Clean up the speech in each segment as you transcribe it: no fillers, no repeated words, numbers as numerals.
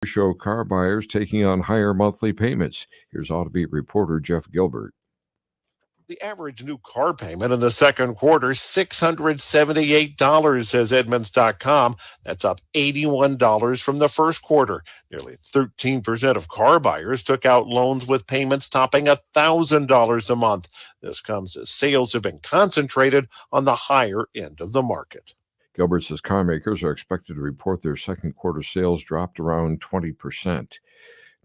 show car buyers taking on higher monthly payments. Here's Ought to Beat reporter Jeff Gilbert. The average new car payment in the second quarter, $678, says Edmunds.com. That's up $81 from the first quarter. Nearly 13% of car buyers took out loans with payments topping $1,000 a month. This comes as sales have been concentrated on the higher end of the market. Gilbert says car makers are expected to report their second quarter sales dropped around 20%.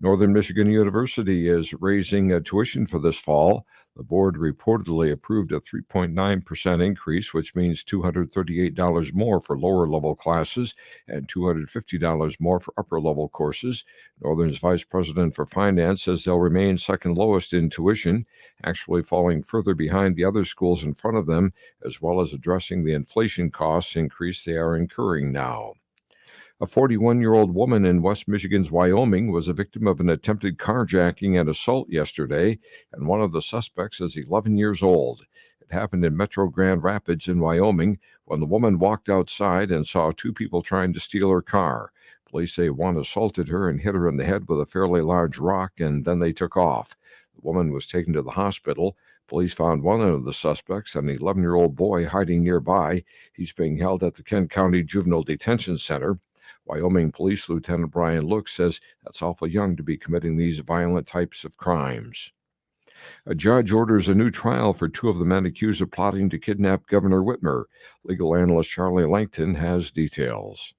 Northern Michigan University is raising tuition for this fall. The board reportedly approved a 3.9% increase, which means $238 more for lower-level classes and $250 more for upper-level courses. Northern's vice president for finance says they'll remain second lowest in tuition, actually falling further behind the other schools in front of them, as well as addressing the inflation costs increase they are incurring now. A 41-year-old woman in West Michigan's Wyoming was a victim of an attempted carjacking and assault yesterday, and one of the suspects is 11 years old. It happened in Metro Grand Rapids in Wyoming when the woman walked outside and saw two people trying to steal her car. Police say one assaulted her and hit her in the head with a fairly large rock, and then they took off. The woman was taken to the hospital. Police found one of the suspects, an 11-year-old boy, hiding nearby. He's being held at the Kent County Juvenile Detention Center. Wyoming Police Lieutenant Brian Look says that's awful young to be committing these violent types of crimes. A judge orders a new trial for two of the men accused of plotting to kidnap Governor Whitmer. Legal analyst Charlie Langton has details.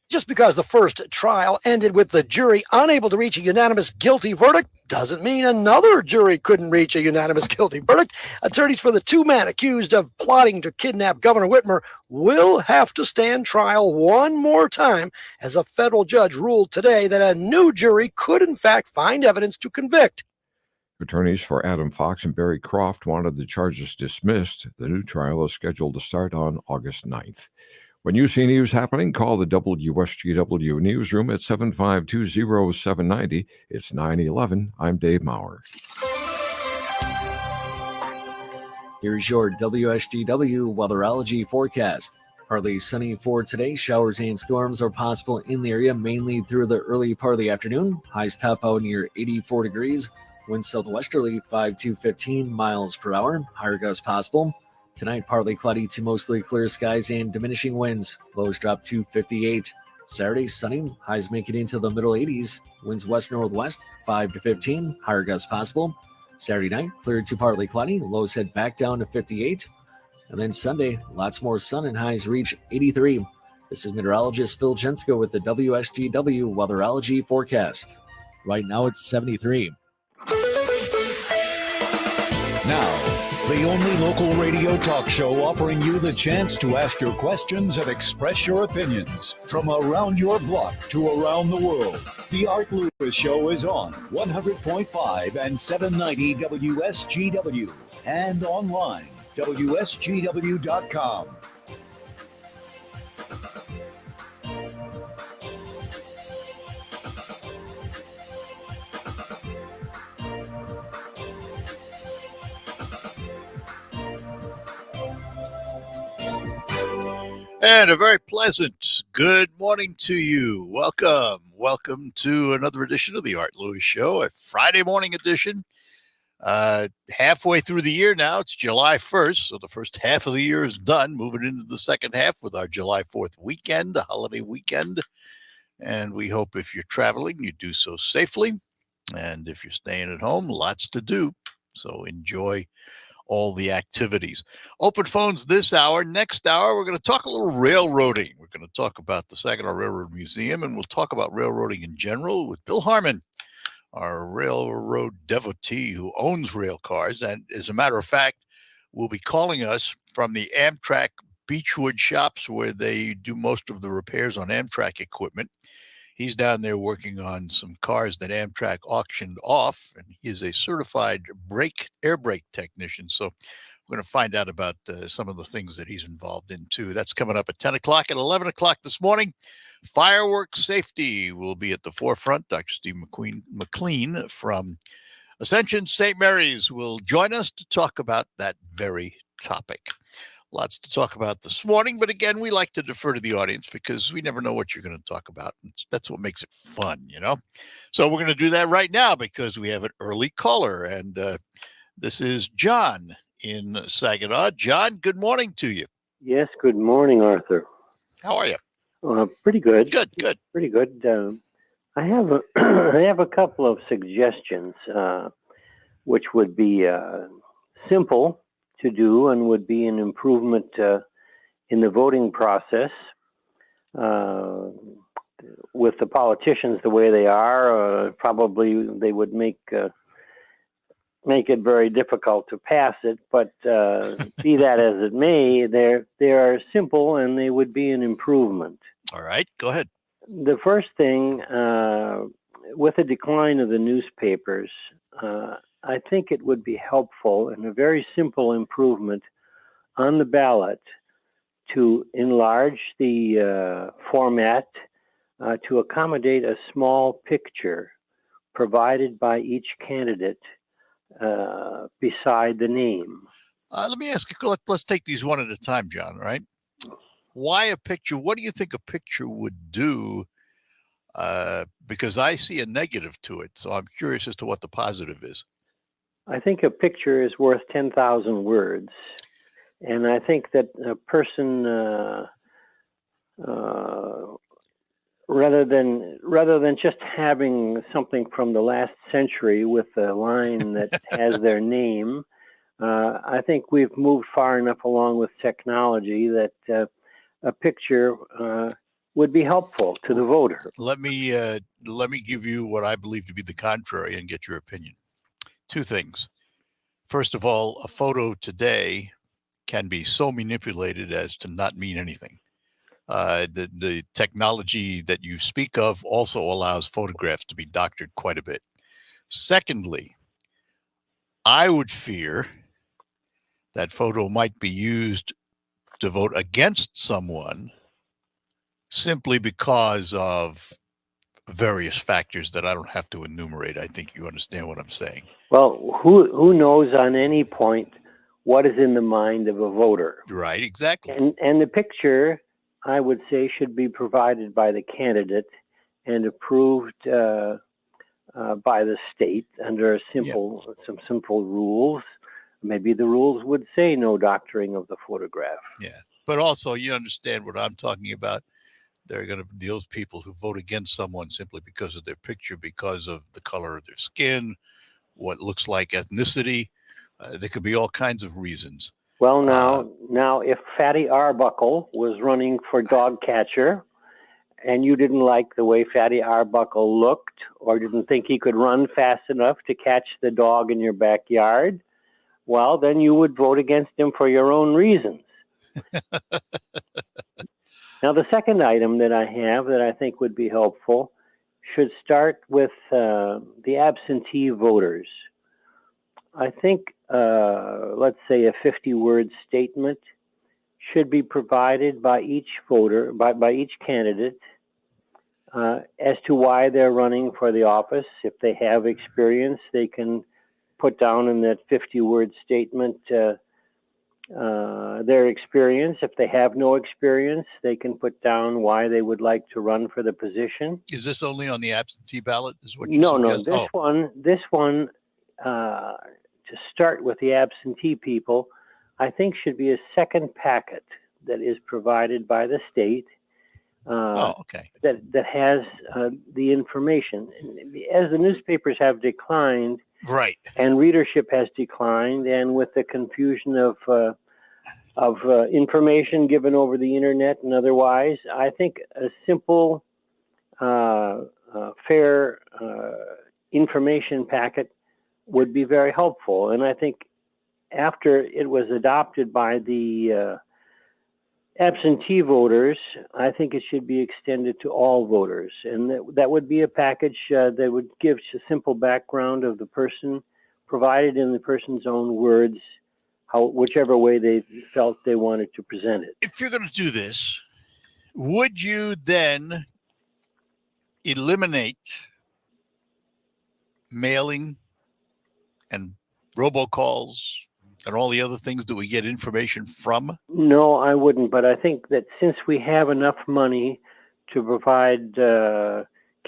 Just because the first trial ended with the jury unable to reach a unanimous guilty verdict doesn't mean another jury couldn't reach a unanimous guilty verdict. Attorneys for the two men accused of plotting to kidnap Governor Whitmer will have to stand trial one more time, as a federal judge ruled today that a new jury could in fact find evidence to convict. Attorneys for Adam Fox and Barry Croft wanted the charges dismissed. The new trial is scheduled to start on August 9th. When you see news happening, call the WSGW newsroom at 752-0790. It's 9/11. I'm Dave Maurer. Here's your WSGW Weatherology forecast. Partly sunny for today. Showers and storms are possible in the area, mainly through the early part of the afternoon. Highs top out near 84 degrees. Winds southwesterly 5 to 15 miles per hour. Higher gusts possible. Tonight, partly cloudy to mostly clear skies and diminishing winds. Lows drop to 58. Saturday, sunny. Highs make it into the middle 80s. Winds west-northwest, 5 to 15. Higher gusts possible. Saturday night, clear to partly cloudy. Lows head back down to 58. And then Sunday, lots more sun and highs reach 83. This is meteorologist Phil Jensko with the WSGW Weatherology forecast. Right now, it's 73. Now, the only local radio talk show offering you the chance to ask your questions and express your opinions from around your block to around the world. The Art Lewis Show is on 100.5 and 790 WSGW and online, WSGW.com. And a very pleasant good morning to you. Welcome to another edition of the Art Lewis Show, a Friday morning edition. Halfway through the year now. It's July 1st, so the first half of the year is done. Moving into the second half with our July 4th weekend, the holiday weekend. And we hope if you're traveling, you do so safely. And if you're staying at home, lots to do. So enjoy all the activities. Open phones this hour. Next hour, we're going to talk a little railroading. We're going to talk about the Saginaw Railroad Museum, and we'll talk about railroading in general with Bill Harmon, our railroad devotee who owns rail cars. And as a matter of fact, will be calling us from the Amtrak Beechwood shops where they do most of the repairs on Amtrak equipment. He's down there working on some cars that Amtrak auctioned off, and he is a certified air brake technician. So we're going to find out about some of the things that he's involved in, too. That's coming up at 10 o'clock. At 11 o'clock this morning, fireworks safety will be at the forefront. Dr. Steve McLean from Ascension St. Mary's will join us to talk about that very topic. Lots to talk about this morning, but again, we like to defer to the audience because we never know what you're going to talk about. That's what makes it fun, you know? So we're going to do that right now because we have an early caller, and this is John in Saginaw. John, good morning to you. Yes, good morning, Arthur. How are you? Pretty good. Good. Pretty good. I have a I have a couple of suggestions, which would be simple to do and would be an improvement in the voting process. With the politicians the way they are, probably they would make it very difficult to pass it. But be that as it may, they are simple and they would be an improvement. All right, go ahead. The first thing, with the decline of the newspapers, I think it would be helpful and a very simple improvement on the ballot to enlarge the format to accommodate a small picture provided by each candidate beside the name. Let me ask you, let's take these one at a time, John, all right? Why a picture? What do you think a picture would do? Because I see a negative to it, so I'm curious as to what the positive is. I think a picture is worth 10,000 words. And I think that a person, rather than just having something from the last century with a line that has their name, I think we've moved far enough along with technology that a picture would be helpful to the voter. Let me give you what I believe to be the contrary and get your opinion. Two things. First of all, a photo today can be so manipulated as to not mean anything. The technology that you speak of also allows photographs to be doctored quite a bit. Secondly, I would fear that photo might be used to vote against someone simply because of various factors that I don't have to enumerate. I think you understand what I'm saying. Well, who knows on any point what is in the mind of a voter? Right, exactly. And the picture, I would say, should be provided by the candidate and approved by the state under some simple rules. Maybe the rules would say no doctoring of the photograph. Yeah, but also you understand what I'm talking about. There are going to be those people who vote against someone simply because of their picture, because of the color of their skin, what looks like ethnicity. There could be all kinds of reasons. Well, now, if Fatty Arbuckle was running for dog catcher, and you didn't like the way Fatty Arbuckle looked, or didn't think he could run fast enough to catch the dog in your backyard, well, then you would vote against him for your own reasons. Now, the second item that I have that I think would be helpful should start with the absentee voters. I think, let's say, a 50-word statement should be provided by each voter, by each candidate, as to why they're running for the office. If they have experience, they can put down in that 50-word statement their experience. If they have no experience, they can put down why they would like to run for the position. Is this only on the absentee ballot? Is what you suggest? No. This one, to start with the absentee people, I think should be a second packet that is provided by the state. That has the information. As the newspapers have declined, right, and readership has declined, and with the confusion of information given over the internet and otherwise, I think a simple, fair information packet would be very helpful. And I think after it was adopted by the absentee voters, I think it should be extended to all voters. And that would be a package that would give a simple background of the person, provided in the person's own words, whichever way they felt they wanted to present it. If you're going to do this, would you then eliminate mailing and robocalls and all the other things that we get information from? No, I wouldn't. But I think that since we have enough money to provide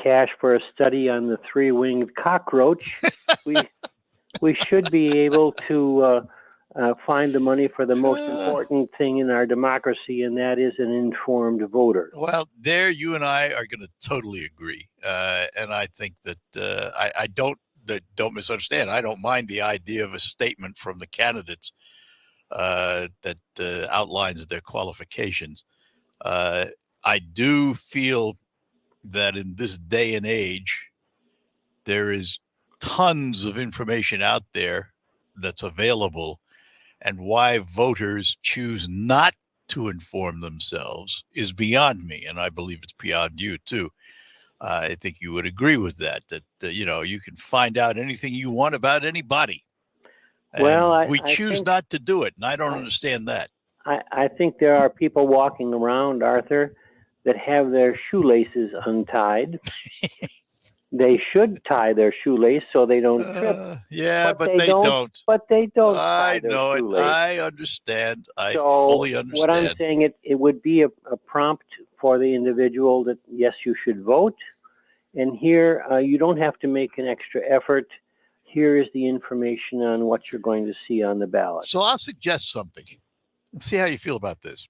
cash for a study on the three-winged cockroach, we should be able to find the money for the most important thing in our democracy, and that is an informed voter. Well, there you and I are going to totally agree. And I think that I don't misunderstand. I don't mind the idea of a statement from the candidates that outlines their qualifications. I do feel that in this day and age, there is tons of information out there that's available, and why voters choose not to inform themselves is beyond me, and I believe it's beyond you too. I think you would agree with that you can find out anything you want about anybody. And we choose not to do it, and I don't understand that. I think there are people walking around, Arthur, that have their shoelaces untied. They should tie their shoelace so they don't trip. But they don't. But they don't. I know it. I understand. I fully understand. What I'm saying, it would be a prompt for the individual that, yes, you should vote. And here, you don't have to make an extra effort. Here is the information on what you're going to see on the ballot. So I'll suggest something. Let's see how you feel about this.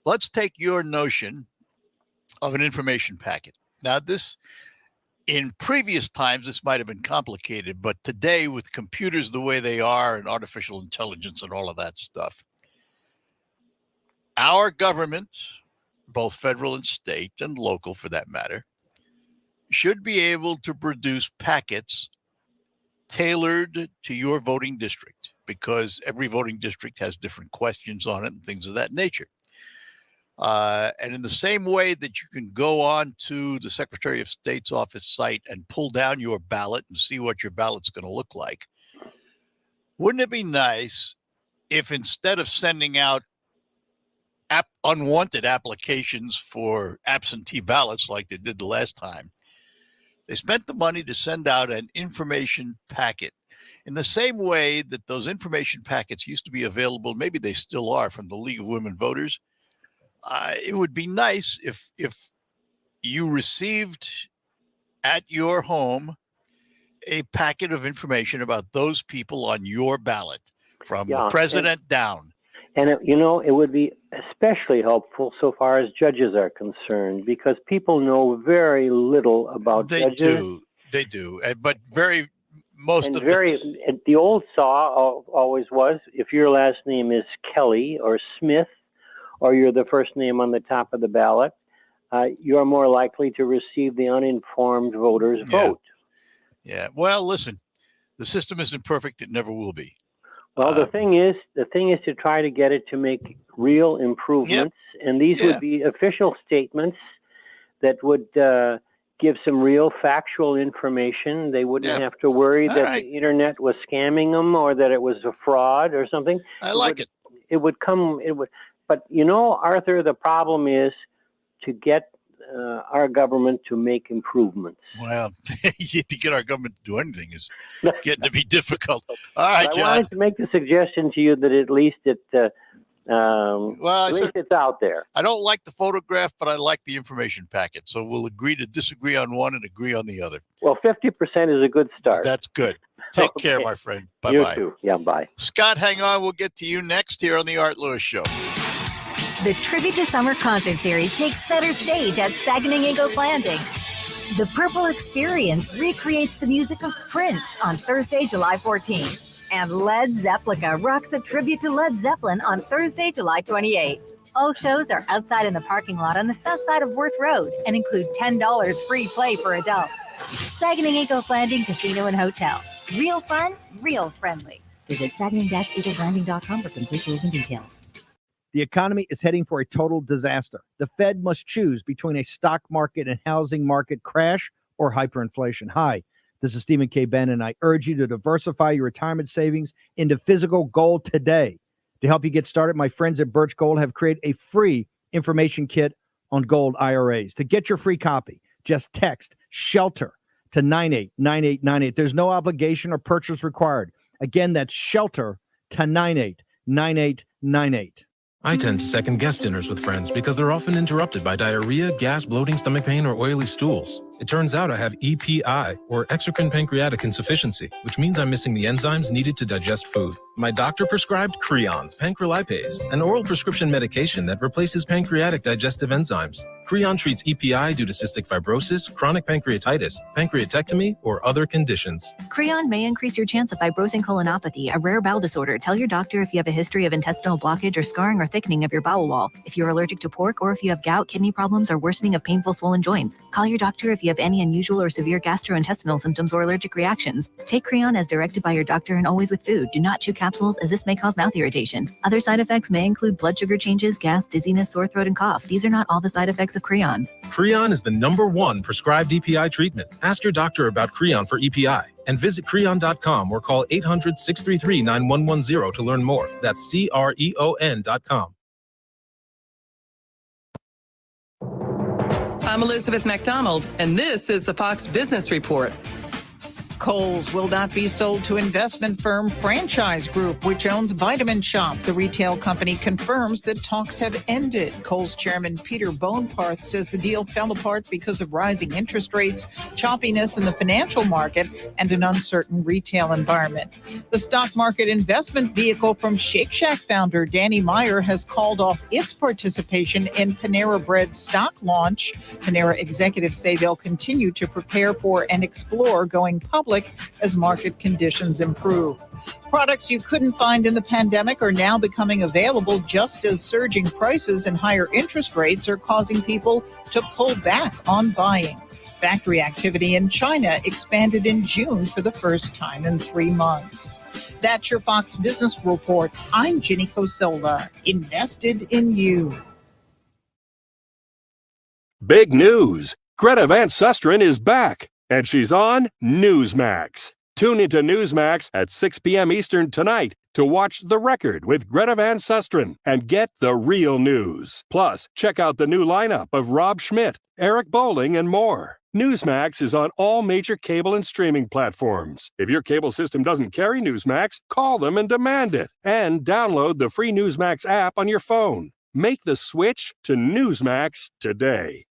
Let's take your notion of an information packet. Now, in previous times, this might have been complicated, but today, with computers the way they are and artificial intelligence and all of that stuff, our government, both federal and state and local for that matter, should be able to produce packets tailored to your voting district, because every voting district has different questions on it and things of that nature. And in the same way that you can go on to the Secretary of State's office site and pull down your ballot and see what your ballot's going to look like, wouldn't it be nice if, instead of sending out unwanted applications for absentee ballots like they did the last time, they spent the money to send out an information packet in the same way that those information packets used to be available, maybe they still are, from the League of Women Voters? It would be nice if you received at your home a packet of information about those people on your ballot, from the president down. And it would be especially helpful so far as judges are concerned, because people know very little about judges. They do, but the old saw always was, if your last name is Kelly or Smith, or you're the first name on the top of the ballot, you're more likely to receive the uninformed voter's vote. Yeah. Well, listen, the system isn't perfect. It never will be. Well, the thing is to try to get it to make real improvements, and these would be official statements that would give some real factual information. They wouldn't have to worry that the internet was scamming them or that it was a fraud or something. I like it. But Arthur, the problem is to get our government to make improvements. Well, to get our government to do anything is getting to be difficult. All right, John. I wanted to make the suggestion to you that at least it's out there. I don't like the photograph, but I like the information packet. So we'll agree to disagree on one and agree on the other. Well, 50% is a good start. That's good. Take care, my friend. Bye-bye. You too. Yeah, bye. Scott, hang on. We'll get to you next here on the Art Lewis Show. The Tribute to Summer concert series takes center stage at Saginaw Eagles Landing. The Purple Experience recreates the music of Prince on Thursday, July 14th. And Led Zeppelin rocks a tribute to Led Zeppelin on Thursday, July 28th. All shows are outside in the parking lot on the south side of Worth Road and include $10 free play for adults. Saginaw Eagles Landing Casino and Hotel. Real fun, real friendly. Visit saginaw-eagleslanding.com for complete rules and details. The economy is heading for a total disaster. The Fed must choose between a stock market and housing market crash or hyperinflation. Hi, this is Stephen K. Bannon, and I urge you to diversify your retirement savings into physical gold today. To help you get started, my friends at Birch Gold have created a free information kit on gold IRAs. To get your free copy, just text SHELTER to 989898. There's no obligation or purchase required. Again, that's shelter to 989898. I tend to second guess dinners with friends because they're often interrupted by diarrhea, gas, bloating, stomach pain, or oily stools. It turns out I have EPI, or exocrine pancreatic insufficiency, which means I'm missing the enzymes needed to digest food. My doctor prescribed Creon, pancrelipase, an oral prescription medication that replaces pancreatic digestive enzymes. Creon treats EPI due to cystic fibrosis, chronic pancreatitis, pancreatectomy, or other conditions. Creon may increase your chance of fibrosing colonopathy, a rare bowel disorder. Tell your doctor if you have a history of intestinal blockage or scarring or thickening of your bowel wall, if you're allergic to pork, or if you have gout, kidney problems, or worsening of painful swollen joints. Call your doctor if you have any unusual or severe gastrointestinal symptoms or allergic reactions. Take Creon as directed by your doctor and always with food. Do not chew capsules, as this may cause mouth irritation. Other side effects may include blood sugar changes, gas, dizziness, sore throat, and cough. These are not all the side effects of Creon. Creon is the #1 prescribed EPI treatment. Ask your doctor about Creon for EPI and visit Creon.com or call 800-633-9110 to learn more. That's CREON.com. I'm Elizabeth McDonald, and this is the Fox Business Report. Kohl's will not be sold to investment firm Franchise Group, which owns Vitamin Shoppe. The retail company confirms that talks have ended. Kohl's chairman Peter Boneparth says the deal fell apart because of rising interest rates, choppiness in the financial market, and an uncertain retail environment. The stock market investment vehicle from Shake Shack founder Danny Meyer has called off its participation in Panera Bread's stock launch. Panera executives say they'll continue to prepare for and explore going public as market conditions improve. Products you couldn't find in the pandemic are now becoming available just as surging prices and higher interest rates are causing people to pull back on buying. Factory activity in China expanded in June for the first time in 3 months. That's your Fox Business Report. I'm Ginny Cosola, invested in you. Big news! Greta Van Susteren is back, and she's on Newsmax. Tune into Newsmax at 6 p.m. Eastern tonight to watch The Record with Greta Van Susteren and get the real news. Plus, check out the new lineup of Rob Schmidt, Eric Bowling, and more. Newsmax is on all major cable and streaming platforms. If your cable system doesn't carry Newsmax, call them and demand it. And download the free Newsmax app on your phone. Make the switch to Newsmax today.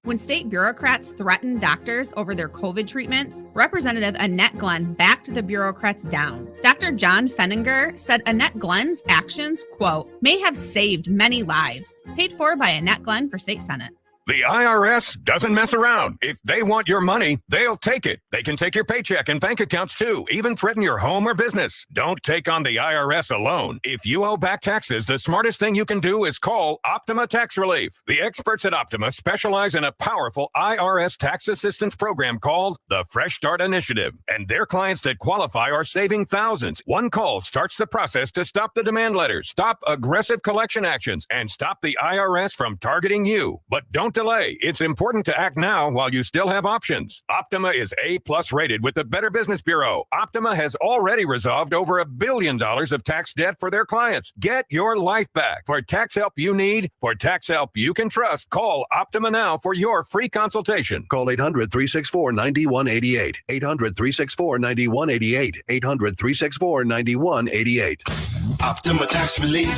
When state bureaucrats threaten doctors over their COVID treatments, Representative Annette Glenn backed the bureaucrats down. Dr. John Fenninger said Annette Glenn's actions, quote, may have saved many lives. Paid for by Annette Glenn for State Senate. The IRS doesn't mess around. If they want your money, they'll take it. They can take your paycheck and bank accounts too, even threaten your home or business. Don't take on the IRS alone. If you owe back taxes, the smartest thing you can do is call Optima Tax Relief. The experts at Optima specialize in a powerful IRS tax assistance program called the Fresh Start Initiative. And their clients that qualify are saving thousands. One call starts the process to stop the demand letters, stop aggressive collection actions, and stop the IRS from targeting you. But don't delay. It's important to act now while you still have options. Optima is A+ rated with the Better Business Bureau. Optima has already resolved over $1 billion of tax debt for their clients. Get your life back. For tax help you need, for tax help you can trust, call Optima now for your free consultation. Call 800-364-9188. 800-364-9188. 800-364-9188. Optima Tax Relief.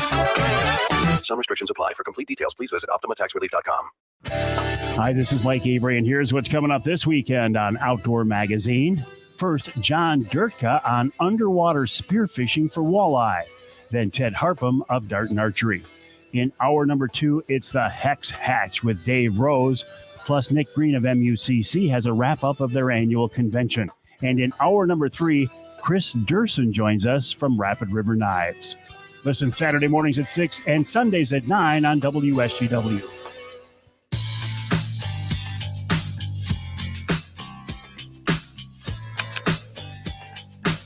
Some restrictions apply. For complete details, please visit OptimaTaxRelief.com. Hi, this is Mike Avery, and here's what's coming up this weekend on Outdoor Magazine. First, John Durtka on underwater spearfishing for walleye. Then Ted Harpham of Dart and Archery. In hour number 2, it's the Hex Hatch with Dave Rose. Plus, Nick Green of MUCC has a wrap-up of their annual convention. And in hour number 3, Chris Durson joins us from Rapid River Knives. Listen Saturday mornings at 6 and Sundays at 9 on WSGW.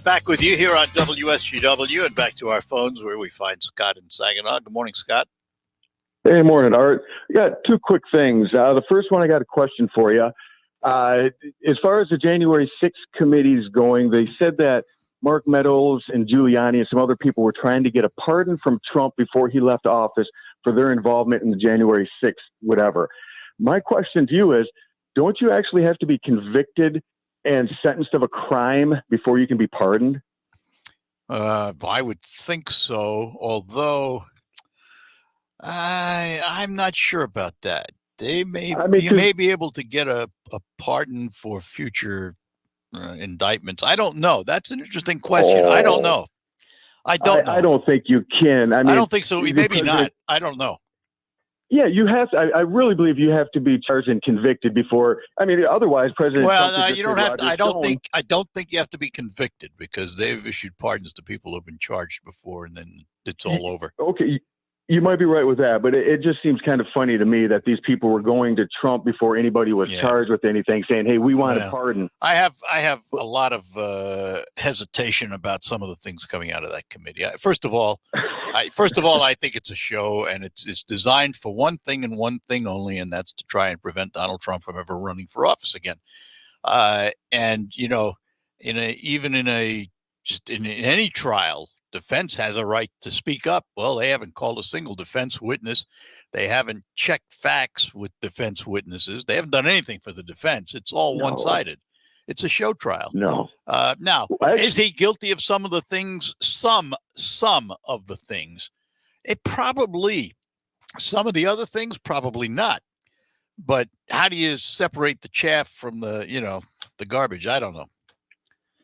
Back with you here on WSGW and back to our phones where we find Scott in Saginaw. Good morning, Scott. Hey, morning, Art. Yeah, two quick things. The first one, I got a question for you. As far as the January 6th committee's going, they said that Mark Meadows and Giuliani and some other people were trying to get a pardon from Trump before he left office for their involvement in the January 6th, whatever. My question to you is, don't you actually have to be convicted and sentenced of a crime before you can be pardoned? I would think so, although I'm not sure about that. You may be able to get a pardon for future indictments. I don't know. That's an interesting question. I don't know. I don't know. I don't think you can. I don't think so. Maybe not. I don't know. Yeah, you have to. I really believe you have to be charged and convicted before. I mean, otherwise, President. Trump You don't have to. I don't think you have to be convicted because they've issued pardons to people who've been charged before, and then it's all over. Okay, you might be right with that, but it just seems kind of funny to me that these people were going to Trump before anybody was charged with anything, saying, "Hey, we want a pardon." I have a lot of hesitation about some of the things coming out of that committee. First of all, I think it's a show, and it's designed for one thing and one thing only, and that's to try and prevent Donald Trump from ever running for office again. And in any trial, defense has a right to speak up. Well, they haven't called a single defense witness. They haven't checked facts with defense witnesses. They haven't done anything for the defense. It's all one-sided. It's a show trial. No. Now, is he guilty of some of the things? Some of the things. Some of the other things, probably not. But how do you separate the chaff from the garbage? I don't know.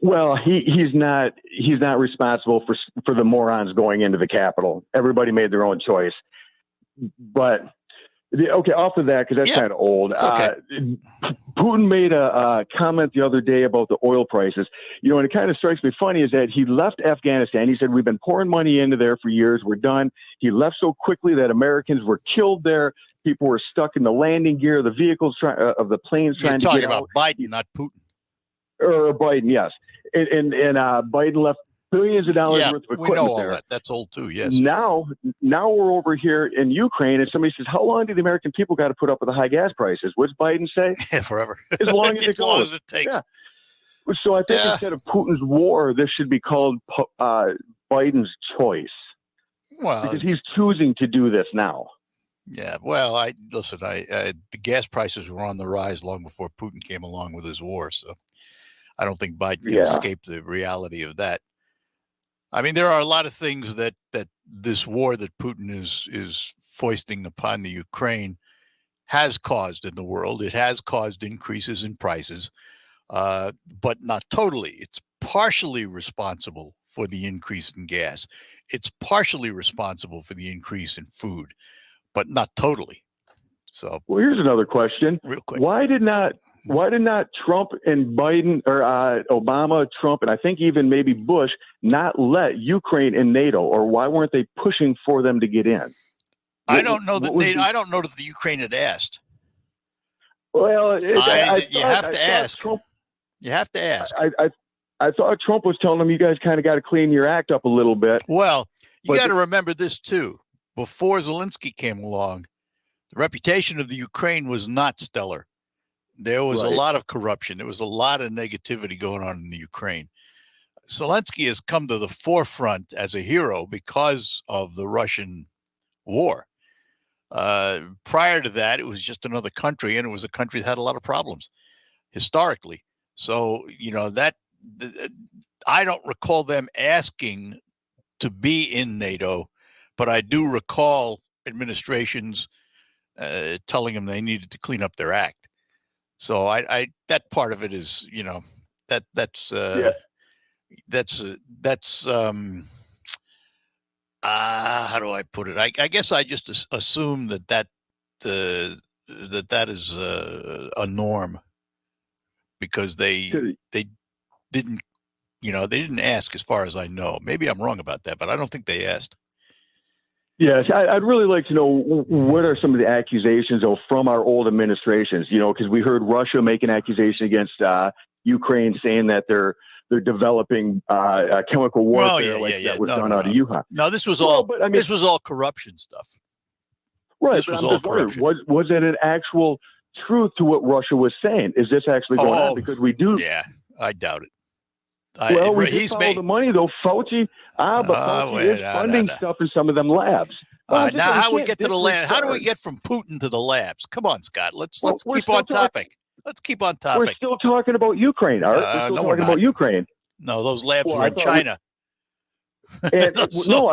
Well, he's not responsible for the morons going into the Capitol. Everybody made their own choice. But off of that, because that's kind of old. Okay. Putin made a comment the other day about the oil prices. And it kind of strikes me funny is that he left Afghanistan. He said, "We've been pouring money into there for years. We're done." He left so quickly that Americans were killed there. People were stuck in the landing gear, the vehicles of the planes trying to get out. You're talking about Biden, not Putin. Or Biden, yes. And Biden left billions of dollars worth of equipment we know all there. that. That's old too, yes. Now we're over here in Ukraine, and somebody says, "How long do the American people got to put up with the high gas prices?" What's Biden say? Forever. As long as as long as it takes. Yeah. So I think instead of Putin's war, this should be called Biden's choice. Well, because he's choosing to do this now. Yeah. Well, the gas prices were on the rise long before Putin came along with his war, so I don't think Biden can escape the reality of that. I mean, there are a lot of things that this war that Putin is foisting upon the Ukraine has caused in the world. It has caused increases in prices, but not totally. It's partially responsible for the increase in gas. It's partially responsible for the increase in food, but not totally. So, well, here's another question. Real quick. Why did not Trump and Biden or Obama, Trump, and I think even maybe Bush not let Ukraine in NATO, or why weren't they pushing for them to get in? I don't know that I don't know that the Ukraine had asked. Well, you have to ask. You have to ask. I thought Trump was telling them, "You guys kind of got to clean your act up a little bit." Well, you got to remember this too. Before Zelensky came along, the reputation of the Ukraine was not stellar. There was a lot of corruption. There was a lot of negativity going on in the Ukraine. Zelensky has come to the forefront as a hero because of the Russian war. Prior to that, it was just another country, and it was a country that had a lot of problems historically. So, I don't recall them asking to be in NATO, but I do recall administrations telling them they needed to clean up their act. So I that part of it is, that's how do I put it? I guess I just assume that is a norm because they didn't, they didn't ask as far as I know. Maybe I'm wrong about that, but I don't think they asked. Yes, I'd really like to know what are some of the accusations from our old administrations, because we heard Russia make an accusation against Ukraine saying that they're developing chemical warfare that was done out of Wuhan. No, this was all this was all corruption stuff. Right. This was all corruption. Was it an actual truth to what Russia was saying? Is this actually going on? Because we do. Yeah, I doubt it. We follow the money though, Fauci. But Fauci is funding stuff in some of them labs. Now, how we get to the lab? How do we get from Putin to the labs? Come on, Scott. Let's keep on topic. Let's keep on We're topic. still talking about Ukraine, Art. We're still No, we're talking not. about Ukraine. No, those labs Well, were I in thought China. No,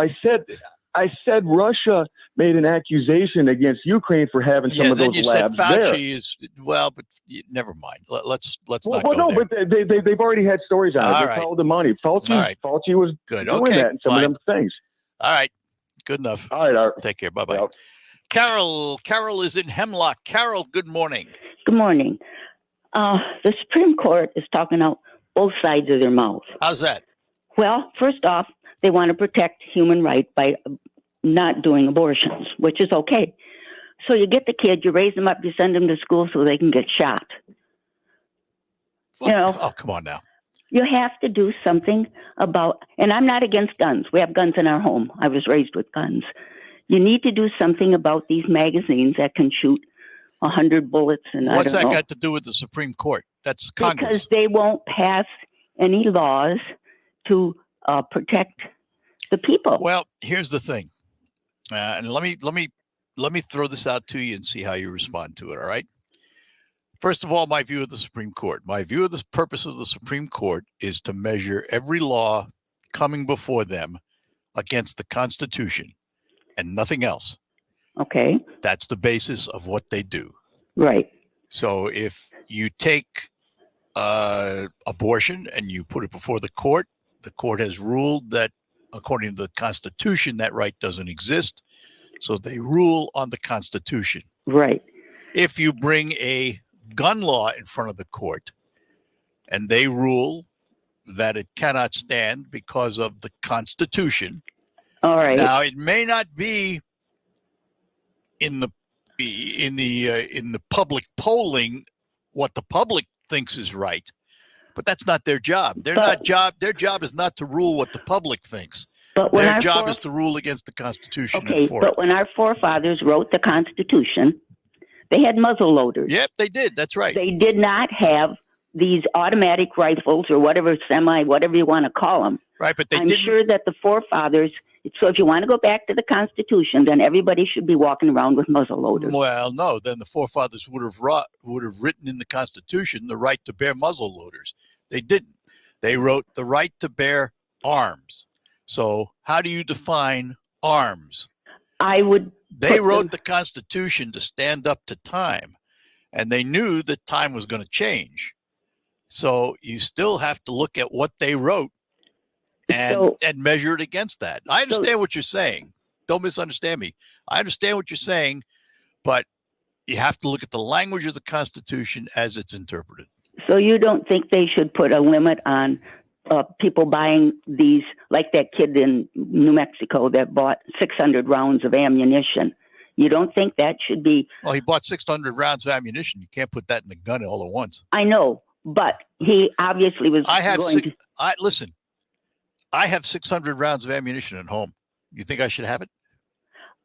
I said Russia made an accusation against Ukraine for having some of then those you said labs Fauci there. is but never mind. Let's not Well, go no, there. but they've already had stories on it. All They right. followed the money. Fauci was Good. doing Okay, that in some fine. of them things. All right, good enough. All right, Art. Take care. Bye bye. Carol is in Hemlock. Carol, good morning. Good morning. The Supreme Court is talking out both sides of their mouth. How's that? Well, first off, they want to protect human rights by not doing abortions, which is okay. So you get the kid, you raise them up, you send them to school so they can get shot. Oh, come on now. You have to do something about, and I'm not against guns. We have guns in our home. I was raised with guns. You need to do something about these magazines that can shoot 100 bullets. And What's I don't that know. got to do with the Supreme Court? That's Congress. Because they won't pass any laws to protect the people. Well, here's the thing, and let me throw this out to you and see how you respond to it. All right. First of all, my view of the Supreme Court. My view of the purpose of the Supreme Court is to measure every law coming before them against the Constitution and nothing else. Okay. That's the basis of what they do. Right. So if you take abortion and you put it before the court has ruled that according to the Constitution, that right doesn't exist. So they rule on the Constitution. Right. If you bring a gun law in front of the court and they rule that it cannot stand because of the Constitution. All right. Now it may not be in the public polling what the public thinks is right, but that's not their job. Their job is not to rule what the public thinks. But when Their job is to rule against the Constitution. Okay, and for but it. when our forefathers wrote the Constitution, they had muzzle loaders. Yep, they did. That's right. They did not have these automatic rifles or whatever you want to call them. Right, but I'm sure that the forefathers. So if you want to go back to the Constitution, then everybody should be walking around with muzzle loaders. Well, no. Then the forefathers would have written in the Constitution the right to bear muzzle loaders. They didn't. They wrote the right to bear arms. So how do you define arms? They wrote the Constitution to stand up to time, and they knew that time was going to change. So you still have to look at what they wrote and measure it against that. I understand what you're saying. Don't misunderstand me. I understand what you're saying, but you have to look at the language of the Constitution as it's interpreted. So you don't think they should put a limit on people buying these, like that kid in New Mexico that bought 600 rounds of ammunition? You don't think that should be? Well, he bought 600 rounds of ammunition. You can't put that in a gun all at once. I know, but he obviously was Listen, I have 600 rounds of ammunition at home. You think I should have it?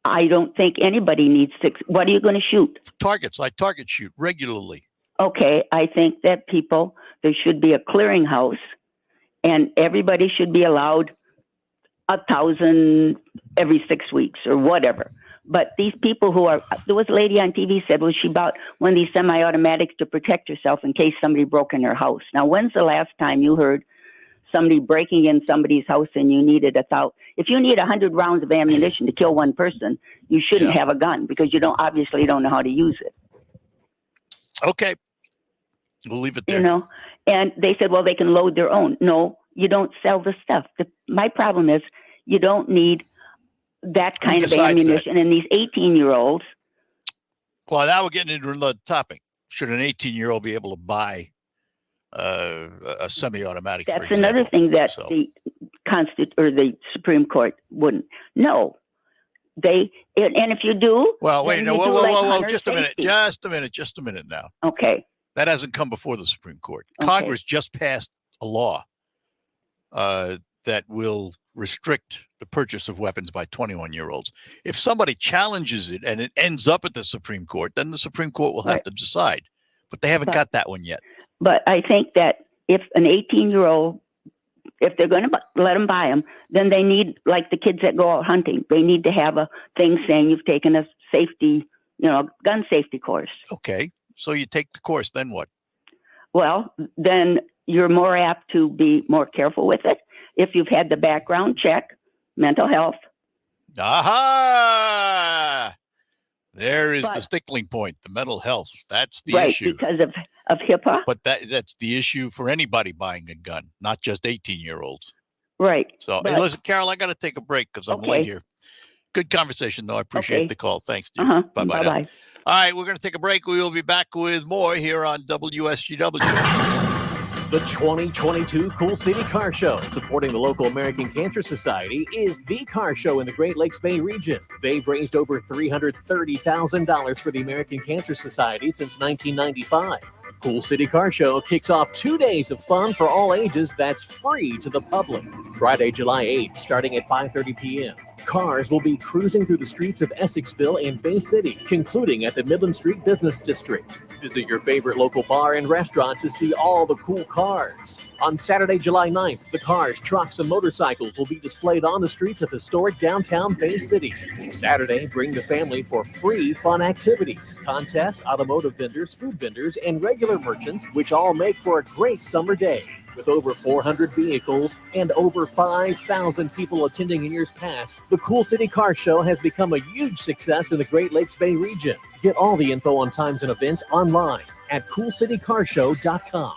I don't think anybody needs six. What are you going to shoot? Targets. I target shoot regularly. Okay, I think that there should be a clearinghouse, and everybody should be allowed 1,000 every 6 weeks or whatever. But these people there was a lady on TV said, well, she bought one of these semi-automatics to protect herself in case somebody broke in her house. Now, when's the last time you heard somebody breaking in somebody's house and you needed if you need 100 rounds of ammunition to kill one person, you shouldn't have a gun because you obviously don't know how to use it. Okay. We'll leave it there. And they said, well, they can load their own. No, you don't sell the stuff. My problem is you don't need that kind of ammunition. And these 18-year-olds. Well, now we're getting into another topic. Should an 18-year-old be able to buy a semi-automatic? That's another thing that the Supreme Court wouldn't. No, and if you do, well, wait, no, whoa, just a minute now. Okay, that hasn't come before the Supreme Court. Okay. Congress just passed a law that will restrict the purchase of weapons by 21-year-olds. If somebody challenges it and it ends up at the Supreme Court, then the Supreme Court will have to decide. But they haven't got that one yet. But I think that if an 18-year-old, if they're going to let them buy them, then they need, like the kids that go out hunting, they need to have a thing saying you've taken a safety, gun safety course. Okay. So you take the course, then what? Well, then you're more apt to be more careful with it. If you've had the background check, mental health. Aha! There is the stickling point, the mental health. That's the right, issue. Because of HIPAA. But that's the issue for anybody buying a gun, not just 18-year-olds. Right. So, hey, listen, Carol, I got to take a break because I'm late here. Good conversation, though. I appreciate the call. Thanks, dear. Bye-bye. Bye-bye. All right, we're going to take a break. We will be back with more here on WSGW. The 2022 Cool City Car Show, supporting the local American Cancer Society, is the car show in the Great Lakes Bay region. They've raised over $330,000 for the American Cancer Society since 1995. The Cool City Car Show kicks off 2 days of fun for all ages that's free to the public. Friday, July 8th, starting at 5:30 p.m. Cars will be cruising through the streets of Essexville and Bay City, concluding at the Midland Street Business District. Visit your favorite local bar and restaurant to see all the cool cars. On Saturday, July 9th, the cars, trucks, and motorcycles will be displayed on the streets of historic downtown Bay City. Saturday, bring the family for free fun activities, contests, automotive vendors, food vendors, and regular merchants, which all make for a great summer day. With over 400 vehicles and over 5,000 people attending in years past, the Cool City Car Show has become a huge success in the Great Lakes Bay region. Get all the info on times and events online at coolcitycarshow.com.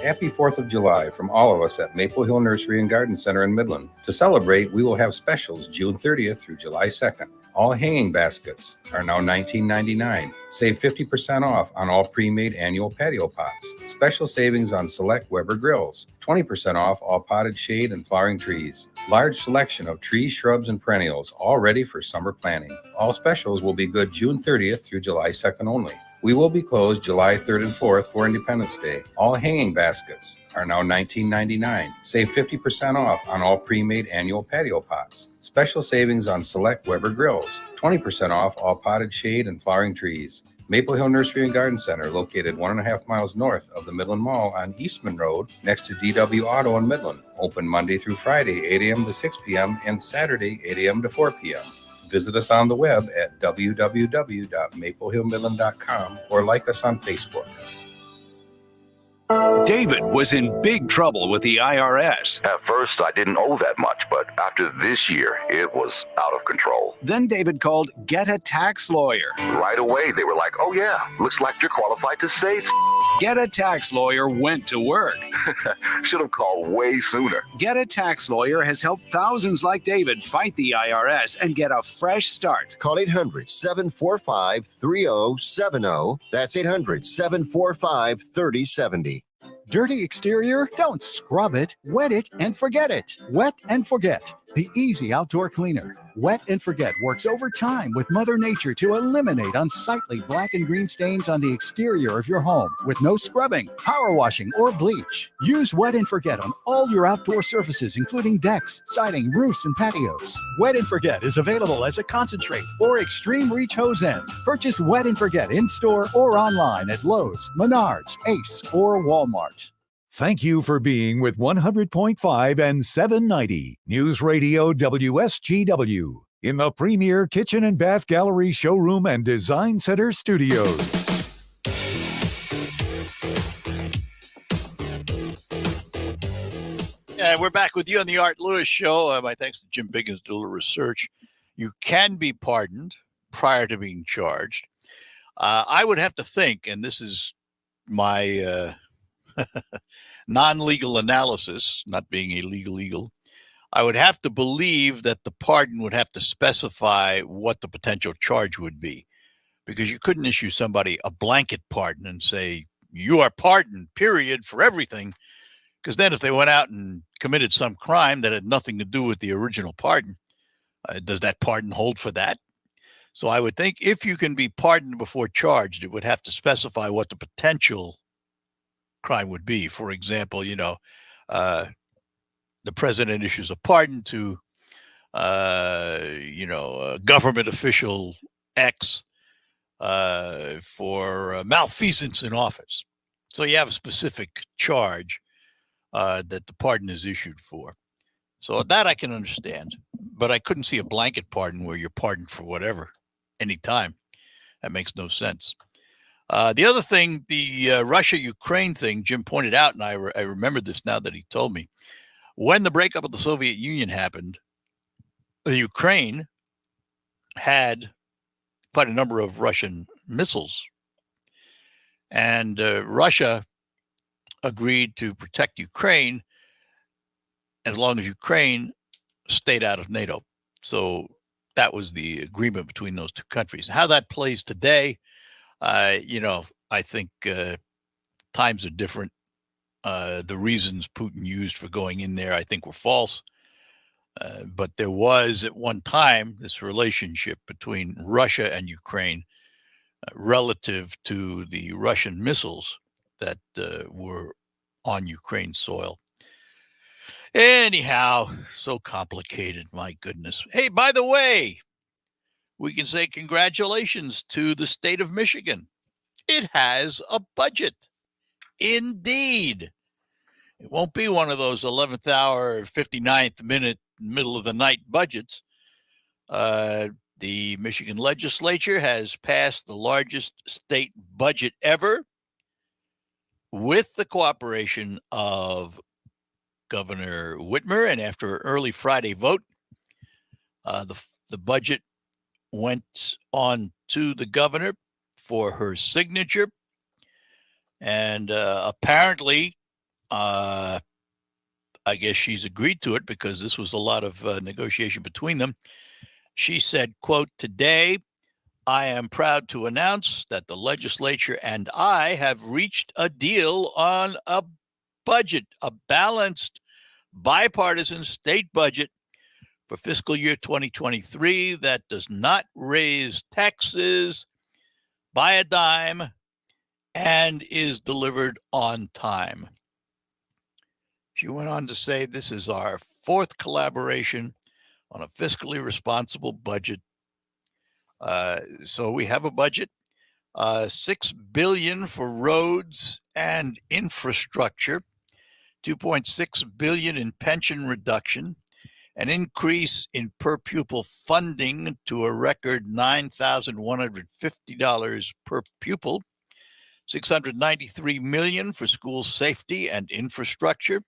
Happy 4th of July from all of us at Maple Hill Nursery and Garden Center in Midland. To celebrate, we will have specials June 30th through July 2nd. All hanging baskets are now $19.99. Save 50% off on all pre-made annual patio pots. Special savings on select Weber grills. 20% off all potted shade and flowering trees. Large selection of trees, shrubs, and perennials, all ready for summer planting. All specials will be good June 30th through July 2nd only. We will be closed July 3rd and 4th for Independence Day. All hanging baskets are now $19.99. Save 50% off on all pre-made annual patio pots. Special savings on select Weber grills. 20% off all potted shade and flowering trees. Maple Hill Nursery and Garden Center, located 1.5 miles north of the Midland Mall on Eastman Road, next to DW Auto in Midland. Open Monday through Friday, 8 a.m. to 6 p.m. and Saturday, 8 a.m. to 4 p.m. Visit us on the web at www.maplehillmidland.com or like us on Facebook. David was in big trouble with the IRS. At first, I didn't owe that much, but after this year, it was out of control. Then David called Get a Tax Lawyer. Right away, they were like, oh yeah, looks like you're qualified to save. Get a Tax Lawyer went to work. Should have called way sooner. Get a Tax Lawyer has helped thousands like David fight the IRS and get a fresh start. Call 800-745-3070. That's 800-745-3070. Dirty exterior? Don't scrub it. Wet it and forget it. Wet and Forget, the easy outdoor cleaner. Wet and Forget works overtime with Mother Nature to eliminate unsightly black and green stains on the exterior of your home with no scrubbing, power washing, or bleach. Use Wet and Forget on all your outdoor surfaces, including decks, siding, roofs, and patios. Wet and Forget is available as a concentrate or extreme reach hose end. Purchase Wet and Forget in-store or online at Lowe's, Menards, Ace, or Walmart. Thank you for being with 100.5 and 790 News Radio WSGW in the premier kitchen and bath gallery showroom and design center studios. Yeah, we're back with you on the Art Lewis Show. My thanks to Jim Biggins did a little research. You can be pardoned prior to being charged. I would have to think, and this is my non-legal analysis, not being a legal, I would have to believe that the pardon would have to specify what the potential charge would be, because you couldn't issue somebody a blanket pardon and say, you are pardoned, period, for everything, because then if they went out and committed some crime that had nothing to do with the original pardon, does that pardon hold for that? So I would think if you can be pardoned before charged, it would have to specify what the potential crime would be. For example, the president issues a pardon to, a government official X for malfeasance in office. So you have a specific charge that the pardon is issued for. So that I can understand, but I couldn't see a blanket pardon where you're pardoned for whatever, anytime. That makes no sense. The other thing, the Russia-Ukraine thing, Jim pointed out, and I remembered this now that he told me. When the breakup of the Soviet Union happened, the Ukraine had quite a number of Russian missiles. And Russia agreed to protect Ukraine as long as Ukraine stayed out of NATO. So that was the agreement between those two countries. How that plays today, I think times are different. The reasons Putin used for going in there, I think, were false. But there was at one time this relationship between Russia and Ukraine relative to the Russian missiles that were on Ukraine's soil. Anyhow, so complicated, my goodness. Hey, by the way, we can say congratulations to the state of Michigan. It has a budget. Indeed. It won't be one of those 11th hour, 59th minute, middle of the night budgets. The Michigan legislature has passed the largest state budget ever with the cooperation of Governor Whitmer. And after an early Friday vote, the budget went on to the governor for her signature. And apparently, I guess she's agreed to it because this was a lot of negotiation between them. She said, quote, "Today, I am proud to announce that the legislature and I have reached a deal on a budget, a balanced bipartisan state budget for fiscal year 2023 that does not raise taxes by a dime and is delivered on time." She went on to say, "This is our fourth collaboration on a fiscally responsible budget." So we have a budget, $6 billion for roads and infrastructure, $2.6 billion in pension reduction, an increase in per pupil funding to a record $9,150 per pupil, $693 million for school safety and infrastructure,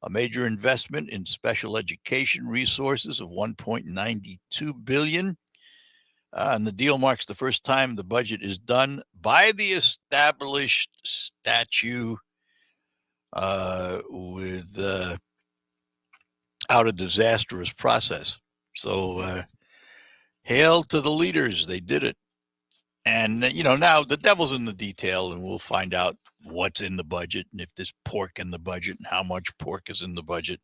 a major investment in special education resources of $1.92 billion. And the deal marks the first time the budget is done by the established statute without a disastrous process. So hail to the leaders. They did it. And, now the devil's in the detail, and we'll find out what's in the budget and if there's pork in the budget and how much pork is in the budget.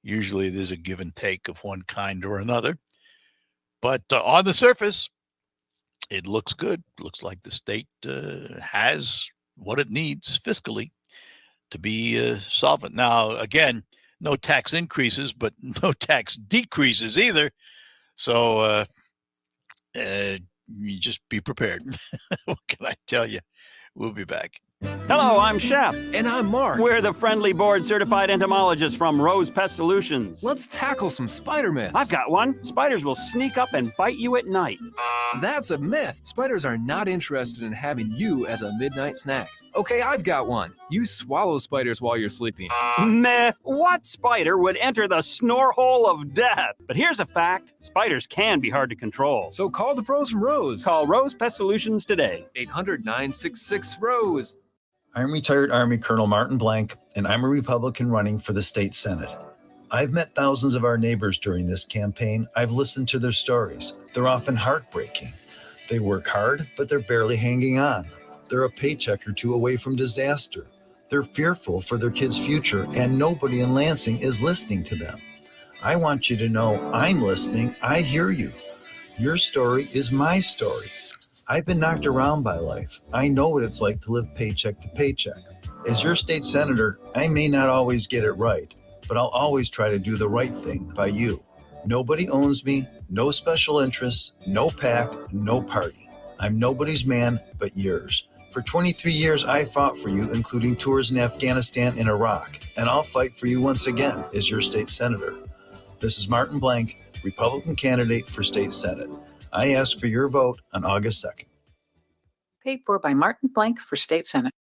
Usually there's a give and take of one kind or another. But on the surface, it looks good. Looks like the state has what it needs fiscally to be solvent. Now, again, no tax increases, but no tax decreases either. So you just be prepared. What can I tell you? We'll be back. Hello, I'm Shep. And I'm Mark. We're the friendly board-certified entomologists from Rose Pest Solutions. Let's tackle some spider myths. I've got one. Spiders will sneak up and bite you at night. That's a myth. Spiders are not interested in having you as a midnight snack. Okay, I've got one. You swallow spiders while you're sleeping. Myth. What spider would enter the snore hole of death? But here's a fact. Spiders can be hard to control. So call the pros from Rose. Call Rose Pest Solutions today. 800-966-ROSE. I'm retired Army Colonel Martin Blank, and I'm a Republican running for the state Senate. I've met thousands of our neighbors during this campaign. I've listened to their stories. They're often heartbreaking. They work hard, but they're barely hanging on. They're a paycheck or two away from disaster. They're fearful for their kids' future, and nobody in Lansing is listening to them. I want you to know I'm listening. I hear you. Your story is my story. I've been knocked around by life. I know what it's like to live paycheck to paycheck. As your state senator, I may not always get it right, but I'll always try to do the right thing by you. Nobody owns me, no special interests, no PAC, no party. I'm nobody's man but yours. For 23 years, I fought for you, including tours in Afghanistan and Iraq, and I'll fight for you once again as your state senator. This is Martin Blank, Republican candidate for state Senate. I ask for your vote on August 2nd. Paid for by Martin Blank for State Senate.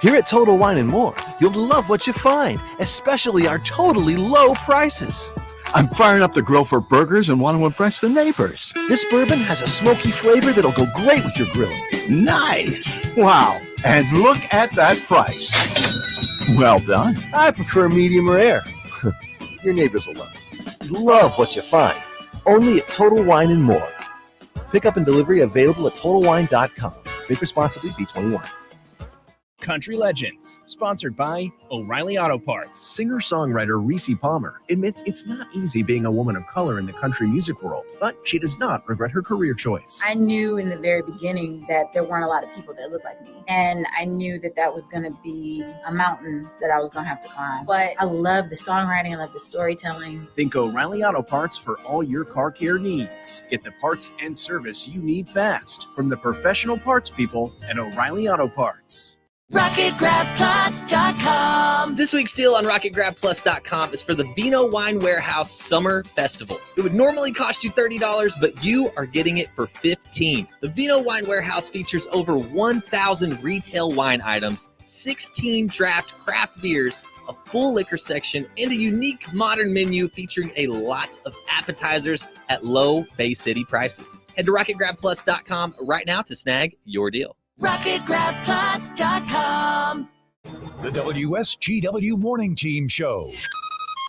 Here at Total Wine & More, you'll love what you find, especially our totally low prices. I'm firing up the grill for burgers and want to impress the neighbors. This bourbon has a smoky flavor that'll go great with your grilling. Nice. Wow. And look at that price. Well done. I prefer medium rare. Your neighbors will love it. Love what you find. Only at Total Wine & More. Pickup and delivery available at TotalWine.com. Drink responsibly, B21. Country Legends, sponsored by O'Reilly Auto Parts. Singer-songwriter Reese Palmer admits it's not easy being a woman of color in the country music world, but she does not regret her career choice. I knew in the very beginning that there weren't a lot of people that looked like me, and I knew that that was going to be a mountain that I was going to have to climb. But I love the songwriting, I love the storytelling. Think O'Reilly Auto Parts for all your car care needs. Get the parts and service you need fast from the professional parts people at O'Reilly Auto Parts. RocketGrabPlus.com. This week's deal on RocketGrabPlus.com is for the Vino Wine Warehouse Summer Festival. It would normally cost you $30, but you are getting it for $15. The Vino Wine Warehouse features over 1,000 retail wine items, 16 draft craft beers, a full liquor section, and a unique modern menu featuring a lot of appetizers at low Bay City prices. Head to RocketGrabPlus.com right now to snag your deal. RocketGrabPlus.com. The WSGW Morning Team Show.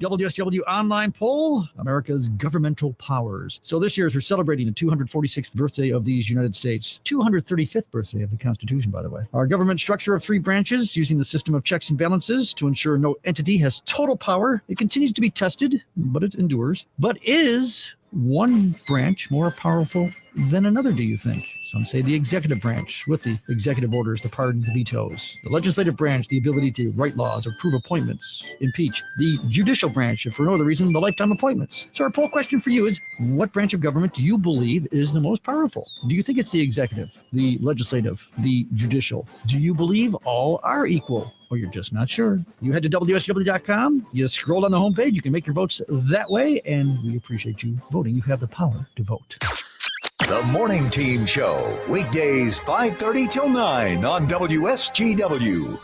WSW online poll, America's governmental powers. So this year, as we're celebrating the 246th birthday of these United States, 235th birthday of the Constitution, by the way. Our government structure of three branches, using the system of checks and balances to ensure no entity has total power. It continues to be tested, but it endures. But is one branch more powerful than another, do you think? Some say the executive branch, with the executive orders, the pardons, the vetoes. The legislative branch, the ability to write laws, approve appointments, impeach. The judicial branch, if for no other reason, the lifetime appointments. So our poll question for you is, what branch of government do you believe is the most powerful? Do you think it's the executive, the legislative, the judicial? Do you believe all are equal? Or you're just not sure? You head to WSW.com, you scroll on the homepage, you can make your votes that way, and we appreciate you voting. You have the power to vote. The Morning Team Show, weekdays 5:30 till 9 on WSGW.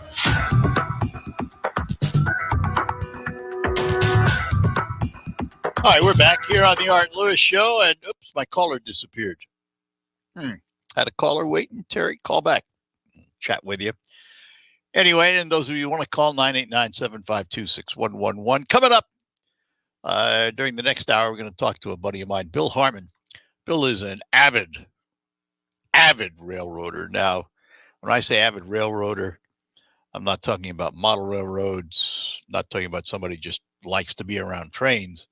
All right, we're back here on the Art Lewis Show, and oops, my caller disappeared. Had a caller waiting. Terry, call back. Chat with you. Anyway, and those of you who want to call, 989-752-6111. Coming up during the next hour, we're going to talk to a buddy of mine, Bill Harmon. Bill is an avid railroader. Now, when I say avid railroader, I'm not talking about model railroads, not talking about somebody who just likes to be around trains.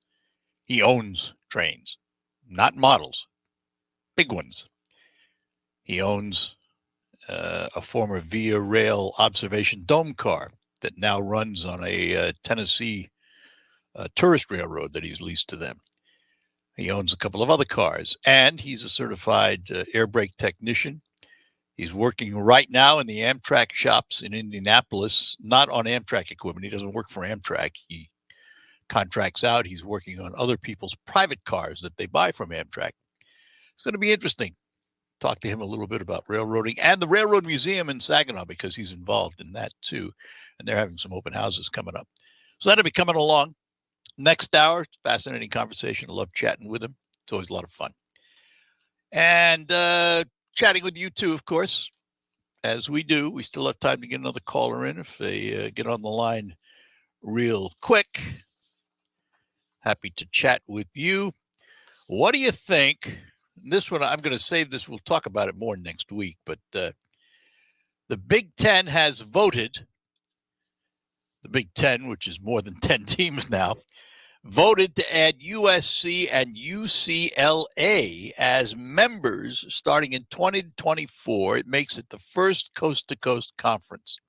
He owns trains, not models, big ones. He owns a former Via Rail observation dome car that now runs on a Tennessee tourist railroad that he's leased to them. He owns a couple of other cars, and he's a certified air brake technician. He's working right now in the Amtrak shops in Indianapolis, not on Amtrak equipment. He doesn't work for Amtrak. He contracts out. He's working on other people's private cars that they buy from Amtrak. It's going to be interesting. Talk to him a little bit about railroading and the Railroad Museum in Saginaw, because he's involved in that too. And they're having some open houses coming up. So that'll be coming along. Next hour, it's a fascinating conversation. I love chatting with him. It's always a lot of fun. And chatting with you too, of course, as we do. We still have time to get another caller in if they get on the line real quick. Happy to chat with you. What do you think? This one, I'm going to save this. We'll talk about it more next week. But the Big Ten has voted. The Big Ten, which is more than 10 teams now, voted to add USC and UCLA as members starting in 2024. It makes it the first coast-to-coast conference.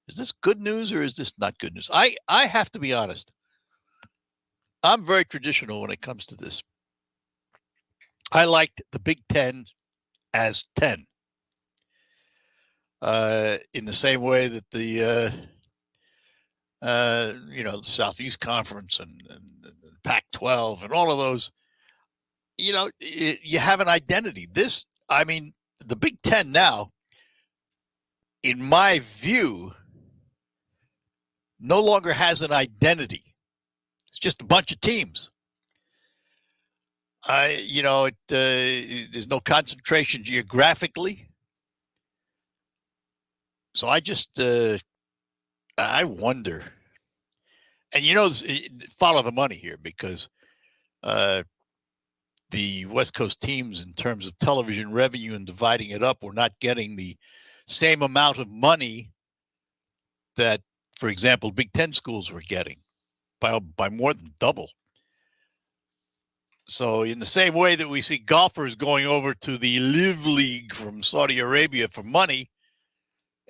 Is this good news or is this not good news? I have to be honest. I'm very traditional when it comes to this. I liked the Big Ten as 10. In the same way that the Southeast Conference and Pac-12 and all of those, you have an identity. the Big Ten now, in my view, no longer has an identity. It's just a bunch of teams. There's no concentration geographically. So I wonder. And, follow the money here, because the West Coast teams, in terms of television revenue and dividing it up, were not getting the same amount of money that, for example, Big Ten schools were getting by more than double. So in the same way that we see golfers going over to the Live League from Saudi Arabia for money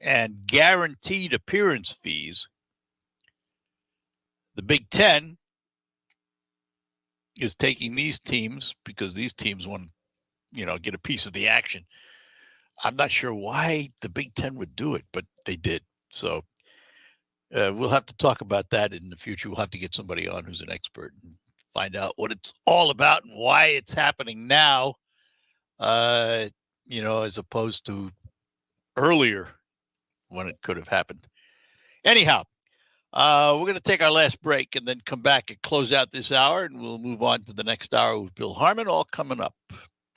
and guaranteed appearance fees, the Big Ten is taking these teams, because these teams want to, get a piece of the action. I'm not sure why the Big Ten would do it, but they did. So we'll have to talk about that in the future. We'll have to get somebody on who's an expert and find out what it's all about and why it's happening now, as opposed to earlier when it could have happened. Anyhow, we're going to take our last break and then come back and close out this hour, and we'll move on to the next hour with Bill Harmon, all coming up.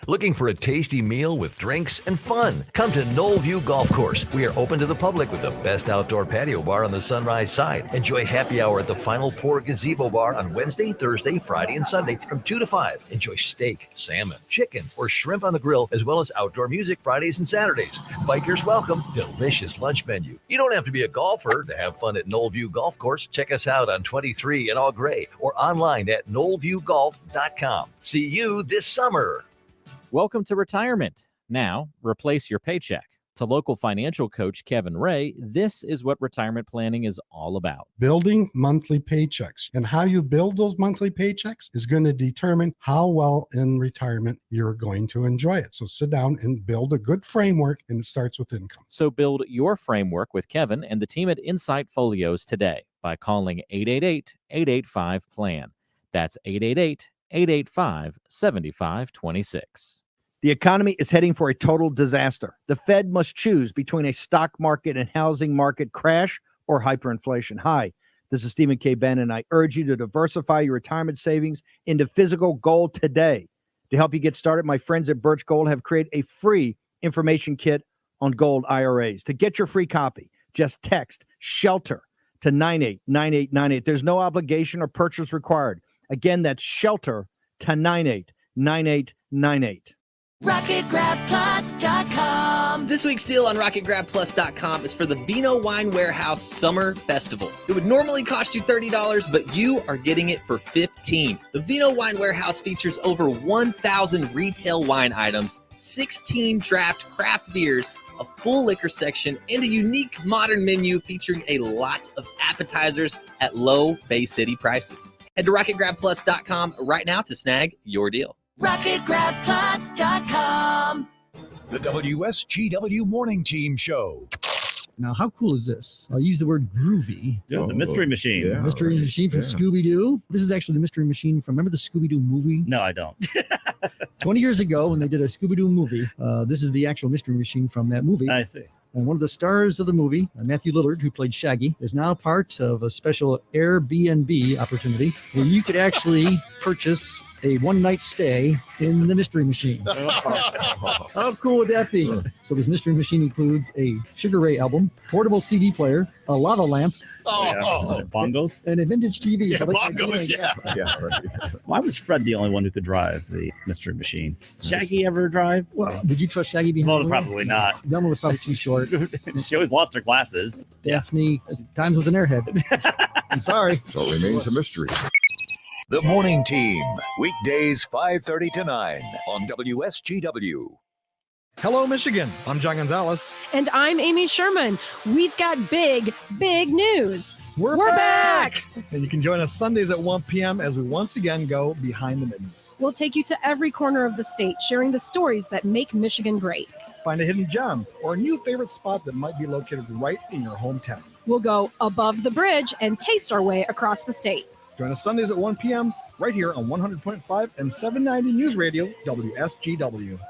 Looking for a tasty meal with drinks and fun? Come to Knoll View Golf Course. We are open to the public with the best outdoor patio bar on the Sunrise side. Enjoy happy hour at the Final Pour Gazebo Bar on Wednesday, Thursday, Friday, and Sunday from 2 to 5. Enjoy steak, salmon, chicken, or shrimp on the grill, as well as outdoor music Fridays and Saturdays. Bikers welcome. Delicious lunch menu. You don't have to be a golfer to have fun at Knoll View Golf Course. Check us out on 23 and All Gray or online at knollviewgolf.com. See you this summer. Welcome to retirement. Now, replace your paycheck. To local financial coach Kevin Ray, this is what retirement planning is all about. Building monthly paychecks. And how you build those monthly paychecks is going to determine how well in retirement you're going to enjoy it. So sit down and build a good framework, and it starts with income. So build your framework with Kevin and the team at Insight Folios today by calling 888-885-PLAN. That's 888-885-7526. The economy is heading for a total disaster. The Fed must choose between a stock market and housing market crash or hyperinflation. Hi, this is Stephen K. Bannon, and I urge you to diversify your retirement savings into physical gold today. To help you get started, my friends at Birch Gold have created a free information kit on gold IRAs. To get your free copy, just text SHELTER to 989898. There's no obligation or purchase required. Again, that's SHELTER to 989898. RocketGrabPlus.com. This week's deal on RocketGrabPlus.com is for the Vino Wine Warehouse Summer Festival. It would normally cost you $30, but you are getting it for $15. The Vino Wine Warehouse features over 1,000 retail wine items, 16 draft craft beers, a full liquor section, and a unique modern menu featuring a lot of appetizers at low Bay City prices. Head to RocketGrabPlus.com right now to snag your deal. RocketGrabPlus.com. The WSGW Morning Team Show. Now, how cool is this? I'll use the word groovy. Yeah, the Mystery Machine. Yeah, Mystery Machine from Scooby-Doo. This is actually the Mystery Machine from, remember the Scooby-Doo movie? No, I don't. 20 years ago, when they did a Scooby-Doo movie, this is the actual Mystery Machine from that movie. I see. And one of the stars of the movie, Matthew Lillard, who played Shaggy, is now part of a special Airbnb opportunity where you could actually purchase a one-night stay in the Mystery Machine. How cool would that be? So this Mystery Machine includes a Sugar Ray album, portable CD player, a lava lamp, bongos, and a vintage TV. Yeah, bongos, yeah. Why was Fred the only one who could drive the Mystery Machine? Shaggy ever drive? Well, did you trust Shaggy behind Well, the wheel? probably not. That one was probably too short. She always lost her glasses. Daphne, times was an airhead. I'm sorry. So it remains a mystery. The Morning Team, weekdays 5:30 to 9 on WSGW. Hello, Michigan. I'm John Gonzalez. And I'm Amy Sherman. We've got big news. We're back! And you can join us Sundays at 1 p.m. as we once again go behind the midden. We'll take you to every corner of the state, sharing the stories that make Michigan great. Find a hidden gem or a new favorite spot that might be located right in your hometown. We'll go above the bridge and taste our way across the state. Join us Sundays at 1 p.m. right here on 100.5 and 790 News Radio, WSGW.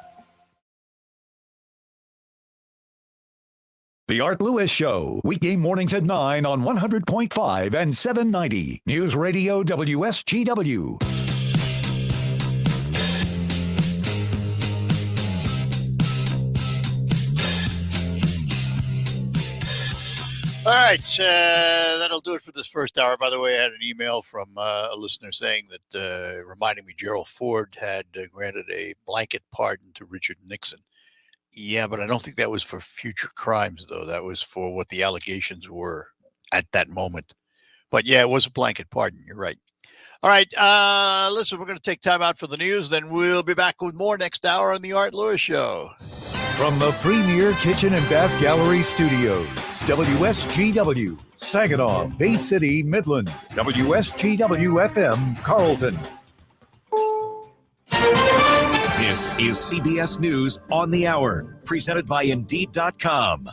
The Art Lewis Show, weekday mornings at 9 on 100.5 and 790. News Radio WSGW. All right, that'll do it for this first hour. By the way, I had an email from a listener saying that, reminding me Gerald Ford had granted a blanket pardon to Richard Nixon. Yeah, but I don't think that was for future crimes, though. That was for what the allegations were at that moment. But yeah, it was a blanket pardon. You're right. All right, listen, we're going to take time out for the news. Then we'll be back with more next hour on the Art Lewis Show. From the Premier Kitchen and Bath Gallery Studios, WSGW, Saginaw, Bay City, Midland, WSGW FM, Carlton. This is CBS News on the Hour, presented by Indeed.com.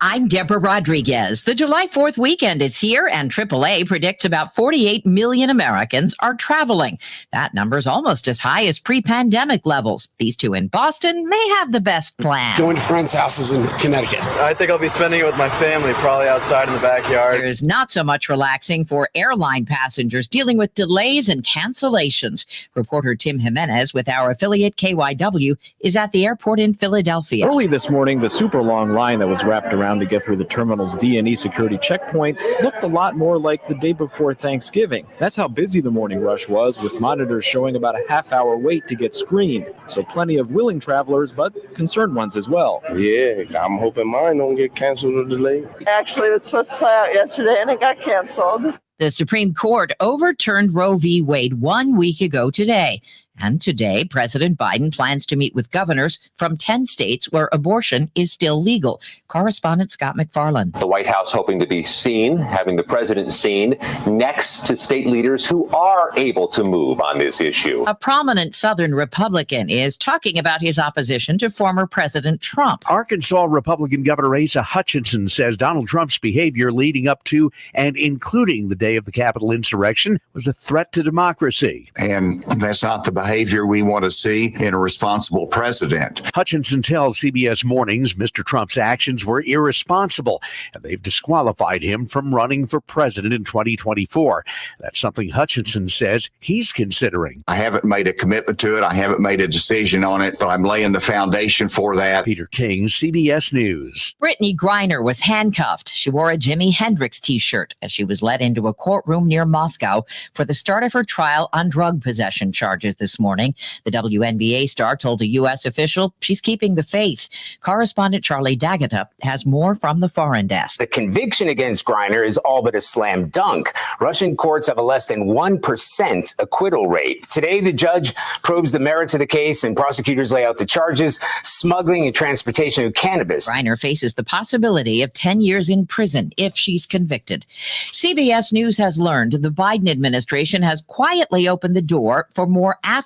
I'm Deborah Rodriguez. The July 4th weekend is here, and AAA predicts about 48 million Americans are traveling. That number is almost as high as pre-pandemic levels. These two in Boston may have the best plan. Going to friends' houses in Connecticut. I think I'll be spending it with my family, probably outside in the backyard. There is not so much relaxing for airline passengers dealing with delays and cancellations. Reporter Tim Jimenez with our affiliate KYW is at the airport in Philadelphia. Early this morning, the super long line that was wrapped around to get through the terminal's D&E security checkpoint looked a lot more like the day before Thanksgiving. That's how busy the morning rush was, with monitors showing about a half-hour wait to get screened. So plenty of willing travelers, but concerned ones as well. Yeah, I'm hoping mine don't get canceled or delayed. Actually, it was supposed to fly out yesterday, and it got canceled. The Supreme Court overturned Roe v. Wade 1 week ago today. And today, President Biden plans to meet with governors from 10 states where abortion is still legal. Correspondent Scott McFarland. The White House hoping to be seen, having the president seen, next to state leaders who are able to move on this issue. A prominent Southern Republican is talking about his opposition to former President Trump. Arkansas Republican Governor Asa Hutchinson says Donald Trump's behavior leading up to and including the day of the Capitol insurrection was a threat to democracy. And that's not the behavior we want to see in a responsible president. Hutchinson tells CBS Mornings Mr. Trump's actions were irresponsible, and they've disqualified him from running for president in 2024. That's something Hutchinson says he's considering. I haven't made a commitment to it. I haven't made a decision on it, but I'm laying the foundation for that. Peter King, CBS News. Brittany Griner was handcuffed. She wore a Jimi Hendrix t-shirt as she was led into a courtroom near Moscow for the start of her trial on drug possession charges this morning. The WNBA star told a U.S. official she's keeping the faith. Correspondent Charlie D'Agata has more from the foreign desk. The conviction against Griner is all but a slam dunk. Russian courts have a less than 1% acquittal rate. Today, the judge probes the merits of the case and prosecutors lay out the charges: smuggling and transportation of cannabis. Griner faces the possibility of 10 years in prison if she's convicted. CBS News has learned the Biden administration has quietly opened the door for more Afghans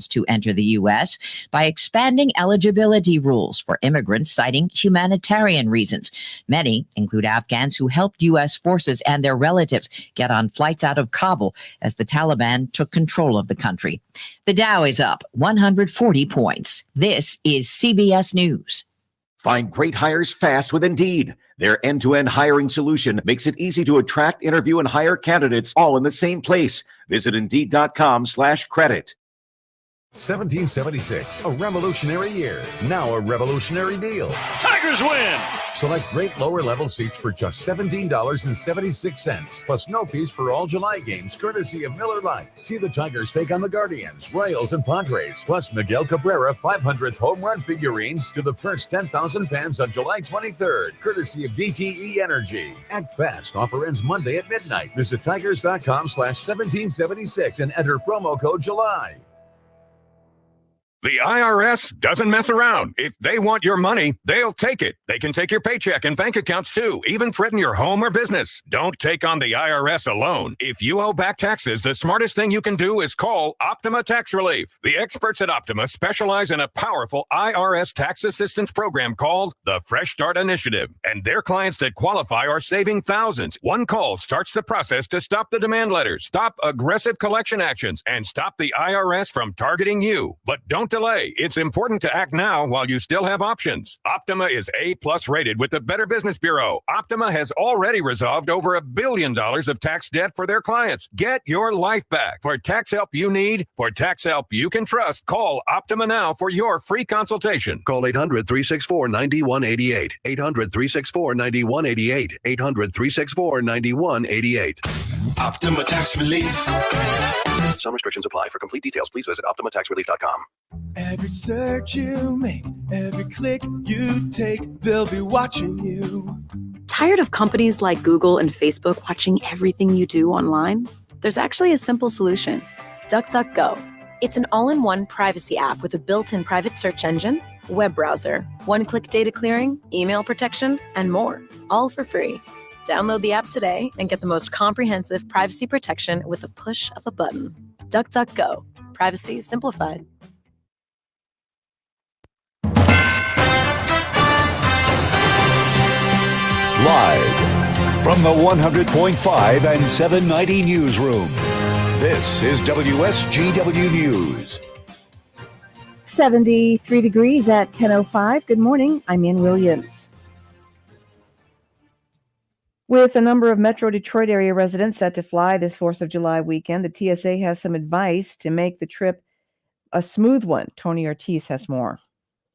to enter the U.S. by expanding eligibility rules for immigrants citing humanitarian reasons. Many include Afghans who helped U.S. forces and their relatives get on flights out of Kabul as the Taliban took control of the country. The Dow is up 140 points. This is CBS News. Find great hires fast with Indeed. Their end-to-end hiring solution makes it easy to attract, interview, and hire candidates all in the same place. Visit Indeed.com/credit. 1776, a revolutionary year. Now a revolutionary deal. Tigers win! Select great lower level seats for just $17.76, plus no fees for all July games, courtesy of Miller Lite. See the Tigers take on the Guardians, Royals, and Padres, plus Miguel Cabrera 500th home run figurines to the first 10,000 fans on July 23rd, courtesy of DTE Energy. Act fast. Offer ends Monday at midnight. Visit tigers.com/1776 and enter promo code July. The IRS doesn't mess around. If they want your money, they'll take it. They can take your paycheck and bank accounts too, even threaten your home or business. Don't take on the IRS alone. If you owe back taxes, the smartest thing you can do is call Optima Tax Relief. The experts at Optima specialize in a powerful IRS tax assistance program called the Fresh Start Initiative. And their clients that qualify are saving thousands. One call starts the process to stop the demand letters, stop aggressive collection actions, and stop the IRS from targeting you. But don't delay. It's important to act now while you still have options. Optima is A+ rated with the Better Business Bureau. Optima has already resolved over $1 billion of tax debt for their clients. Get your life back. For tax help you need, for tax help you can trust, call Optima now for your free consultation. Call 800-364-9188. 800-364-9188. 800-364-9188. Optima Tax Relief. Some restrictions apply. For complete details, please visit OptimaTaxRelief.com. Every search you make, every click you take, they'll be watching you. Tired of companies like Google and Facebook watching everything you do online? There's actually a simple solution. DuckDuckGo. It's an all-in-one privacy app with a built-in private search engine, web browser, one-click data clearing, email protection, and more, all for free. Download the app today and get the most comprehensive privacy protection with the push of a button. DuckDuckGo. Privacy simplified. Live from the 100.5 and 790 newsroom, this is WSGW News. 73 degrees at 10:05. Good morning. I'm Ann Williams. With a number of Metro Detroit area residents set to fly this 4th of July weekend, the TSA has some advice to make the trip a smooth one. Tony Ortiz has more.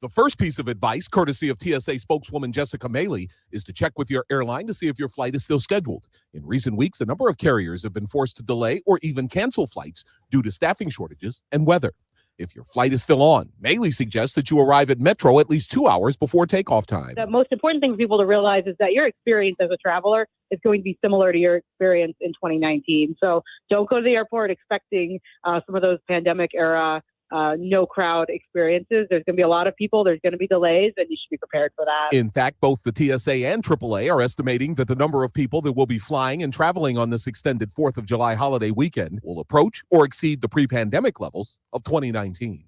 The first piece of advice, courtesy of TSA spokeswoman Jessica Maley, is to check with your airline to see if your flight is still scheduled. In recent weeks, a number of carriers have been forced to delay or even cancel flights due to staffing shortages and weather. If your flight is still on, Maley suggests that you arrive at Metro at least 2 hours before takeoff time. The most important thing for people to realize is that your experience as a traveler is going to be similar to your experience in 2019. So don't go to the airport expecting some of those pandemic era no crowd experiences. There's going to be a lot of people. There's going to be delays, and you should be prepared for that. In fact, both the TSA and AAA are estimating that the number of people that will be flying and traveling on this extended 4th of July holiday weekend will approach or exceed the pre-pandemic levels of 2019.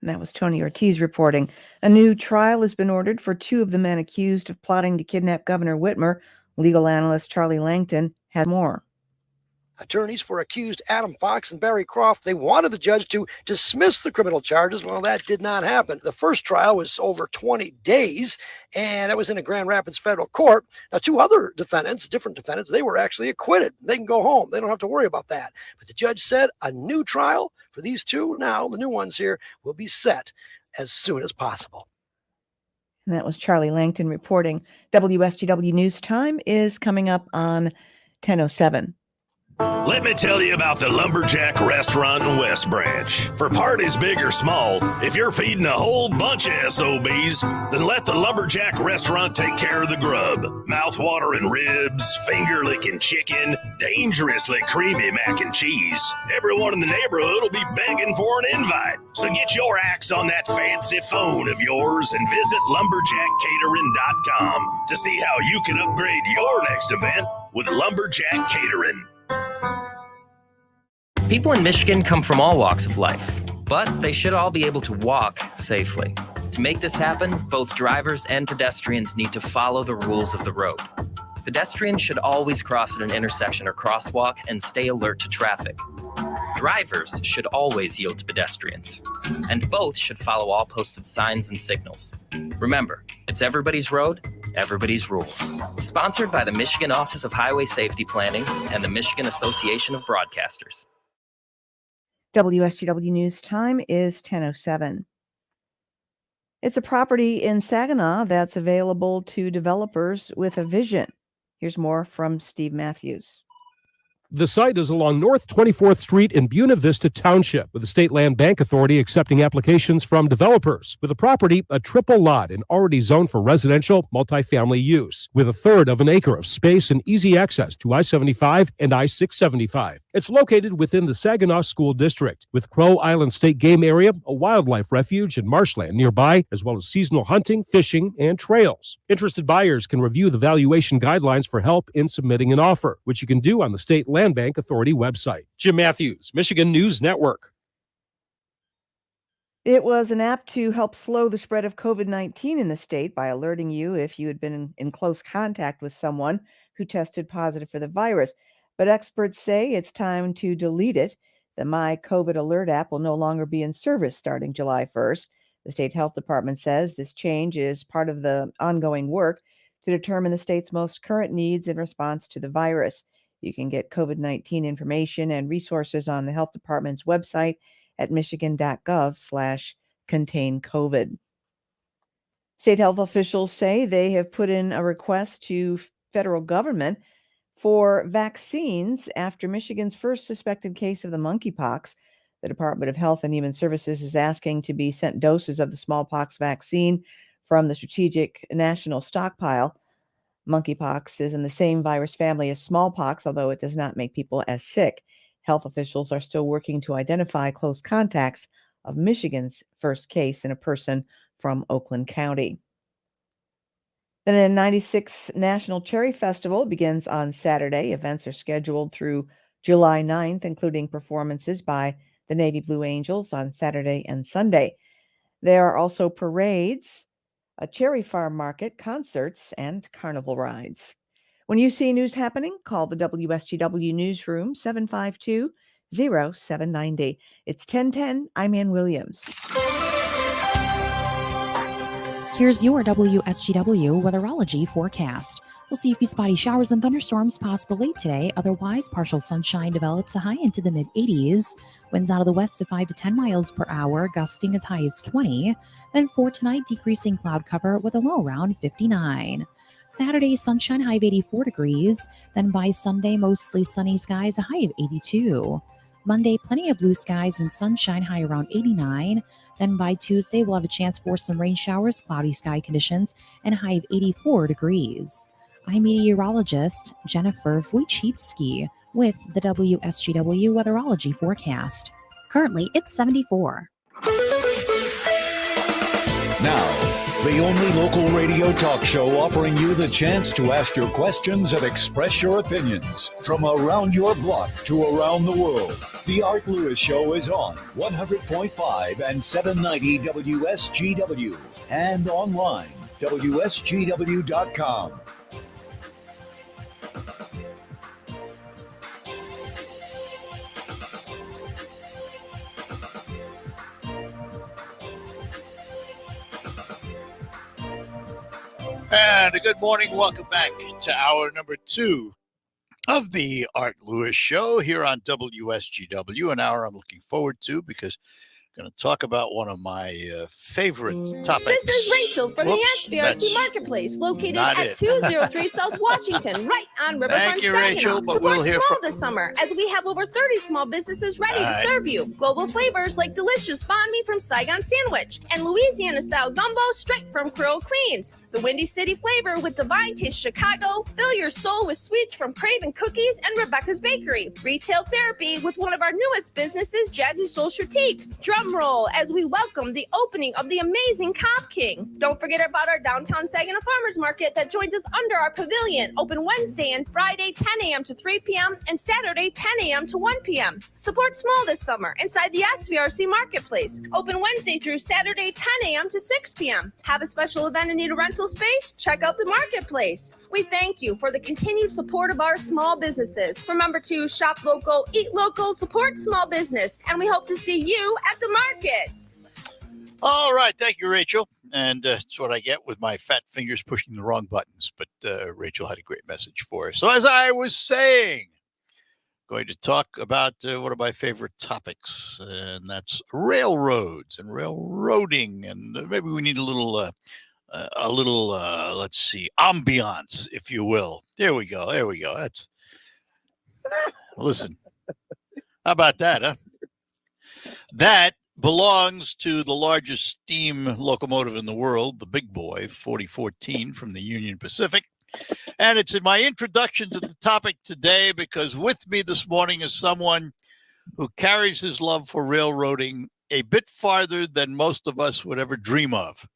And that was Tony Ortiz reporting. A new trial has been ordered for two of the men accused of plotting to kidnap Governor Whitmer. Legal analyst Charlie Langton has more. Attorneys for accused Adam Fox and Barry Croft, they wanted the judge to dismiss the criminal charges. Well, that did not happen. The first trial was over 20 days, and that was in a Grand Rapids federal court. Now, two other defendants, different defendants, they were actually acquitted. They can go home. They don't have to worry about that. But the judge said a new trial for these two, now the new ones here, will be set as soon as possible. And that was Charlie Langton reporting. WSGW News Time is coming up on 10:07. Let me tell you about the Lumberjack Restaurant in West Branch. For parties big or small, if you're feeding a whole bunch of SOBs, then let the Lumberjack Restaurant take care of the grub. Mouth-watering ribs, finger-licking chicken, dangerously creamy mac and cheese. Everyone in the neighborhood will be begging for an invite. So get your axe on that fancy phone of yours and visit lumberjackcatering.com to see how you can upgrade your next event with Lumberjack Catering. People in Michigan come from all walks of life, but they should all be able to walk safely. To make this happen, both drivers and pedestrians need to follow the rules of the road. Pedestrians should always cross at an intersection or crosswalk and stay alert to traffic. Drivers should always yield to pedestrians, and both should follow all posted signs and signals. Remember, it's everybody's road, everybody's rules. Sponsored by the Michigan Office of Highway Safety Planning and the Michigan Association of Broadcasters. WSGW News Time is 10:07. It's a property in Saginaw that's available to developers with a vision. Here's more from Steve Matthews. The site is along North 24th Street in Buena Vista Township, with the State Land Bank Authority accepting applications from developers. With the property, a triple lot and already zoned for residential multifamily use, with a third of an acre of space and easy access to I-75 and I-675. It's located within the Saginaw School District, with Crow Island State Game Area, a wildlife refuge, and marshland nearby, as well as seasonal hunting, fishing, and trails. Interested buyers can review the valuation guidelines for help in submitting an offer, which you can do on the State Land Bank Authority website. Jim Matthews, Michigan News Network. It was an app to help slow the spread of COVID-19 in the state by alerting you if you had been in close contact with someone who tested positive for the virus. But experts say it's time to delete it. The My COVID Alert app will no longer be in service starting July 1st. The state health department says this change is part of the ongoing work to determine the state's most current needs in response to the virus. You can get COVID-19 information and resources on the health department's website at michigan.gov/contain-COVID. State health officials say they have put in a request to federal government for vaccines after Michigan's first suspected case of the monkeypox. The Department of Health and Human Services is asking to be sent doses of the smallpox vaccine from the Strategic National Stockpile. Monkeypox is in the same virus family as smallpox, although it does not make people as sick. Health officials are still working to identify close contacts of Michigan's first case in a person from Oakland County. The 96th National Cherry Festival begins on Saturday. Events are scheduled through July 9th, including performances by the Navy Blue Angels on Saturday and Sunday. There are also parades, a cherry farm market, concerts, and carnival rides. When you see news happening, call the WSGW Newsroom 752-0790. It's 1010. I'm Ann Williams. Here's your WSGW Weatherology forecast. We'll see a few spotty showers and thunderstorms possible late today. Otherwise, partial sunshine develops a high into the mid-80s. Winds out of the west to 5 to 10 miles per hour, gusting as high as 20. Then for tonight, decreasing cloud cover with a low around 59. Saturday, sunshine, high of 84 degrees. Then by Sunday, mostly sunny skies, a high of 82. Monday, plenty of blue skies and sunshine, high around 89. Then by Tuesday, we'll have a chance for some rain showers, cloudy sky conditions, and a high of 84 degrees. I'm meteorologist Jennifer Wojcicki with the WSGW Weatherology forecast. Currently, it's 74. Now, the only local radio talk show offering you the chance to ask your questions and express your opinions from around your block to around the world. The Art Lewis Show is on 100.5 and 790 WSGW and online, WSGW.com. And a good morning. Welcome back to hour number 2 of the Art Lewis Show here on WSGW. An hour I'm looking forward to because I'm going to talk about one of my favorite topics. This is Rachel from the SVRC Marketplace, located at 203 South Washington, right on Riverfront Thank you, Saginaw. Rachel, but Support we'll hear small from- this summer, as we have over 30 small businesses ready to serve you. Global flavors like delicious banh mi from Saigon Sandwich and Louisiana-style gumbo straight from Creole Queens. The Windy City flavor with Divine Taste Chicago. Fill your soul with sweets from Craven Cookies and Rebecca's Bakery. Retail therapy with one of our newest businesses, Jazzy Soul Critique. Drum roll as we welcome the opening of the amazing Comp King. Don't forget about our downtown Saginaw Farmers Market that joins us under our pavilion, open Wednesday and Friday 10 a.m. to 3 p.m. and Saturday 10 a.m. to 1 p.m. Support small this summer inside the SVRC Marketplace, open Wednesday through Saturday 10 a.m. to 6 p.m. Have a special event and need a rental space? Check out the Marketplace. We thank you for the continued support of our small businesses. Remember to shop local, eat local, support small business, and we hope to see you at the market. All right. Thank you, Rachel. And that's what I get with my fat fingers pushing the wrong buttons. But Rachel had a great message for us. So as I was saying, going to talk about one of my favorite topics, and that's railroads and railroading. And maybe we need a little, let's see, ambiance, if you will. There we go. There we go. That's listen. How about that, huh? That belongs to the largest steam locomotive in the world, the Big Boy 4014 from the Union Pacific. And it's in my introduction to the topic today because with me this morning is someone who carries his love for railroading a bit farther than most of us would ever dream of.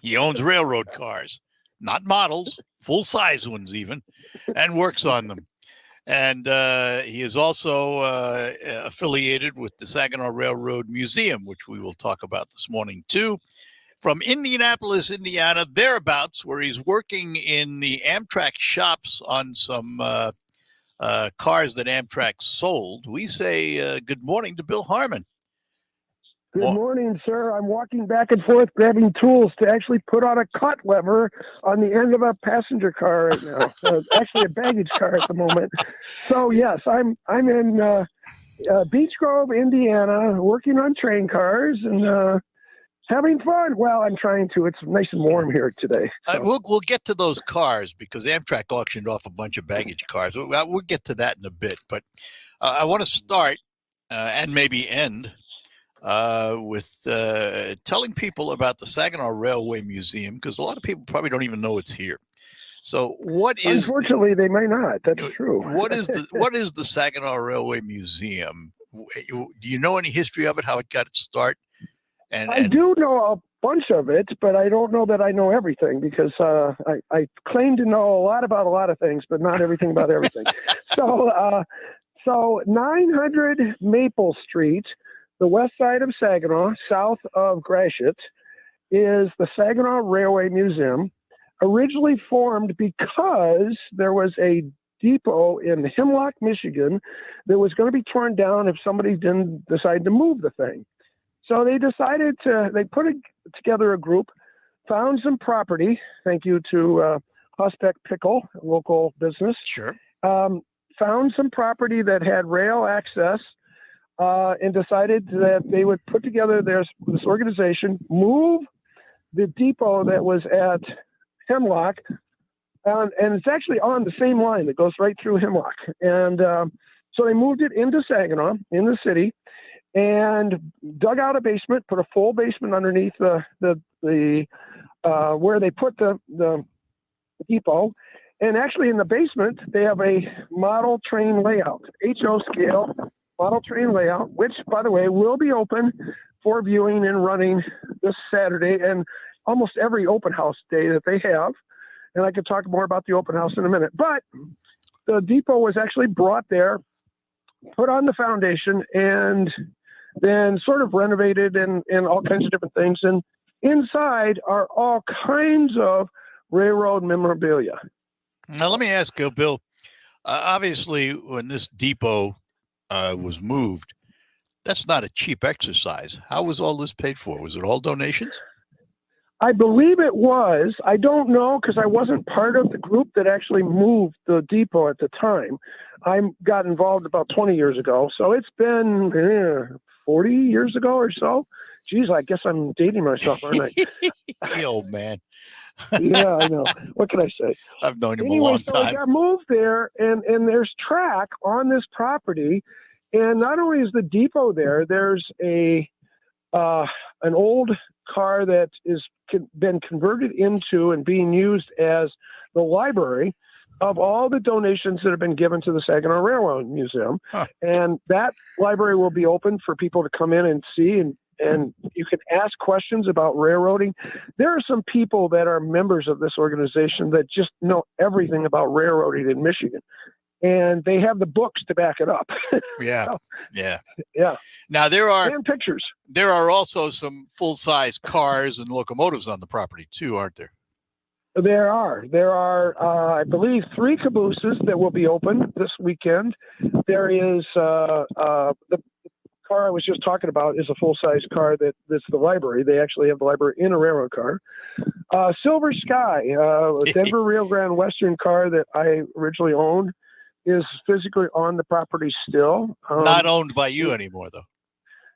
He owns railroad cars, not models, full-size ones even, and works on them. And he is also affiliated with the Saginaw Railroad Museum, which we will talk about this morning, too. From Indianapolis, Indiana, thereabouts, where he's working in the Amtrak shops on some cars that Amtrak sold, we say good morning to Bill Harmon. Good morning, sir. I'm walking back and forth grabbing tools to actually put on a cut lever on the end of a passenger car right now. Actually, a baggage car at the moment. So yes, I'm in Beech Grove, Indiana, working on train cars and having fun. Well, I'm trying to. It's nice and warm here today. So. We'll get to those cars because Amtrak auctioned off a bunch of baggage cars. We'll get to that in a bit, but I want to start and maybe end with telling people about the Saginaw Railway Museum, because a lot of people probably don't even know it's here. So what is... Unfortunately, they may not. That's true. What is the Saginaw Railway Museum? Do you know any history of it, how it got its start? I do know a bunch of it, but I don't know that I know everything because I claim to know a lot about a lot of things, but not everything about everything. So 900 Maple Street, the west side of Saginaw, south of Gratiot, is the Saginaw Railway Museum, originally formed because there was a depot in Hemlock, Michigan, that was going to be torn down if somebody didn't decide to move the thing. So they put together a group, found some property, thank you to Prospect Pickle, a local business. Sure. Found some property that had rail access, and decided that they would put together this organization, move the depot that was at Hemlock, and it's actually on the same line that goes right through Hemlock. And so they moved it into Saginaw, in the city, and dug out a basement, put a full basement underneath the where they put the depot. And actually in the basement, they have a model train layout, HO scale model train layout, which, by the way, will be open for viewing and running this Saturday and almost every open house day that they have. And I could talk more about the open house in a minute. But the depot was actually brought there, put on the foundation, and then sort of renovated and all kinds of different things. And inside are all kinds of railroad memorabilia. Now, let me ask you, Bill, obviously, when this depot was moved, that's not a cheap exercise. How was all this paid for? Was it all donations? I believe it was. I don't know because I wasn't part of the group that actually moved the depot at the time. I got involved about 20 years ago. So it's been 40 years ago or so. Geez, I guess I'm dating myself, aren't I? The old man. Yeah, I know. What can I say? I've known him anyway, a long so time. It got moved there, and there's track on this property. And not only is the depot there, there's an old car that is been converted into and being used as the library of all the donations that have been given to the Saginaw Railroad Museum. Huh. And that library will be open for people to come in and see, and you can ask questions about railroading. There are some people that are members of this organization that just know everything about railroading in Michigan. And they have the books to back it up. Yeah. So, Yeah. Yeah. Now there are and pictures. There are also some full-size cars and locomotives on the property too, aren't there? There are, I believe, 3 cabooses that will be open this weekend. There is the car I was just talking about is a full-size car that's the library. They actually have the library in a railroad car. Silver Sky, Denver Rio Grande Western car that I originally owned, is physically on the property still. Not owned by you anymore, though.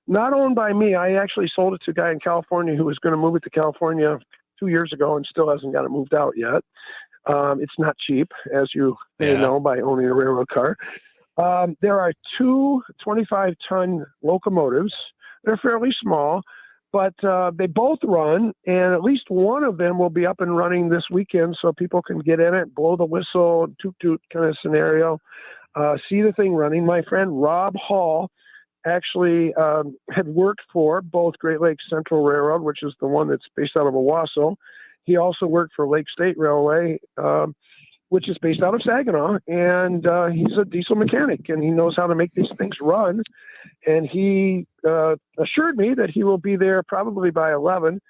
Not owned by me. I actually sold it to a guy in California who was going to move it to California 2 years ago and still hasn't got it moved out yet. It's not cheap, as you may know, by owning a railroad car. There are 2 25-ton locomotives. They're fairly small, but they both run, and at least one of them will be up and running this weekend so people can get in it, blow the whistle, toot-toot kind of scenario, see the thing running. My friend Rob Hall actually had worked for both Great Lakes Central Railroad, which is the one that's based out of Owasso. He also worked for Lake State Railway, which is based out of Saginaw, and he's a diesel mechanic, and he knows how to make these things run. And he assured me that he will be there probably by 11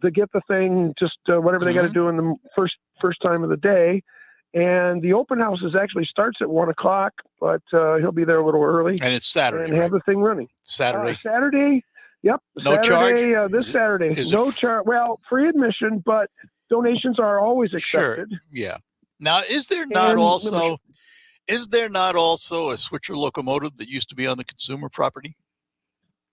to get the thing just whatever they got to do in the first time of the day. And the open house actually starts at 1 o'clock, but he'll be there a little early. And it's Saturday, and have the thing running. Saturday. Saturday. Yep. No Saturday, charge? this Saturday. No charge. Well, free admission, but donations are always accepted. Sure. Yeah. Now, is there not also a switcher locomotive that used to be on the consumer property?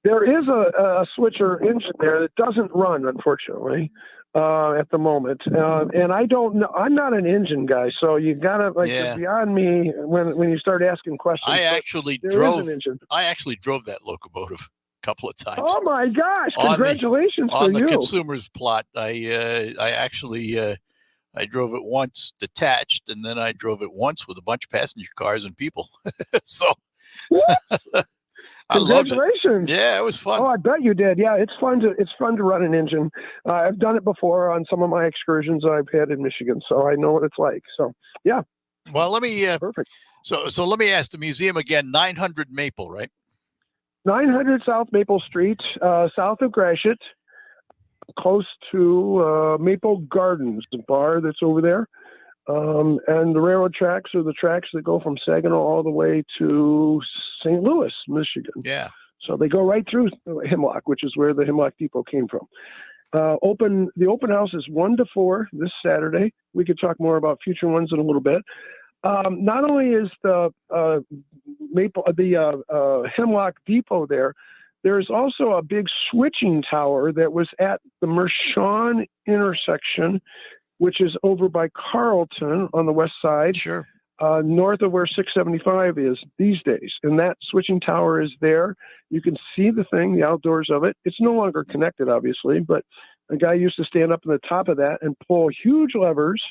There is a switcher engine there that doesn't run, unfortunately, at the moment. And I don't know. I'm not an engine guy, so you gotta it's beyond me when you start asking questions. I actually drove that locomotive a couple of times. Oh my gosh! Congratulations on for the you. consumer's plot. I actually I drove it once detached, and then I drove it once with a bunch of passenger cars and people. So. I loved it. Congratulations! Yeah, it was fun. Oh, I bet you did. Yeah, it's fun to run an engine. I've done it before on some of my excursions I've had in Michigan, so I know what it's like. So yeah. Well, let me perfect. So let me ask the museum again. 900 Maple, right? 900 South Maple Street, south of Gratiot, close to Maple Gardens, the bar that's over there. And the railroad tracks are the tracks that go from Saginaw all the way to St. Louis, Michigan. Yeah. So they go right through Hemlock, which is where the Hemlock Depot came from. The open house is 1 to 4 this Saturday. We could talk more about future ones in a little bit. Not only is the Hemlock Depot there, there's also a big switching tower that was at the Mershon intersection, which is over by Carlton on the west side. Sure. North of where 675 is these days. And that switching tower is there. You can see the thing, the outdoors of it. It's no longer connected, obviously, but a guy used to stand up on the top of that and pull huge levers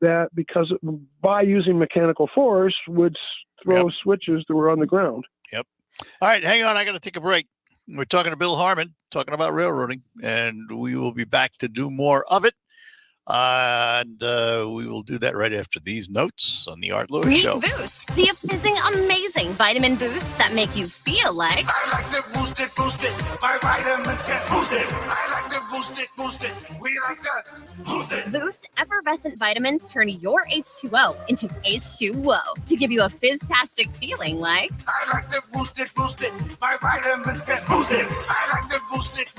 that, because by using mechanical force, would throw switches that were on the ground. Yep. All right, hang on. I got to take a break. We're talking to Bill Harmon, talking about railroading, and we will be back to do more of it. And we will do that right after these notes on the Art Lewis Meet Show. Boost, the fizzing, amazing vitamin boost that make you feel like. I like to boost it. My vitamins get boosted. I like to boost it. We like to boost it. Boost effervescent vitamins turn your H2O into H2O to give you a fizztastic feeling like. I like to boost it. My vitamins get boosted. I like to boost it.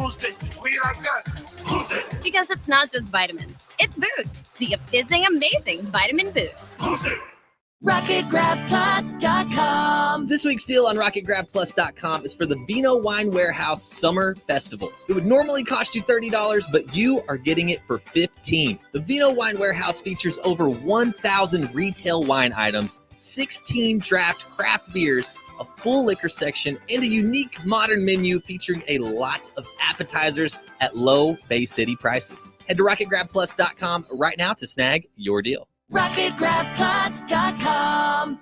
We like to boost it. Because it's not just vitamins. It's Boost, the fizzing, amazing vitamin boost. Boost it. RocketGrabPlus.com. This week's deal on RocketGrabPlus.com is for the Vino Wine Warehouse Summer Festival. It would normally cost you $30, but you are getting it for $15. The Vino Wine Warehouse features over 1,000 retail wine items, 16 draft craft beers, a full liquor section, and a unique modern menu featuring a lot of appetizers at low Bay City prices. Head to RocketGrabPlus.com right now to snag your deal. RocketGrabPlus.com.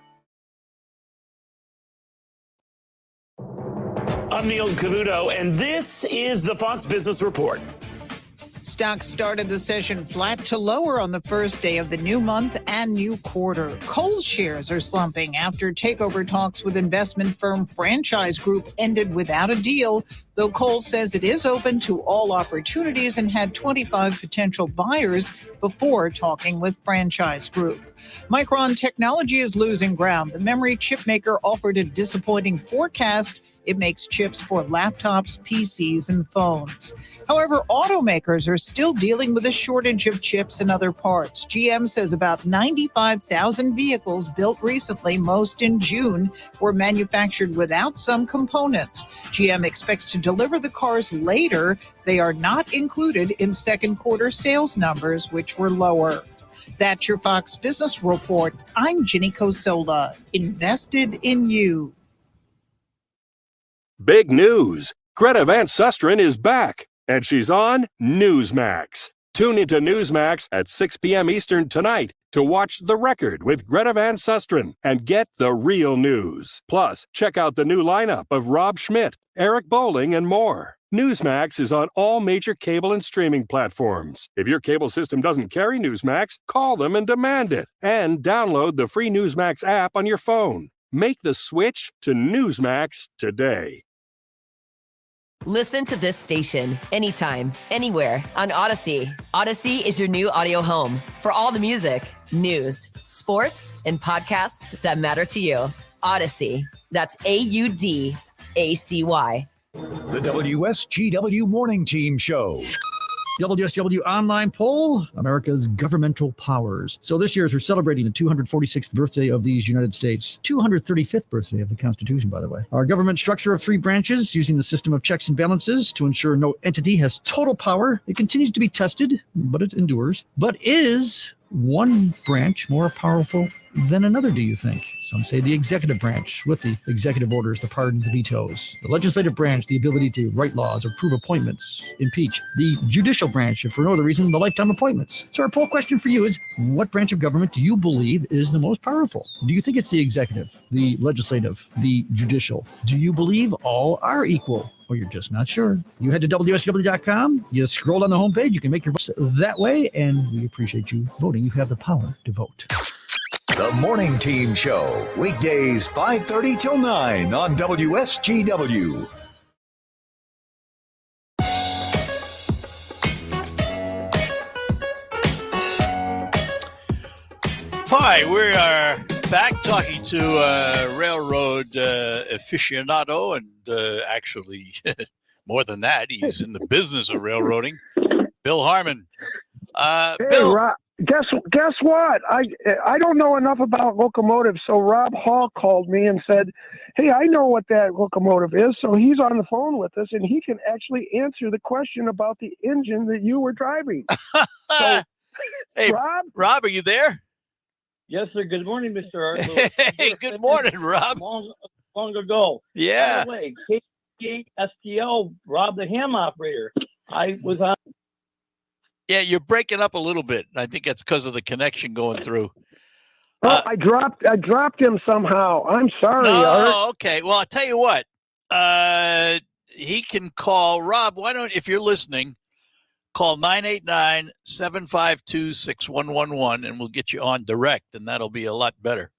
I'm Neil Cavuto, and this is the Fox Business Report. Stocks started the session flat to lower on the first day of the new month and new quarter. Kohl's shares are slumping after takeover talks with investment firm Franchise Group ended without a deal, though Kohl's says it is open to all opportunities and had 25 potential buyers before talking with Franchise Group. Micron Technology is losing ground. The memory chip maker offered a disappointing forecast. It makes chips for laptops, PCs, and phones. However, automakers are still dealing with a shortage of chips and other parts. GM says about 95,000 vehicles built recently, most in June, were manufactured without some components. GM expects to deliver the cars later. They are not included in second quarter sales numbers, which were lower. That's your Fox Business Report. I'm Ginny Cosola, invested in you. Big news! Greta Van Susteren is back, and she's on Newsmax. Tune into Newsmax at 6 p.m. Eastern tonight to watch The Record with Greta Van Susteren and get the real news. Plus, check out the new lineup of Rob Schmidt, Eric Bowling, and more. Newsmax is on all major cable and streaming platforms. If your cable system doesn't carry Newsmax, call them and demand it. And download the free Newsmax app on your phone. Make the switch to Newsmax today. Listen to this station anytime, anywhere on Odyssey. Odyssey is your new audio home for all the music, news, sports, and podcasts that matter to you. Odyssey. That's AUDACY. The WSGW Morning Team Show. WSW online poll, America's governmental powers. So this year, as we're celebrating the 246th birthday of these United States, 235th birthday of the Constitution, by the way. Our government structure of 3 branches, using the system of checks and balances to ensure no entity has total power. It continues to be tested, but it endures. But is one branch more powerful than another, do you think? Some say the executive branch, with the executive orders, the pardons, the vetoes. The legislative branch, the ability to write laws, approve appointments, impeach. The judicial branch, if for no other reason, the lifetime appointments. So our poll question for you is, what branch of government do you believe is the most powerful? Do you think it's the executive, the legislative, the judicial? Do you believe all are equal? Or you're just not sure? You head to WSW.com, you scroll on the homepage, you can make your votes that way, and we appreciate you voting. You have the power to vote. The Morning Team Show, weekdays 5:30 till 9 on WSGW. Hi, we are back talking to a railroad aficionado, and actually, more than that, he's in the business of railroading. Bill Harmon. Hey, Bill. Rob, guess what? I don't know enough about locomotives, so Rob Hall called me and said, "Hey, I know what that locomotive is." So he's on the phone with us, and he can actually answer the question about the engine that you were driving. So, hey, Rob, are you there? Yes, sir. Good morning, Mr. Art. Hey, good morning, Rob. Long ago. Yeah. By the way, KSTL, Rob the ham operator. I was on. Yeah, you're breaking up a little bit. I think that's because of the connection going through. I dropped him somehow. I'm sorry, Art. Oh, okay. Well, I'll tell you what. He can call Rob. Why don't, if you're listening, call 989-752-6111, and we'll get you on direct, and that'll be a lot better.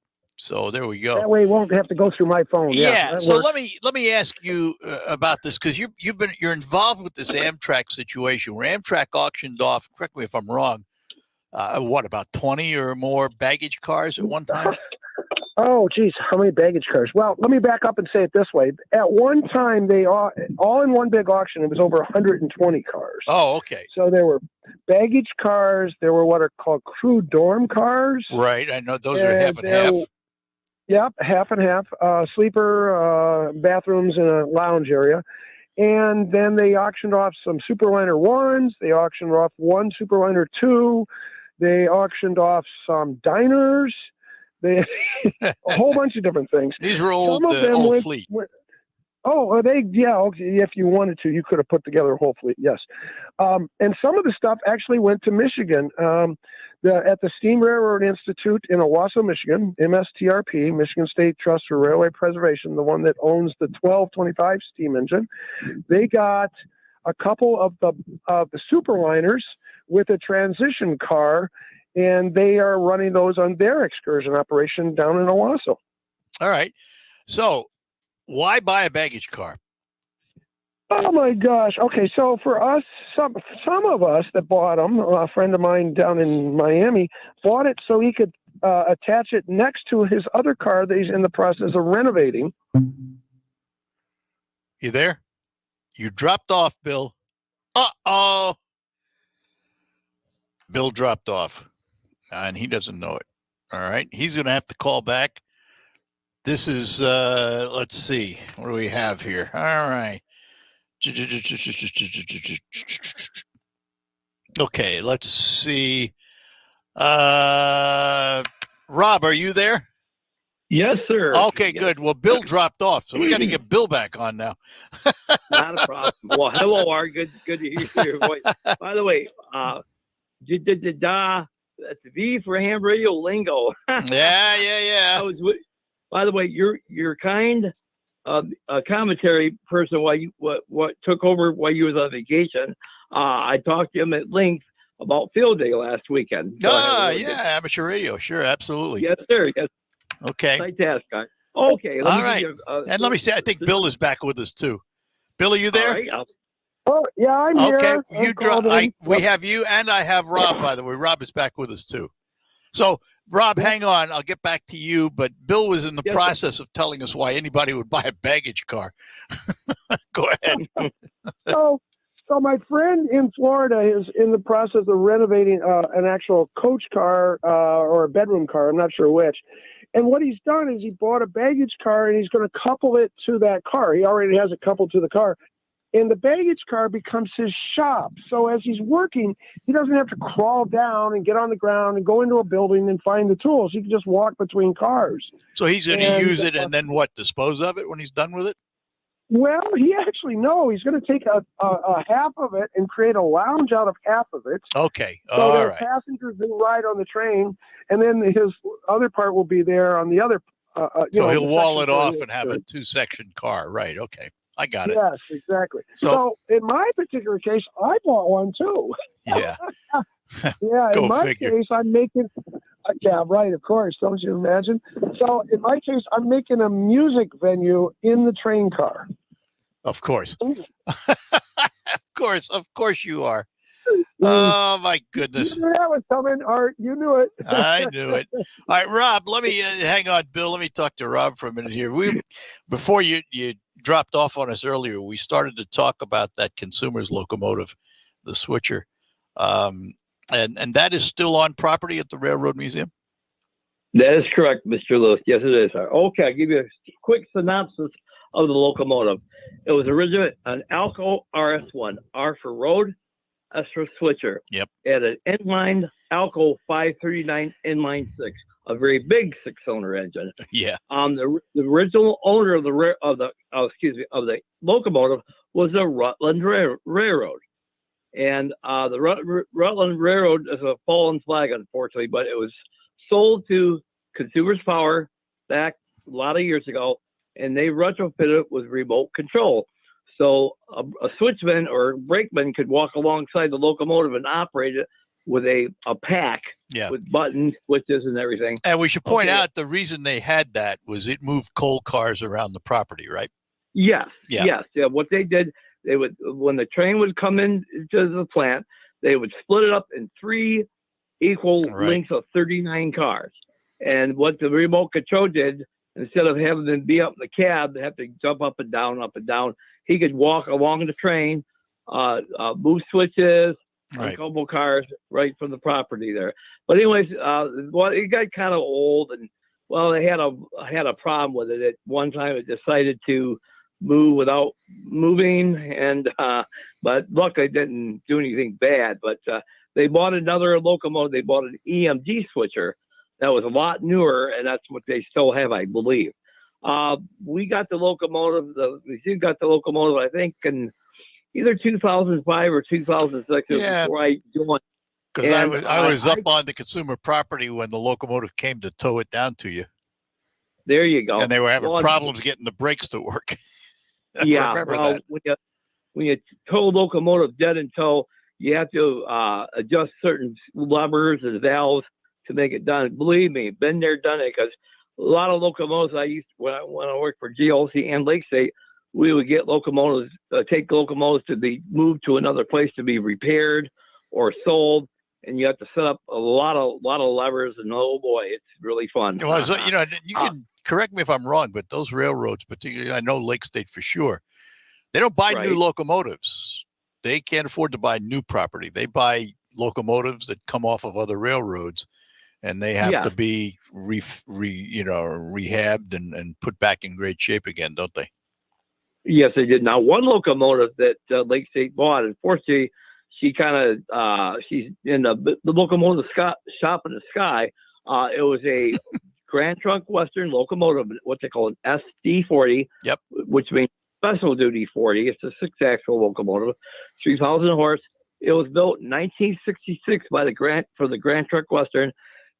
So there we go. That way, he won't have to go through my phone. Yeah. So let me ask you about this, because you're involved with this Amtrak situation where Amtrak auctioned off. Correct me if I'm wrong. About 20 or more baggage cars at one time? Oh, geez, how many baggage cars? Well, let me back up and say it this way. At one time, they all in one big auction, it was over 120 cars. Oh, okay. So there were baggage cars. There were what are called crew dorm cars. Right. I know those are half and half. Yep, half and half. Sleeper, bathrooms, and a lounge area. And then they auctioned off some Superliner 1s. They auctioned off one Superliner 2. They auctioned off some diners. They a whole bunch of different things. These were old fleet. If you wanted to, you could have put together a whole fleet. Yes. And some of the stuff actually went to Michigan. At the Steam Railroad Institute in Hiawassee, Michigan, MSTRP, Michigan State Trust for Railway Preservation, the one that owns the 1225 steam engine, they got a couple of the Superliners with a transition car, and they are running those on their excursion operation down in Hiawassee. All right. So why buy a baggage car? Oh my gosh. Okay, so for us, some of us that bought them, a friend of mine down in Miami bought it so he could attach it next to his other car that he's in the process of renovating. You there? You dropped off, Bill. Uh-oh. Bill dropped off, and he doesn't know it. All right. He's going to have to call back. This is, let's see. What do we have here? All right. Okay, let's see. Rob, are you there? Yes, sir. Okay, good. Well, Bill dropped off, so we got to get Bill back on now. Not a problem. Well, hello, Art. Good to hear your voice. By the way, that's V for ham radio lingo. Yeah. By the way, you're kind. A commentary person while you what took over while you was on vacation. I talked to him at length about field day last weekend. So amateur radio, sure, absolutely. Yes, sir. Yes. Okay. Nice task, guy. Okay. All right. And let me say, I think Bill is back with us too. Bill, are you there? All right, Oh, yeah, I'm Okay, here. you drop. We have you, and I have Rob. By the way, Rob is back with us too. So, Rob, hang on. I'll get back to you. But Bill was in the process of telling us why anybody would buy a baggage car. Go ahead. So my friend in Florida is in the process of renovating an actual coach car or a bedroom car. I'm not sure which. And what he's done is he bought a baggage car, and he's going to couple it to that car. He already has it coupled to the car. And the baggage car becomes his shop. So as he's working, he doesn't have to crawl down and get on the ground and go into a building and find the tools. He can just walk between cars. So he's going to use it and then what? Dispose of it when he's done with it? Well, he's going to take a half of it and create a lounge out of half of it. Okay. So All there's right. passengers who ride on the train, and then his other part will be there on the other. So he'll wall it off and have a 2-section car. Right. Okay. I got it. Yes, exactly. So in my particular case, I bought one too. Yeah. Yeah. Go In my figure. case, I'm making. Yeah, right. Of course. Don't you imagine? So in my case, I'm making a music venue in the train car. Of course. Of course you are. Oh, my goodness. You knew that was coming, Art. You knew it. I knew it. All right, Rob, let me hang on, Bill. Let me talk to Rob for a minute here. Before you dropped off on us earlier, we started to talk about that consumer's locomotive, the switcher. And that is still on property at the Railroad Museum? That is correct, Mr. Lewis. Yes, it is. Okay, I'll give you a quick synopsis of the locomotive. It was originally an Alco RS1, R for road, S for switcher. Yep. It had an inline Alco 539 inline 6, a very big 6-cylinder engine. Yeah. The original owner of the locomotive was the Rutland Railroad. And the Rutland Railroad is a fallen flag, unfortunately, but it was sold to Consumers Power back a lot of years ago, and they retrofitted it with remote control. So a switchman or brakeman could walk alongside the locomotive and operate it with a pack with buttons, switches, and everything. And we should point out the reason they had that was it moved coal cars around the property, right? Yes. Yeah. Yes. Yeah. What they did, they would, when the train would come in to the plant, they would split it up in 3 equal lengths of 39 cars. And what the remote control did, instead of having them be up in the cab, they have to jump up and down, he could walk along the train, move switches, a couple cars right from the property there. But anyways, it got kind of old, and they had a problem with it. At one time, it decided to move without moving, and but luckily it didn't do anything bad. But they bought another locomotive. They bought an EMG switcher that was a lot newer, and that's what they still have, I believe. We got the locomotive. We got the locomotive, I think, in either 2005 or 2006. Yeah. Before I joined. Because I was up on the consumer property when the locomotive came to tow it down to you. There you go. And they were having problems getting the brakes to work. Yeah. I remember that. When you tow locomotive dead in tow, you have to adjust certain levers and valves to make it done. Believe me, been there, done it. Because a lot of locomotives when I worked for GLC and Lake State, we would get locomotives, take locomotives to be moved to another place to be repaired or sold, and you have to set up a lot of levers. And oh boy, it's really fun. Well, so, you can correct me if I'm wrong, but those railroads, particularly, I know Lake State for sure, they don't buy new locomotives. They can't afford to buy new property. They buy locomotives that come off of other railroads, and they have to be rehabbed and put back in great shape again, don't they? Yes, they did. Now, one locomotive that Lake State bought, unfortunately, she's in the locomotive shop in the sky. It was a Grand Trunk Western locomotive, what they call an SD40, which means special duty 40. It's a 6-axle locomotive, 3,000 horse. It was built in 1966 for the Grand Trunk Western.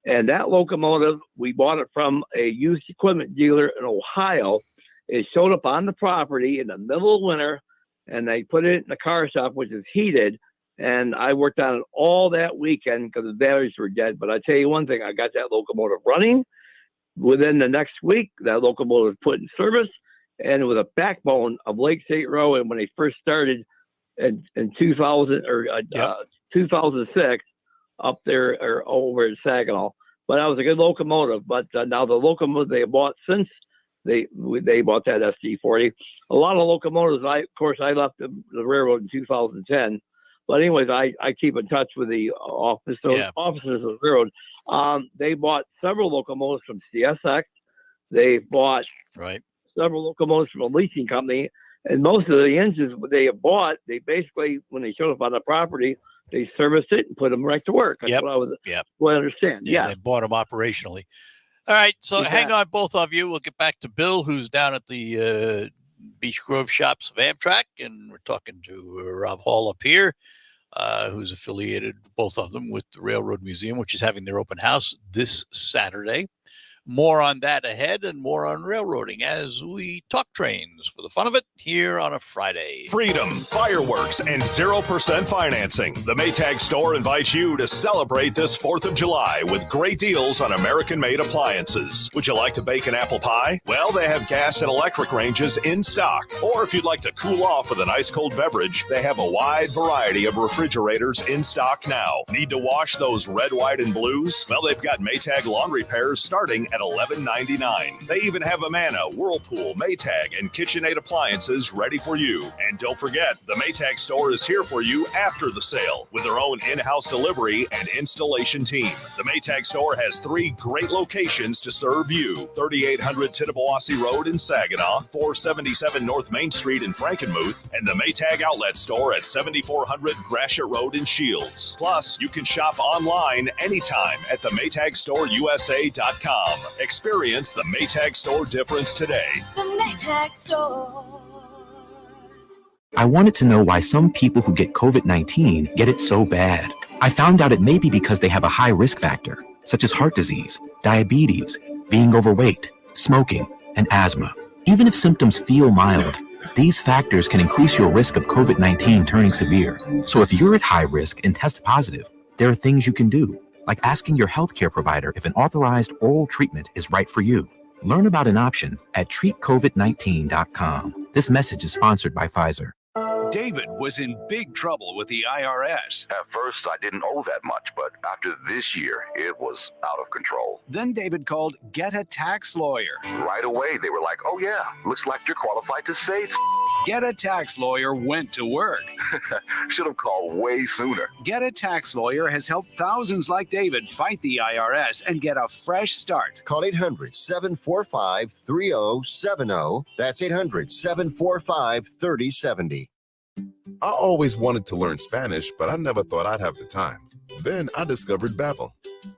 And that locomotive, we bought it from a used equipment dealer in Ohio. It showed up on the property in the middle of winter, and they put it in the car shop, which is heated. And I worked on it all that weekend because the batteries were dead. But I tell you one thing, I got that locomotive running. Within the next week, that locomotive was put in service, and it was a backbone of Lake State Road. And when they first started in 2000 or 2006 up there or over in Saginaw. But that was a good locomotive. But now the locomotive they bought since they bought that SD40, a lot of locomotives. I left the railroad in 2010. But anyways, I keep in touch with the officers of the railroad. They bought several locomotives from CSX. They bought several locomotives from a leasing company. And most of the engines they have bought, they basically, when they showed up on the property, they serviced it and put them right to work. That's what I understand. They bought them operationally. All right, so hang on, both of you. We'll get back to Bill, who's down at the Beech Grove shops of Amtrak, and we're talking to Rob Hall up here, who's affiliated, both of them, with the Railroad Museum, which is having their open house this Saturday. More on that ahead and more on railroading as we talk trains for the fun of it here on a Friday. Freedom, fireworks, and 0% financing. The Maytag store invites you to celebrate this 4th of July with great deals on American-made appliances. Would you like to bake an apple pie? Well, they have gas and electric ranges in stock. Or if you'd like to cool off with an ice cold beverage, they have a wide variety of refrigerators in stock now. Need to wash those red, white, and blues? Well, they've got Maytag laundry pairs starting at $11.99. They even have Amana, Whirlpool, Maytag, and KitchenAid appliances ready for you. And don't forget, the Maytag store is here for you after the sale with their own in-house delivery and installation team. The Maytag store has 3 great locations to serve you. 3800 Hiawassee Road in Saginaw, 477 North Main Street in Frankenmuth, and the Maytag outlet store at 7400 Gratiot Road in Shields. Plus, you can shop online anytime at the MaytagStoreUSA.com. Experience the Maytag store difference today. The Maytag store. I wanted to know why some people who get COVID-19 get it so bad. I found out it may be because they have a high risk factor, such as heart disease, diabetes, being overweight, smoking, and asthma. Even if symptoms feel mild, these factors can increase your risk of COVID-19 turning severe. So if you're at high risk and test positive, there are things you can do, like asking your healthcare provider if an authorized oral treatment is right for you. Learn about an option at treatcovid19.com. This message is sponsored by Pfizer. David was in big trouble with the IRS. At first, I didn't owe that much, but after this year, it was out of control. Then David called Get a Tax Lawyer. Right away, they were like, oh yeah, looks like you're qualified to save. Get a Tax Lawyer went to work. Should have called way sooner. Get a Tax Lawyer has helped thousands like David fight the IRS and get a fresh start. Call 800-745-3070. That's 800-745-3070. I always wanted to learn Spanish, but I never thought I'd have the time. Then I discovered Babbel.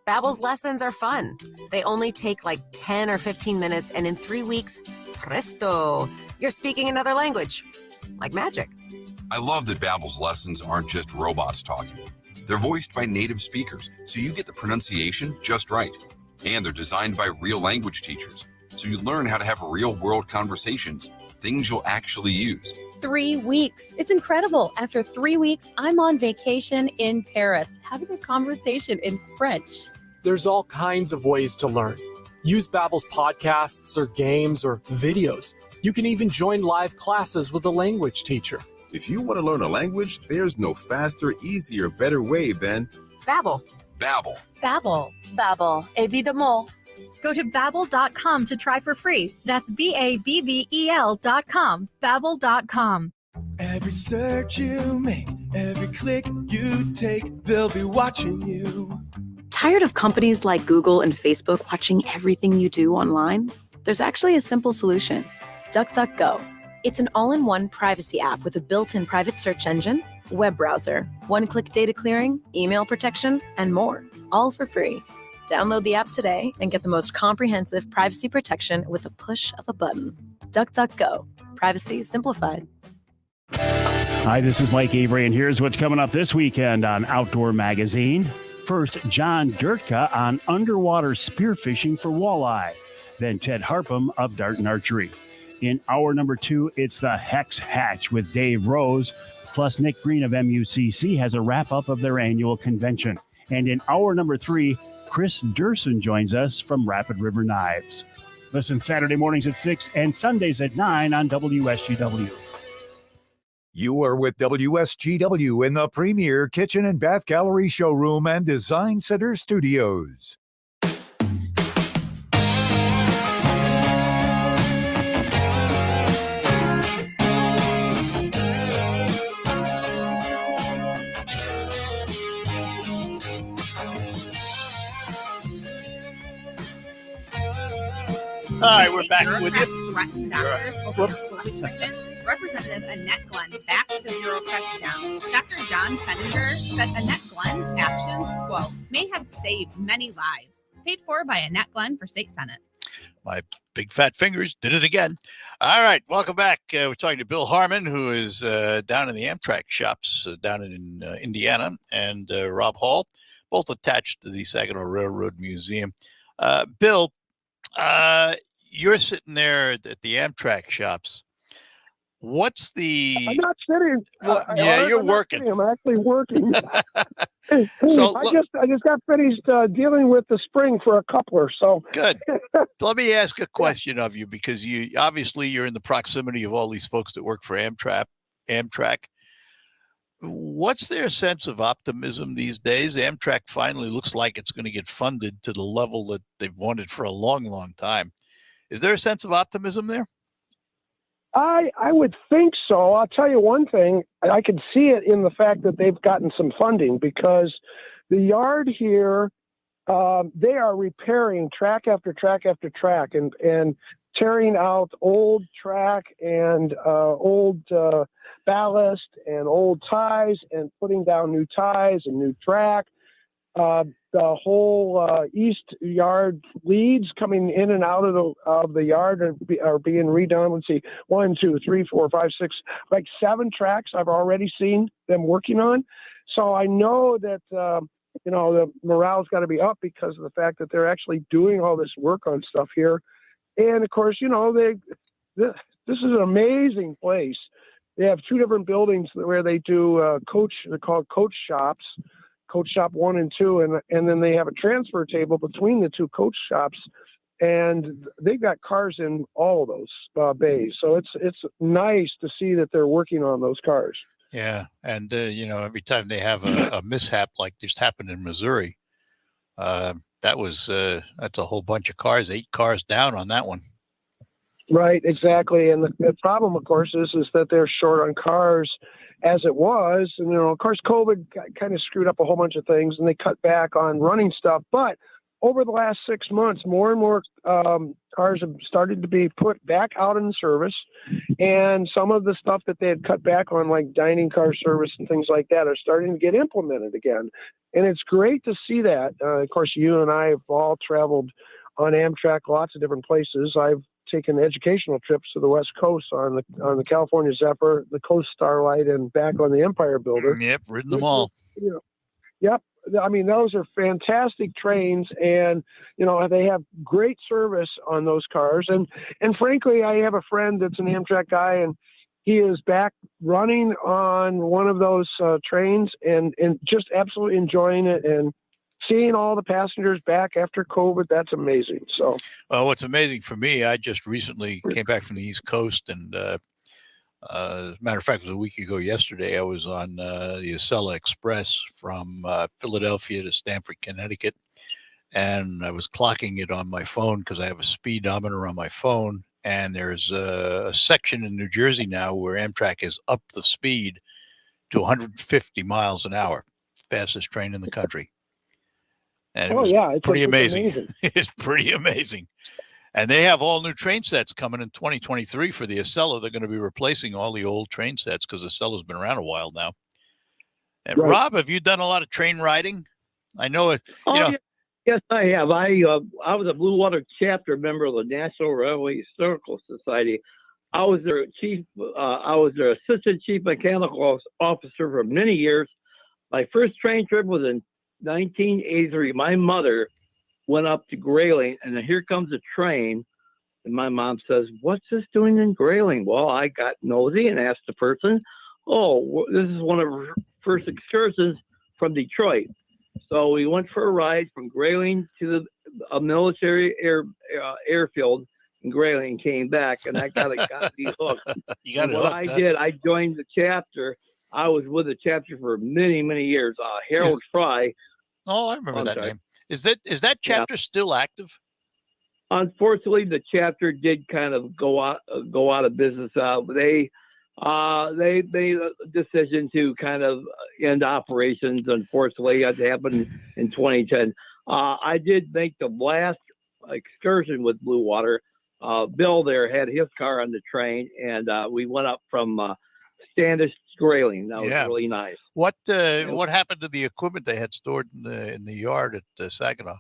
Babbel's lessons are fun. They only take like 10 or 15 minutes, and in 3 weeks, presto, you're speaking another language. Like magic. I love that Babbel's lessons aren't just robots talking. They're voiced by native speakers, so you get the pronunciation just right. And they're designed by real language teachers, so you learn how to have real-world conversations, things you'll actually use. 3 weeks. It's incredible. After 3 weeks, I'm on vacation in Paris, having a conversation in French. There's all kinds of ways to learn. Use Babbel's podcasts or games or videos. You can even join live classes with a language teacher. If you want to learn a language, there's no faster, easier, better way than Babbel. Babbel. Babbel. Babbel. Évidemment. Go to Babbel.com to try for free. That's Babbel.com. Babbel.com. Every search you make, every click you take, they'll be watching you. Tired of companies like Google and Facebook watching everything you do online? There's actually a simple solution. DuckDuckGo. It's an all-in-one privacy app with a built-in private search engine, web browser, one-click data clearing, email protection, and more, all for free. Download the app today and get the most comprehensive privacy protection with a push of a button. DuckDuckGo. Privacy simplified. Hi, this is Mike Avery, and here's what's coming up this weekend on Outdoor Magazine. First, John Dirtka on underwater spearfishing for walleye. Then Ted Harpham of Dart and Archery. In hour number 2, it's the Hex Hatch with Dave Rose. Plus, Nick Green of MUCC has a wrap-up of their annual convention. And in hour number 3, Chris Durson joins us from Rapid River Knives. Listen Saturday mornings at 6 and Sundays at 9 on WSGW. You are with WSGW in the premier kitchen and bath gallery showroom and design center studios. All right, we're back with you. Threatened doctors over COVID treatments. Representative Annette Glenn backed the bureaucrats down. Dr. John Fenninger said Annette Glenn's actions, quote, may have saved many lives. Paid for by Annette Glenn for State Senate. My big fat fingers did it again. All right, welcome back. We're talking to Bill Harmon, who is down in the Amtrak shops down in Indiana, and Rob Hall, both attached to the Saginaw Railroad Museum. Bill, you're sitting there at the Amtrak shops. What's the? I'm not sitting. You're working. I'm actually working. So I just got finished dealing with the spring for a coupler. So good. So let me ask a question of you, because you're in the proximity of all these folks that work for Amtrak. What's their sense of optimism these days? Amtrak finally looks like it's going to get funded to the level that they've wanted for a long, long time. Is there a sense of optimism there? I would think so. I'll tell you one thing. I can see it in the fact that they've gotten some funding, because the yard here, they are repairing track after track after track and tearing out old track and old ballast and old ties and putting down new ties and new track. The whole east yard leads coming in and out of the yard are being redone. Let's see, 1, 2, 3, 4, 5, 6, like 7 tracks I've already seen them working on. So I know that the morale's got to be up because of the fact that they're actually doing all this work on stuff here. And of course, this is an amazing place. They have 2 different buildings where they do they're called coach shops. Coach shop 1 and 2, and then they have a transfer table between the 2 coach shops, and they've got cars in all of those bays. So it's nice to see that they're working on those cars. Yeah, and every time they have a mishap like just happened in Missouri, that's a whole bunch of cars, 8 cars down on that one. Right, exactly. And the problem, of course, is that they're short on cars as it was. And, of course, COVID kind of screwed up a whole bunch of things, and they cut back on running stuff. But over the last 6 months, more and more cars have started to be put back out in service. And some of the stuff that they had cut back on, like dining car service and things like that, are starting to get implemented again. And it's great to see that. Of course, you and I have all traveled on Amtrak, lots of different places. I've taken educational trips to the West Coast on the California Zephyr, the Coast Starlight, and back on the Empire Builder. Yep, ridden them all. Yep. I mean, those are fantastic trains, and they have great service on those cars. And frankly, I have a friend that's an Amtrak guy, and he is back running on one of those trains and just absolutely enjoying it and seeing all the passengers back after COVID. That's amazing. So, what's amazing for me, I just recently came back from the East Coast, and as a matter of fact, it was a week ago yesterday, I was on the Acela Express from Philadelphia to Stamford, Connecticut, and I was clocking it on my phone because I have a speedometer on my phone, and there's a section in New Jersey now where Amtrak has upped the speed to 150 miles an hour, fastest train in the country. And it's pretty amazing. It's pretty amazing. And they have all new train sets coming in 2023 for the Acela. They're going to be replacing all the old train sets because Acela's been around a while now. And right. Rob, have you done a lot of train riding? I know it. Yes, I have. I was a Blue Water chapter member of the National Railway Historical Society. I was their chief. I was their assistant chief mechanical officer for many years. My first train trip was in 1983. My mother went up to Grayling, and then here comes a train, and my mom says, "What's this doing in Grayling?" Well, I got nosy and asked the person, "Oh, this is one of her first excursions from Detroit." So we went for a ride from Grayling to the military airfield, in Grayling and came back, and that got me hooked. You got and what I did, I joined the chapter. I was with the chapter for many, many years. Harold Fry. Oh, I remember that name. Is that chapter still active? Unfortunately, the chapter did kind of go out of business. They made a decision to kind of end operations. Unfortunately, that happened in 2010. I did make the last excursion with Blue Water. Bill there had his car on the train, and we went up from Standish to Grayling. That was really nice. What happened to the equipment they had stored in the yard at Saginaw?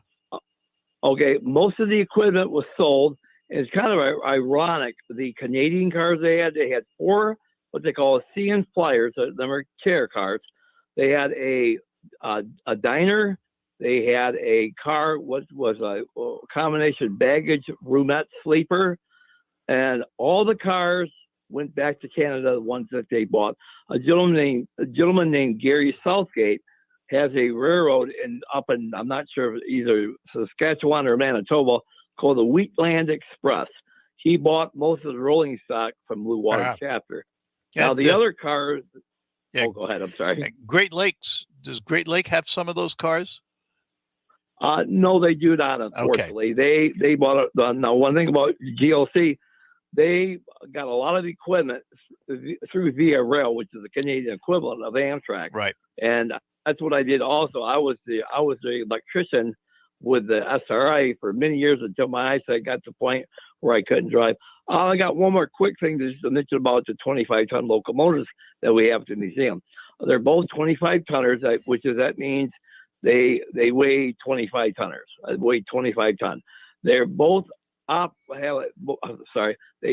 Okay, most of the equipment was sold. It's kind of ironic. The Canadian cars they had 4 what they call CN Flyers. Them are chair cars. They had a diner. They had a car, what was a combination baggage roomette sleeper, and all the cars went back to Canada. The ones that they bought. A gentleman named Gary Southgate has a railroad up in, I'm not sure if either Saskatchewan or Manitoba, called the Wheatland Express. He bought most of the rolling stock from Blue Water chapter. Now the other cars. Yeah, go ahead. I'm sorry. Great Lakes. Does Great Lake have some of those cars? No, they do not. Unfortunately, they bought it. Now, one thing about GLC, they got a lot of equipment through Via Rail, which is the Canadian equivalent of Amtrak. Right. And that's what I did. Also, I was the electrician with the SRI for many years until my eyesight got to the point where I couldn't drive. I got one more quick thing to just mention about the 25-ton locomotives that we have at the museum. They're both 25-tonners, that means they weigh 25 tonners. Weigh 25 ton. They're both they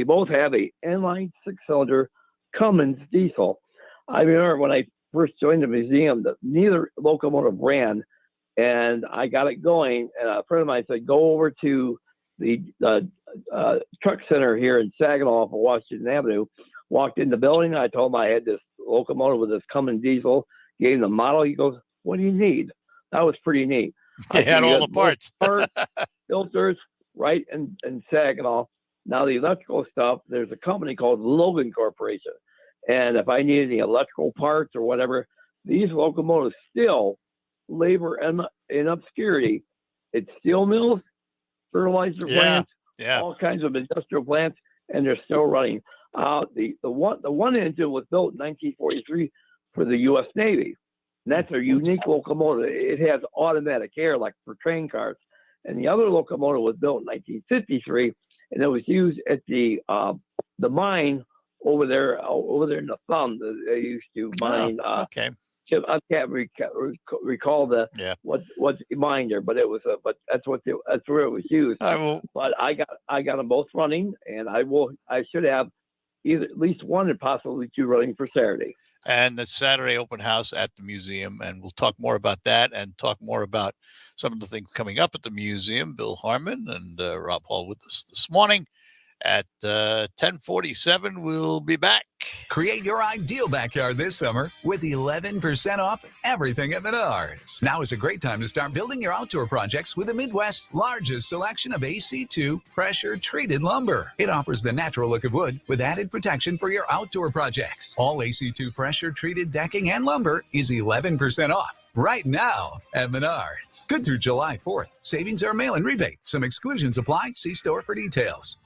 both have a inline 6-cylinder Cummins diesel. I remember when I first joined the museum that neither locomotive ran, and I got it going, and a friend of mine said, go over to the truck center here in Saginaw off of Washington Avenue. Walked in the building. I told him I had this locomotive with this Cummins diesel. Gave him the model. He goes, what do you need? That was pretty neat. They had all the parts. Filters, right, and Saginaw. Now the electrical stuff, there's a company called Logan Corporation. And if I need any electrical parts or whatever, these locomotives still labor in obscurity. It's steel mills, fertilizer plants, all kinds of industrial plants, and they're still running. The one engine was built in 1943 for the U.S. Navy. And that's a unique locomotive. It has automatic air like for train cars. And the other locomotive was built in 1953, and it was used at the mine over there in the Thumb. They used to mine. Okay. I can't recall what's mined there, but it was that's where it was used. But I got them both running, and I should have at least one and possibly 2 running for Saturday. And the Saturday open house at the museum, and we'll talk more about that and talk more about some of the things coming up at the museum. Bill Harmon and Rob Hall with us this morning at 10:47. We'll be back. Create your ideal backyard this summer with 11% off everything at Menards. Now is a great time to start building your outdoor projects with the Midwest's largest selection of AC2 pressure-treated lumber. It offers the natural look of wood with added protection for your outdoor projects. All AC2 pressure-treated decking and lumber is 11% off right now at Menards. Good through July 4th. Savings are mail-in rebate. Some exclusions apply. See store for details.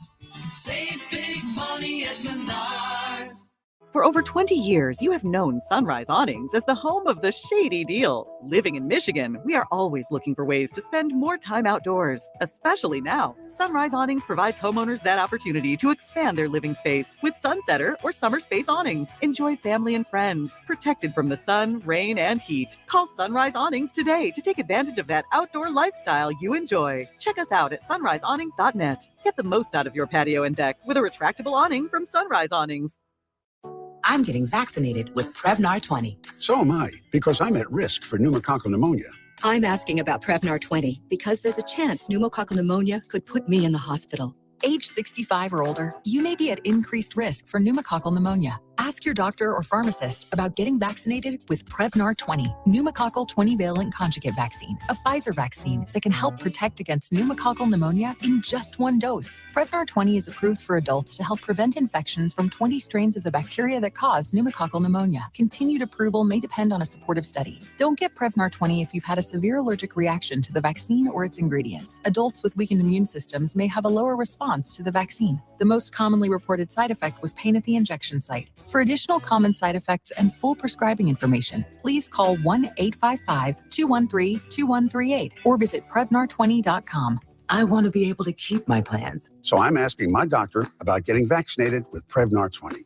Save big money at Menards. For over 20 years, you have known Sunrise Awnings as the home of the shady deal. Living in Michigan, we are always looking for ways to spend more time outdoors, especially now. Sunrise Awnings provides homeowners that opportunity to expand their living space with Sunsetter or Summer Space Awnings. Enjoy family and friends, protected from the sun, rain, and heat. Call Sunrise Awnings today to take advantage of that outdoor lifestyle you enjoy. Check us out at sunriseawnings.net. Get the most out of your patio and deck with a retractable awning from Sunrise Awnings. I'm getting vaccinated with Prevnar 20. So am I, because I'm at risk for pneumococcal pneumonia. I'm asking about Prevnar 20 because there's a chance pneumococcal pneumonia could put me in the hospital. Age 65 or older, you may be at increased risk for pneumococcal pneumonia. Ask your doctor or pharmacist about getting vaccinated with Prevnar 20, pneumococcal 20-valent conjugate vaccine, a Pfizer vaccine that can help protect against pneumococcal pneumonia in just one dose. Prevnar 20 is approved for adults to help prevent infections from 20 strains of the bacteria that cause pneumococcal pneumonia. Continued approval may depend on a supportive study. Don't get Prevnar 20 if you've had a severe allergic reaction to the vaccine or its ingredients. Adults with weakened immune systems may have a lower response to the vaccine. The most commonly reported side effect was pain at the injection site. For additional common side effects and full prescribing information, please call 1-855-213-2138 or visit Prevnar20.com. I want to be able to keep my plans. So I'm asking my doctor about getting vaccinated with Prevnar 20.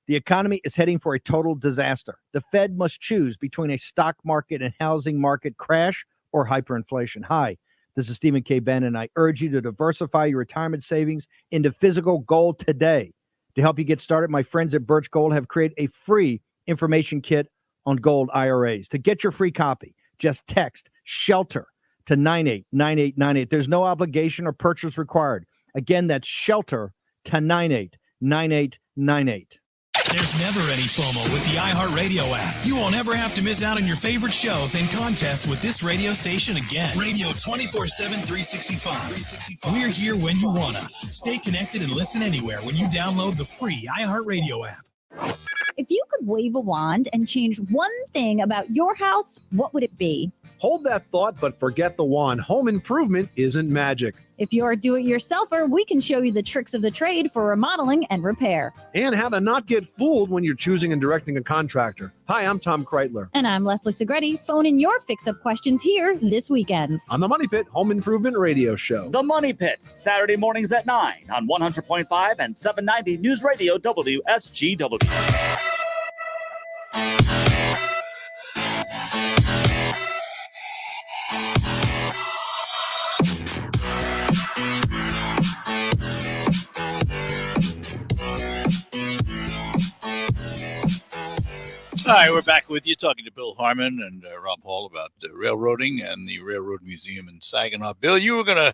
The economy is heading for a total disaster. The Fed must choose between a stock market and housing market crash or hyperinflation. Hi, this is Stephen K. Bannon, and I urge you to diversify your retirement savings into physical gold today. To help you get started, my friends at Birch Gold have created a free information kit on gold IRAs. To get your free copy, just text SHELTER to 989898. There's no obligation or purchase required. Again, that's SHELTER to 989898. There's never any FOMO with the iHeartRadio app. You won't ever have to miss out on your favorite shows and contests with this radio station again. Radio 24/7, 365. We're here when you want us. Stay connected and listen anywhere when you download the free iHeartRadio app. If you could wave a wand and change one thing about your house, what would it be? Hold that thought, but forget the wand. Home improvement isn't magic. If you're a do-it-yourselfer, we can show you the tricks of the trade for remodeling and repair. And how to not get fooled when you're choosing and directing a contractor. Hi, I'm Tom Kreitler. And I'm Leslie Segretti. Phone in your fix-up questions here this weekend. On the Money Pit Home Improvement Radio Show. The Money Pit, Saturday mornings at 9 on 100.5 and 790 News Radio WSGW. All right, we're back with you, talking to Bill Harmon and Rob Hall about railroading and the Railroad Museum in Saginaw. Bill, you were going to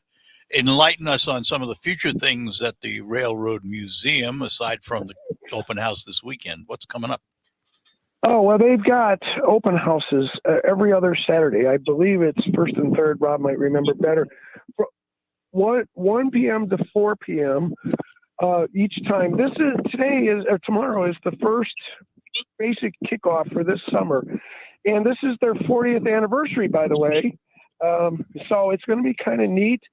enlighten us on some of the future things at the Railroad Museum, aside from the open house this weekend. What's coming up? Oh, well, they've got open houses every other Saturday. I believe it's first and third. Rob might remember better. 1 p.m. to 4 p.m. Each time. Tomorrow is the first basic kickoff for this summer, and this is their 40th anniversary, by the way. So it's going to be kind of neat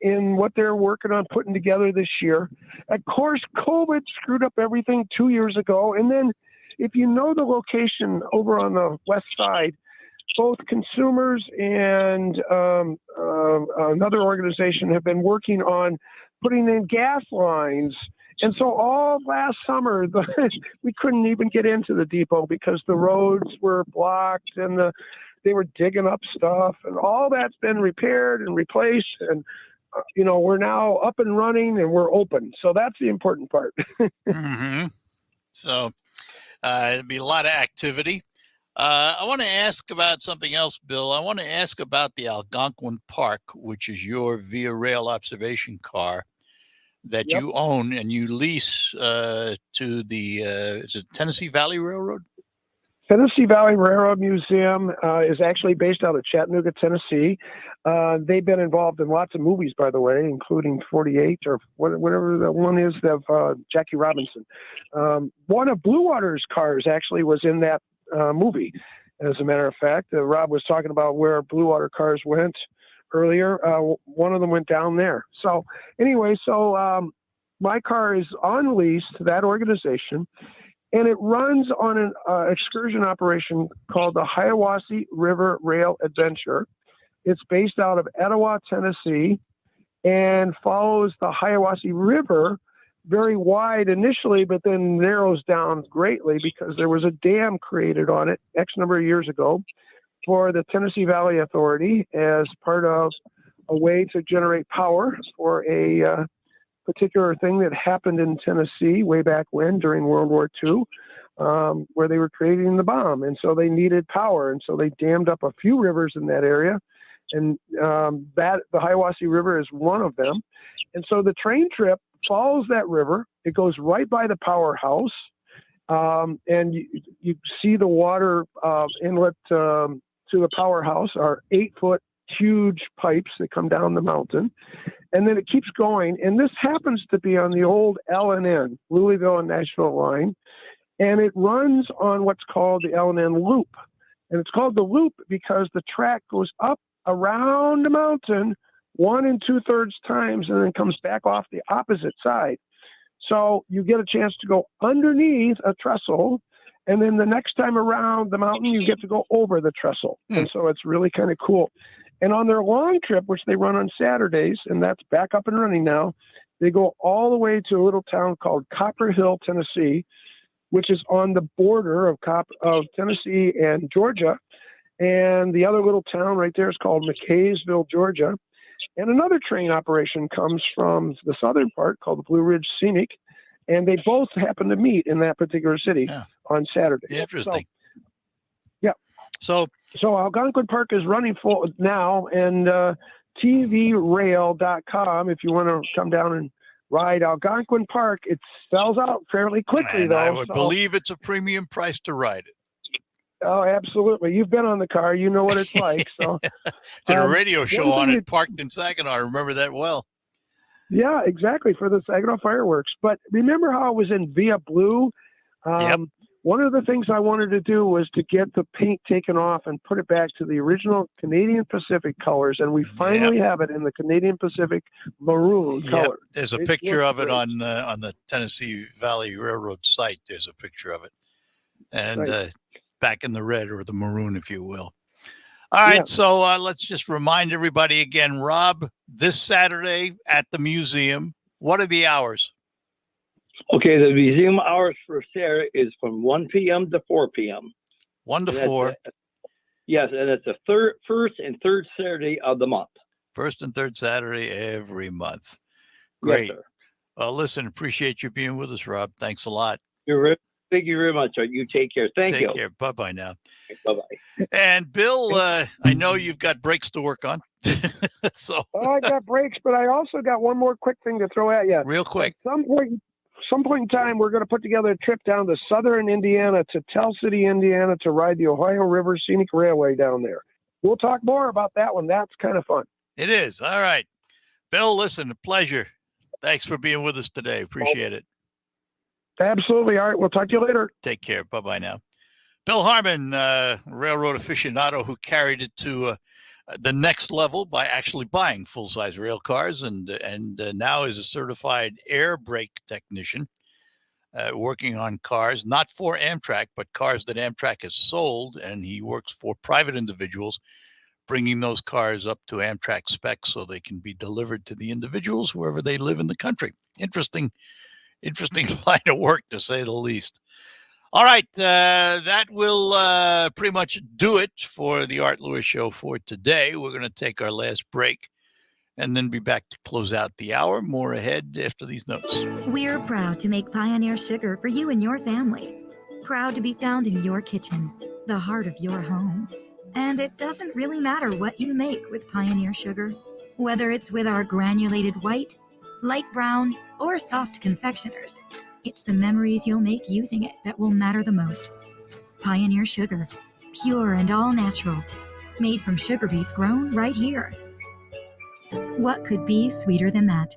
in what they're working on putting together this year. Of course, COVID screwed up everything 2 years ago, and then if you know the location over on the west side, both consumers and another organization have been working on putting in gas lines. And so all last summer, we couldn't even get into the depot because the roads were blocked and they were digging up stuff. And all that's been repaired and replaced. And, we're now up and running and we're open. So that's the important part. Mm-hmm. So there'll be a lot of activity. I want to ask about something else, Bill. I want to ask about the Algonquin Park, which is your Via Rail observation car that you own and you lease to the is it Tennessee Valley Railroad? Tennessee Valley Railroad Museum is actually based out of Chattanooga, Tennessee. They've been involved in lots of movies, by the way, including 48 or whatever the one is of Jackie Robinson. One of Blue Water's cars actually was in that movie. As a matter of fact, Rob was talking about where Blue Water cars went earlier. One of them went down there. So anyway, my car is on lease to that organization, and it runs on an excursion operation called the Hiawassee River Rail Adventure. It's based out of Etowah, Tennessee, and follows the Hiawassee River, very wide initially, but then narrows down greatly because there was a dam created on it X number of years ago for the Tennessee Valley Authority as part of a way to generate power for a particular thing that happened in Tennessee way back when during World War II, where they were creating the bomb. And so they needed power. And so they dammed up a few rivers in that area. And the Hiawassee River is one of them. And so the train trip follows that river. It goes right by the powerhouse. and you see the water inlet to the powerhouse are 8-foot huge pipes that come down the mountain. And then it keeps going. And this happens to be on the old L&N, Louisville and Nashville line. And it runs on what's called the L&N Loop. And it's called the Loop because the track goes up around the mountain 1 2/3 times and then comes back off the opposite side. So you get a chance to go underneath a trestle. And then the next time around the mountain, you get to go over the trestle. And so it's really kind of cool. And on their long trip, which they run on Saturdays, and that's back up and running now, they go all the way to a little town called Copper Hill, Tennessee, which is on the border of Tennessee and Georgia. And the other little town right there is called McKaysville, Georgia. And another train operation comes from the southern part called the Blue Ridge Scenic. And they both happen to meet in that particular city on Saturday. Interesting. So Algonquin Park is running full now, and tvrail.com, if you want to come down and ride Algonquin Park, it sells out fairly quickly, And though. I would believe it's a premium price to ride it. Oh, absolutely. You've been on the car. You know what it's like. So Did a radio show on thing it, parked in Saginaw. I remember that well. Yeah, exactly, for the Saginaw fireworks. But remember how it was in Via Blue? One of the things I wanted to do was to get the paint taken off and put it back to the original Canadian Pacific colors, and we finally have it in the Canadian Pacific maroon color. There's a picture of it on the Tennessee Valley Railroad site. There's a picture of it. And back in the red or the maroon, if you will. All right, so let's just remind everybody again, Rob, this Saturday at the museum, what are the hours? Okay, the museum hours for Saturday is from 1 p.m. to 4 p.m. 1 to 4. Yes, and it's the first and third Saturday of the month. First and third Saturday every month. Great. Yes, sir. Well, listen, appreciate you being with us, Rob. Thanks a lot. Thank you very much. You take care. Thank you. Take care. Bye-bye now. Bye-bye. And Bill, I know you've got breaks to work on. I got breaks, but I also got one more quick thing to throw at you. Real quick. At some point in time, we're going to put together a trip down to southern Indiana to Tell City, Indiana, to ride the Ohio River Scenic Railway down there. We'll talk more about that one. That's kind of fun. It is. All right. Bill, listen, a pleasure. Thanks for being with us today. Appreciate it. Absolutely. All right. We'll talk to you later. Take care. Bye-bye now. Bill Harmon, railroad aficionado who carried it to the next level by actually buying full-size rail cars and now is a certified air brake technician working on cars, not for Amtrak, but cars that Amtrak has sold. And he works for private individuals, bringing those cars up to Amtrak specs so they can be delivered to the individuals wherever they live in the country. Interesting line of work, to say the least. All right, that will pretty much do it for the Art Lewis Show for today. We're going to take our last break and then be back to close out the hour. More ahead after these notes. We're proud to make Pioneer Sugar for you and your family. Proud to be found in your kitchen, the heart of your home. And it doesn't really matter what you make with Pioneer Sugar, whether it's with our granulated white, light brown, or soft confectioners. It's the memories you'll make using it that will matter the most. Pioneer Sugar, pure and all natural, made from sugar beets grown right here. What could be sweeter than that?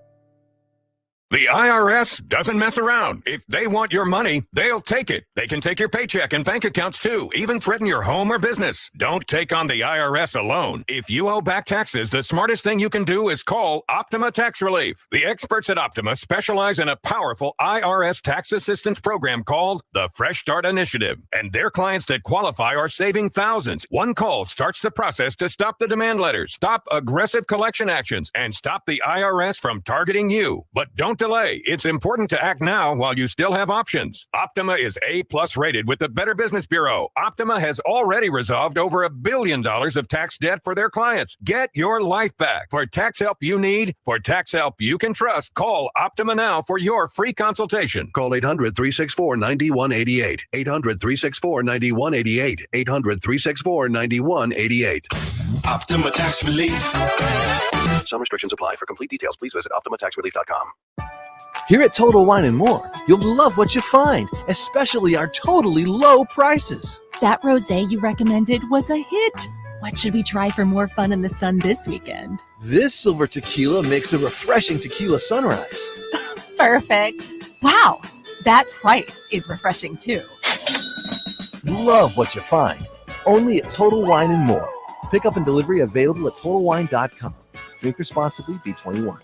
The IRS doesn't mess around. If they want your money, they'll take it. They can take your paycheck and bank accounts too, even threaten your home or business. Don't take on the IRS alone. If you owe back taxes, the smartest thing you can do is call Optima Tax Relief. The experts at Optima specialize in a powerful IRS tax assistance program called the Fresh Start Initiative. And their clients that qualify are saving thousands. One call starts the process to stop the demand letters, stop aggressive collection actions, and stop the IRS from targeting you. But don't delay. It's important to act now while you still have options. Optima is A+ rated with the Better Business Bureau. Optima has already resolved over $1 billion of tax debt for their clients. Get your life back. For tax help you need, for tax help you can trust, call Optima now for your free consultation. Call 800-364-9188. 800-364-9188. 800-364-9188. Optima Tax Relief. Some restrictions apply. For complete details, please visit OptimaTaxRelief.com. Here at Total Wine & More, you'll love what you find, especially our totally low prices. That rosé you recommended was a hit. What should we try for more fun in the sun this weekend? This silver tequila makes a refreshing tequila sunrise. Perfect. Wow, that price is refreshing too. Love what you find. Only at Total Wine & More. Pickup and delivery available at TotalWine.com. Drink responsibly, B21.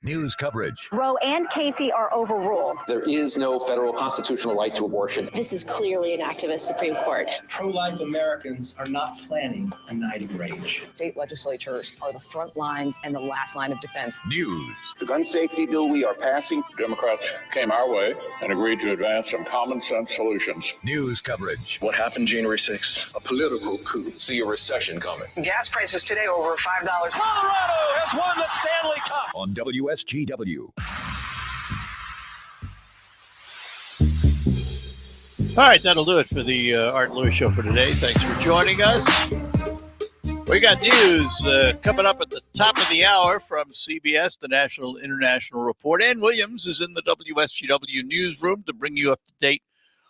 News coverage. Roe and Casey are overruled. There is no federal constitutional right to abortion. This is clearly an activist Supreme Court. Pro-life Americans are not planning a night of rage. State legislatures are the front lines and the last line of defense. News. The gun safety bill we are passing. Democrats came our way and agreed to advance some common sense solutions. News coverage. What happened January 6th? A political coup. See a recession coming. Gas prices today over $5. Colorado has won the Stanley Cup. On WSGW. All right, that'll do it for the Art Lewis Show for today. Thanks for joining us. We got news coming up at the top of the hour from CBS, the National International Report. Ann Williams is in the WSGW newsroom to bring you up to date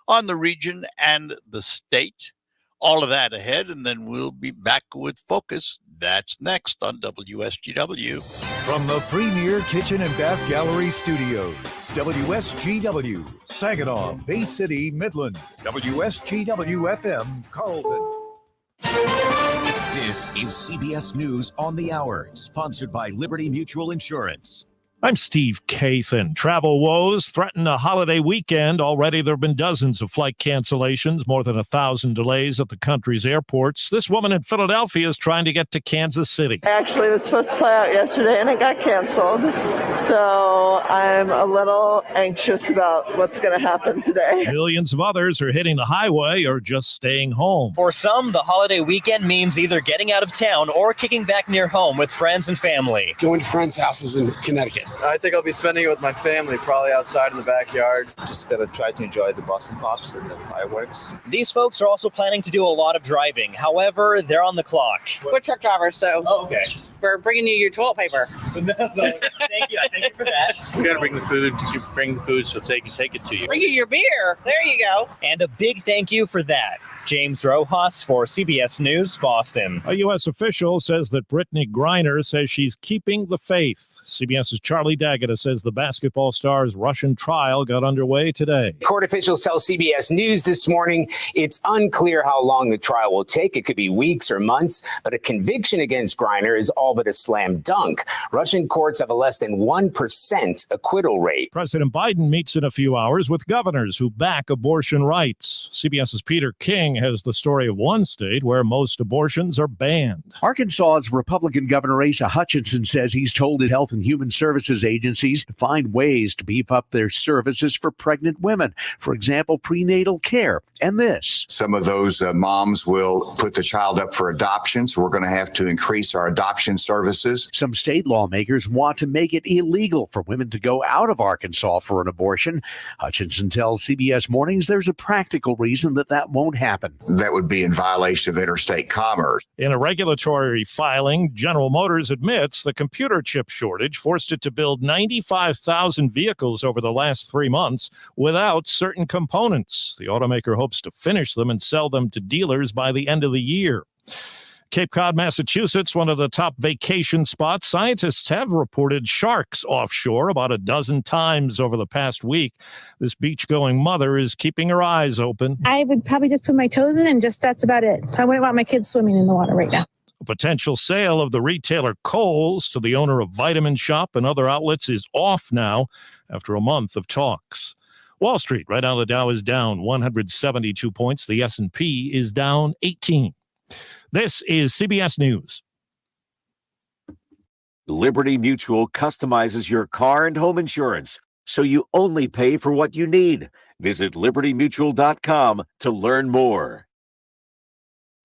on the region and the state. All of that ahead, and then we'll be back with Focus. That's next on WSGW. From the premier kitchen and bath gallery studios, WSGW, Saginaw, Bay City, Midland, WSGW FM, Carlton. This is CBS News on the Hour, sponsored by Liberty Mutual Insurance. I'm Steve Kathan. Travel woes threaten a holiday weekend. Already there have been dozens of flight cancellations, more than 1,000 delays at the country's airports. This woman in Philadelphia is trying to get to Kansas City. Actually, it was supposed to fly out yesterday and it got canceled. So I'm a little anxious about what's going to happen today. Millions of others are hitting the highway or just staying home. For some, the holiday weekend means either getting out of town or kicking back near home with friends and family. Going to friends' houses in Connecticut. I think I'll be spending it with my family, probably outside in the backyard. Just gotta try to enjoy the Boston Pops and the fireworks. These folks are also planning to do a lot of driving. However, they're on the clock. We're truck drivers, so okay. We're bringing you your toilet paper. So thank you. I thank you for that. We gotta bring the food so they can take it to you. Bring you your beer. There you go. And a big thank you for that. James Rojas for CBS News, Boston. A U.S. official says that Brittany Griner says she's keeping the faith. CBS's Charlie Daggett says the basketball star's Russian trial got underway today. Court officials tell CBS News this morning it's unclear how long the trial will take. It could be weeks or months, but a conviction against Griner is all but a slam dunk. Russian courts have a less than 1% acquittal rate. President Biden meets in a few hours with governors who back abortion rights. CBS's Peter King has the story of one state where most abortions are banned. Arkansas's Republican Governor Asa Hutchinson says he's told Health and Human Services agencies to find ways to beef up their services for pregnant women. For example, prenatal care. And this. Some of those moms will put the child up for adoption, so we're going to have to increase our adoption services. Some state lawmakers want to make it illegal for women to go out of Arkansas for an abortion. Hutchinson tells CBS Mornings there's a practical reason that won't happen. That would be in violation of interstate commerce. In a regulatory filing, General Motors admits the computer chip shortage forced it to build 95,000 vehicles over the last 3 months without certain components. The automaker hopes to finish them and sell them to dealers by the end of the year. Cape Cod, Massachusetts, one of the top vacation spots. Scientists have reported sharks offshore about a dozen times over the past week. This beach-going mother is keeping her eyes open. I would probably just put my toes in and that's about it. I wouldn't want my kids swimming in the water right now. A potential sale of the retailer Kohl's to the owner of Vitamin Shop and other outlets is off now after a month of talks. Wall Street, right now the Dow is down 172 points. The S&P is down 18. This is CBS News. Liberty Mutual customizes your car and home insurance, so you only pay for what you need. Visit libertymutual.com to learn more.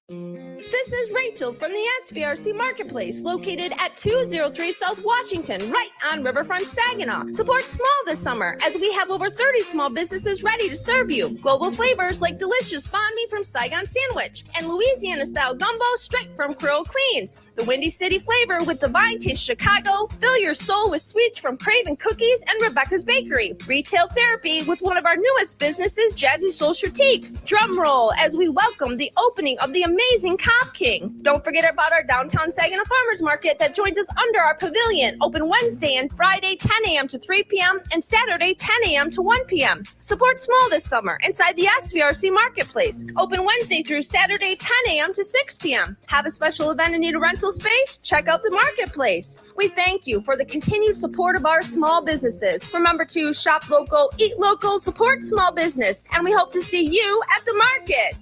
This is Rachel from the SVRC Marketplace, located at 203 South Washington, right on Riverfront Saginaw. Support small this summer, as we have over 30 small businesses ready to serve you. Global flavors like delicious banh mi from Saigon Sandwich and Louisiana-style gumbo straight from Creole Queens. The Windy City flavor with Divine Taste Chicago. Fill your soul with sweets from Craven Cookies and Rebecca's Bakery. Retail therapy with one of our newest businesses, Jazzy Soul Critique. Drum roll as we welcome the opening of the amazing Cop King. Don't forget about our downtown Saginaw Farmers Market that joins us under our pavilion, open Wednesday and Friday 10 a.m. to 3 p.m. and Saturday 10 a.m. to 1 p.m. Support small this summer inside the SVRC Marketplace, open Wednesday through Saturday 10 a.m. to 6 p.m. Have a special event and need a rental space? Check out the Marketplace. We thank you for the continued support of our small businesses. Remember to shop local, eat local, support small business, and we hope to see you at the market.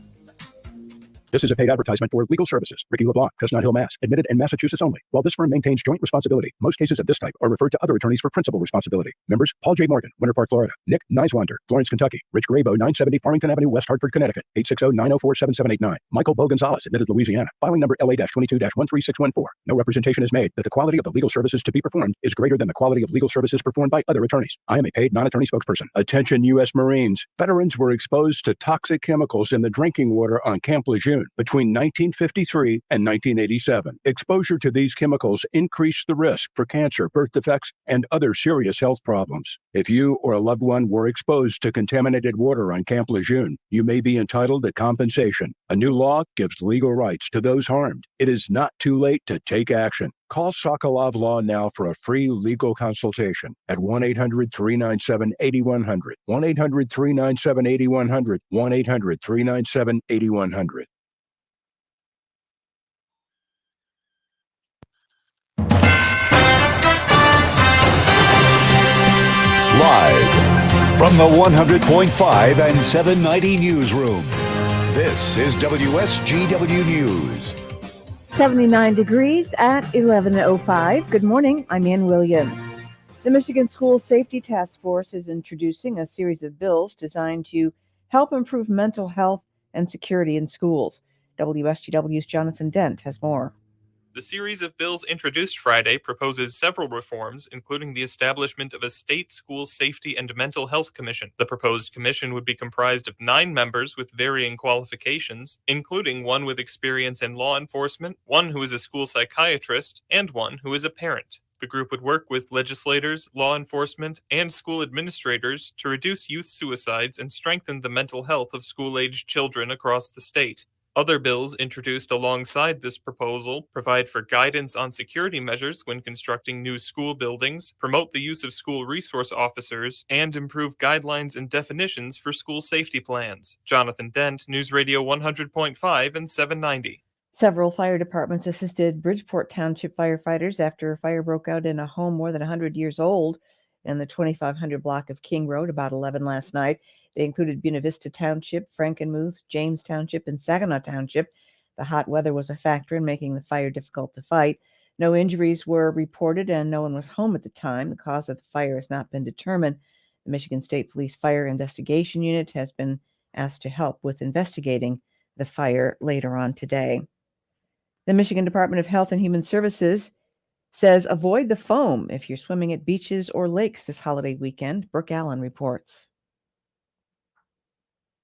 This is a paid advertisement for legal services. Ricky LeBlanc, Chestnut Hill, Mass. Admitted in Massachusetts only. While this firm maintains joint responsibility, most cases of this type are referred to other attorneys for principal responsibility. Members, Paul J. Morgan, Winter Park, Florida. Nick Niswander, Florence, Kentucky. Rich Grabo, 970 Farmington Avenue, West Hartford, Connecticut. 860-904-7789. Michael Bo Gonzalez, admitted Louisiana. Filing number LA-22-13614. No representation is made that the quality of the legal services to be performed is greater than the quality of legal services performed by other attorneys. I am a paid non-attorney spokesperson. Attention U.S. Marines. Veterans were exposed to toxic chemicals in the drinking water on Camp Lejeune between 1953 and 1987. Exposure to these chemicals increased the risk for cancer, birth defects, and other serious health problems. If you or a loved one were exposed to contaminated water on Camp Lejeune, you may be entitled to compensation. A new law gives legal rights to those harmed. It is not too late to take action. Call Sokolov Law now for a free legal consultation at 1-800-397-8100. 1-800-397-8100. 1-800-397-8100. Live from the 100.5 and 790 newsroom, this is WSGW News. 79 degrees at 11:05. Good morning, I'm Ann Williams. The Michigan School Safety Task Force is introducing a series of bills designed to help improve mental health and security in schools. WSGW's Jonathan Dent has more. The series of bills introduced Friday proposes several reforms, including the establishment of a state school safety and mental health commission. The proposed commission would be comprised of 9 members with varying qualifications, including one with experience in law enforcement, one who is a school psychiatrist, and one who is a parent. The group would work with legislators, law enforcement, and school administrators to reduce youth suicides and strengthen the mental health of school-aged children across the state. Other bills introduced alongside this proposal provide for guidance on security measures when constructing new school buildings, promote the use of school resource officers, and improve guidelines and definitions for school safety plans. Jonathan Dent, News Radio 100.5 and 790. Several fire departments assisted Bridgeport Township firefighters after a fire broke out in a home more than 100 years old in the 2500 block of King Road about 11 last night. They included Buena Vista Township, Frankenmuth, James Township, and Saginaw Township. The hot weather was a factor in making the fire difficult to fight. No injuries were reported and no one was home at the time. The cause of the fire has not been determined. The Michigan State Police Fire Investigation Unit has been asked to help with investigating the fire later on today. The Michigan Department of Health and Human Services says avoid the foam if you're swimming at beaches or lakes this holiday weekend. Brooke Allen reports.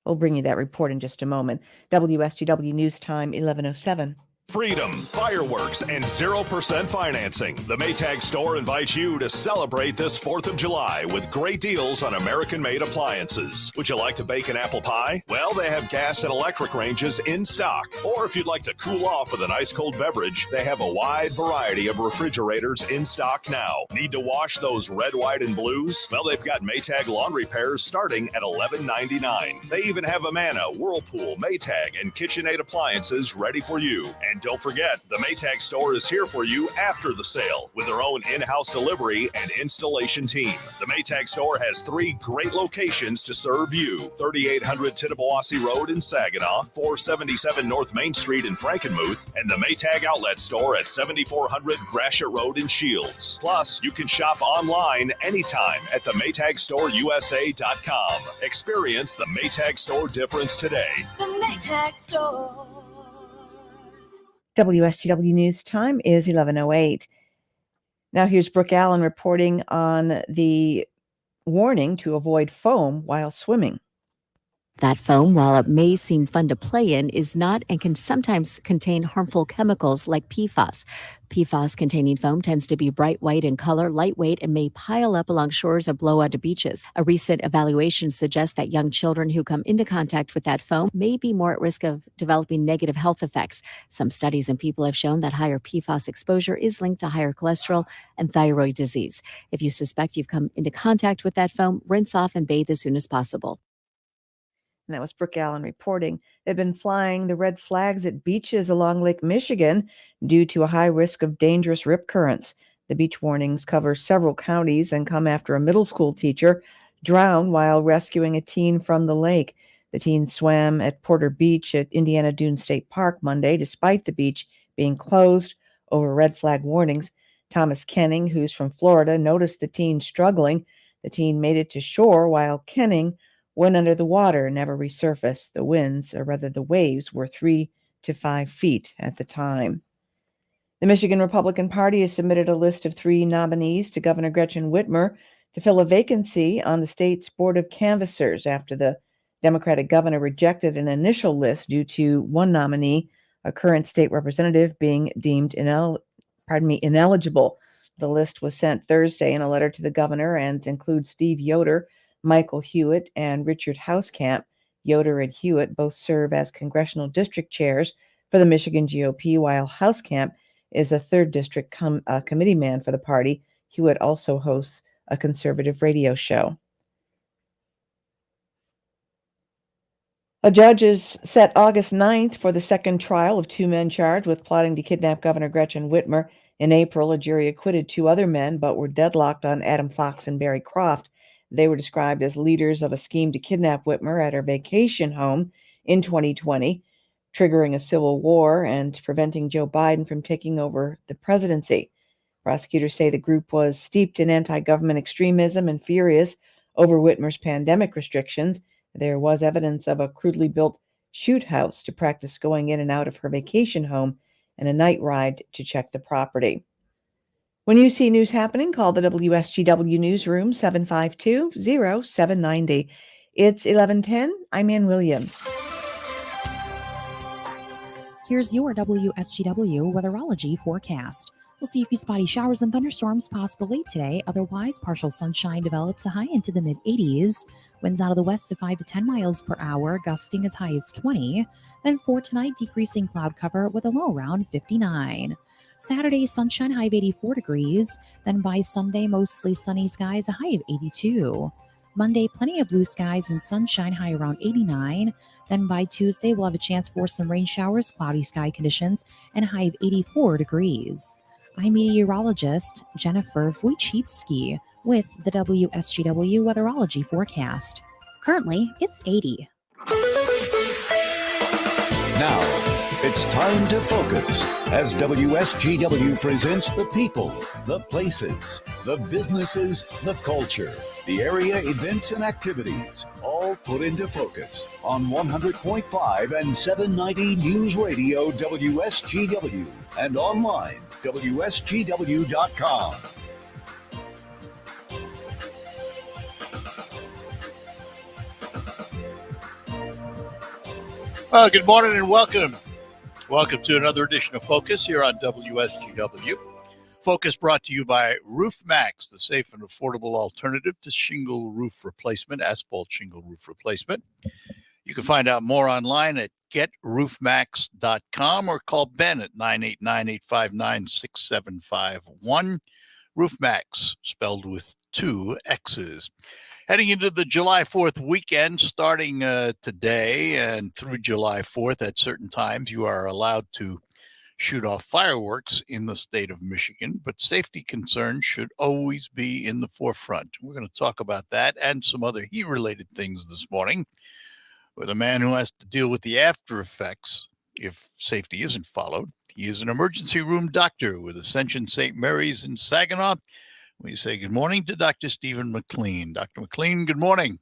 We'll bring you that report in just a moment. WSGW News Time, 11:07. Freedom, fireworks, and 0% financing. The Maytag store invites you to celebrate this 4th of July with great deals on American-made appliances. Would you like to bake an apple pie? Well, they have gas and electric ranges in stock. Or if you'd like to cool off with an ice-cold beverage, they have a wide variety of refrigerators in stock now. Need to wash those red, white, and blues? Well, they've got Maytag laundry pairs starting at $11.99. They even have Amana, Whirlpool, Maytag, and KitchenAid appliances ready for you. And don't forget, the Maytag store is here for you after the sale with their own in-house delivery and installation team. The Maytag store has 3 great locations to serve you. 3800 Hiawassee Road in Saginaw, 477 North Main Street in Frankenmuth, and the Maytag outlet store at 7400 Gratiot Road in Shields. Plus, you can shop online anytime at the MaytagStoreUSA.com. Experience the Maytag store difference today. The Maytag store. WSGW News time is 11:08. Now here's Brooke Allen reporting on the warning to avoid foam while swimming. That foam, while it may seem fun to play in, is not and can sometimes contain harmful chemicals like PFAS. PFAS-containing foam tends to be bright white in color, lightweight, and may pile up along shores or blow onto beaches. A recent evaluation suggests that young children who come into contact with that foam may be more at risk of developing negative health effects. Some studies in people have shown that higher PFAS exposure is linked to higher cholesterol and thyroid disease. If you suspect you've come into contact with that foam, rinse off and bathe as soon as possible. And that was Brooke Allen reporting. They've been flying the red flags at beaches along Lake Michigan due to a high risk of dangerous rip currents. The beach warnings cover several counties and come after a middle school teacher drowned while rescuing a teen from the lake. The teen swam at Porter Beach at Indiana Dunes State Park Monday, despite the beach being closed over red flag warnings. Thomas Kenning, who's from Florida, noticed the teen struggling. The teen made it to shore while Kenning went under the water and never resurfaced. The winds, or rather the waves, were 3 to 5 feet at the time. The Michigan Republican Party has submitted a list of 3 nominees to Governor Gretchen Whitmer to fill a vacancy on the state's Board of Canvassers after the Democratic governor rejected an initial list due to one nominee, a current state representative, being deemed ineligible. The list was sent Thursday in a letter to the governor and includes Steve Yoder, Michael Hewitt, and Richard Hauskamp. Yoder and Hewitt both serve as congressional district chairs for the Michigan GOP, while Hauskamp is a 3rd District committee man for the party. Hewitt also hosts a conservative radio show. A judge has set August 9th for the second trial of 2 men charged with plotting to kidnap Governor Gretchen Whitmer. In April, a jury acquitted 2 other men, but were deadlocked on Adam Fox and Barry Croft. They were described as leaders of a scheme to kidnap Whitmer at her vacation home in 2020, triggering a civil war and preventing Joe Biden from taking over the presidency. Prosecutors say the group was steeped in anti-government extremism and furious over Whitmer's pandemic restrictions. There was evidence of a crudely built shoot house to practice going in and out of her vacation home and a night ride to check the property. When you see news happening, call the WSGW Newsroom 752-0790. It's 11:10. I'm Ann Williams. Here's your WSGW Weatherology forecast. We'll see a few spotty showers and thunderstorms possible late today. Otherwise, partial sunshine develops a high into the mid-80s. Winds out of the west to 5 to 10 miles per hour, gusting as high as 20. Then for tonight, decreasing cloud cover with a low around 59. Saturday, sunshine, high of 84 degrees. Then by Sunday, mostly sunny skies, a high of 82. Monday, plenty of blue skies and sunshine, high around 89. Then by Tuesday, we'll have a chance for some rain showers, cloudy sky conditions, and a high of 84 degrees. I'm meteorologist Jennifer Wojcicki with the WSGW Weatherology forecast. Currently, it's 80. Now, it's time to focus as WSGW presents the people, the places, the businesses, the culture, the area events and activities, all put into focus on 100.5 and 790 News Radio WSGW and online WSGW.com. Good morning and welcome. Welcome to another edition of Focus here on WSGW. Focus brought to you by Roof Max, the safe and affordable alternative to shingle roof replacement, asphalt shingle roof replacement. You can find out more online at getroofmax.com or call Ben at 989-859-6751. Roof Max, spelled with 2 X's. Heading into the July 4th weekend, starting today and through July 4th at certain times, you are allowed to shoot off fireworks in the state of Michigan, but safety concerns should always be in the forefront. We're going to talk about that and some other heat-related things this morning with a man who has to deal with the after effects if safety isn't followed. He is an emergency room doctor with Ascension St. Mary's in Saginaw. We say good morning to Dr. Stephen McLean. Dr. McLean, good morning.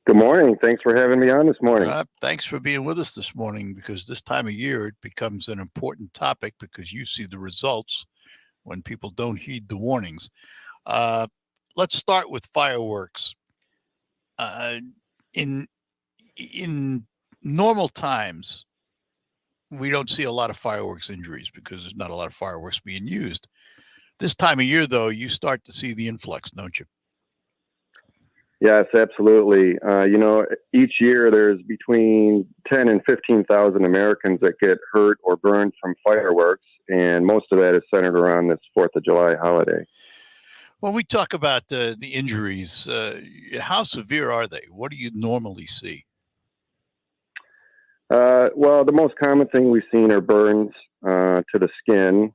Good morning. Thanks for having me on this morning. Thanks for being with us this morning, because this time of year it becomes an important topic because you see the results when people don't heed the warnings. Let's start with fireworks. In normal times, we don't see a lot of fireworks injuries because there's not a lot of fireworks being used. This time of year, though, you start to see the influx, don't you? Yes, absolutely. Each year there's between 10 and 15,000 Americans that get hurt or burned from fireworks, and most of that is centered around this 4th of July holiday. When we talk about the injuries, how severe are they? What do you normally see? Well, the most common thing we've seen are burns to the skin.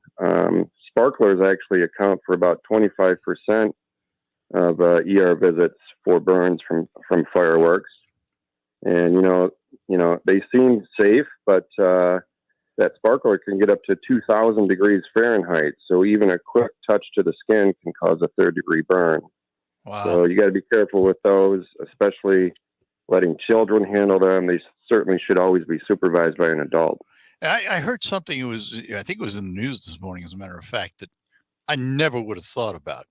Sparklers actually account for about 25% of ER visits for burns from fireworks. And, they seem safe, but that sparkler can get up to 2,000 degrees Fahrenheit. So even a quick touch to the skin can cause a 3rd-degree burn. Wow. So you got to be careful with those, especially letting children handle them. They certainly should always be supervised by an adult. I heard something, I think it was in the news this morning, as a matter of fact, that I never would have thought about.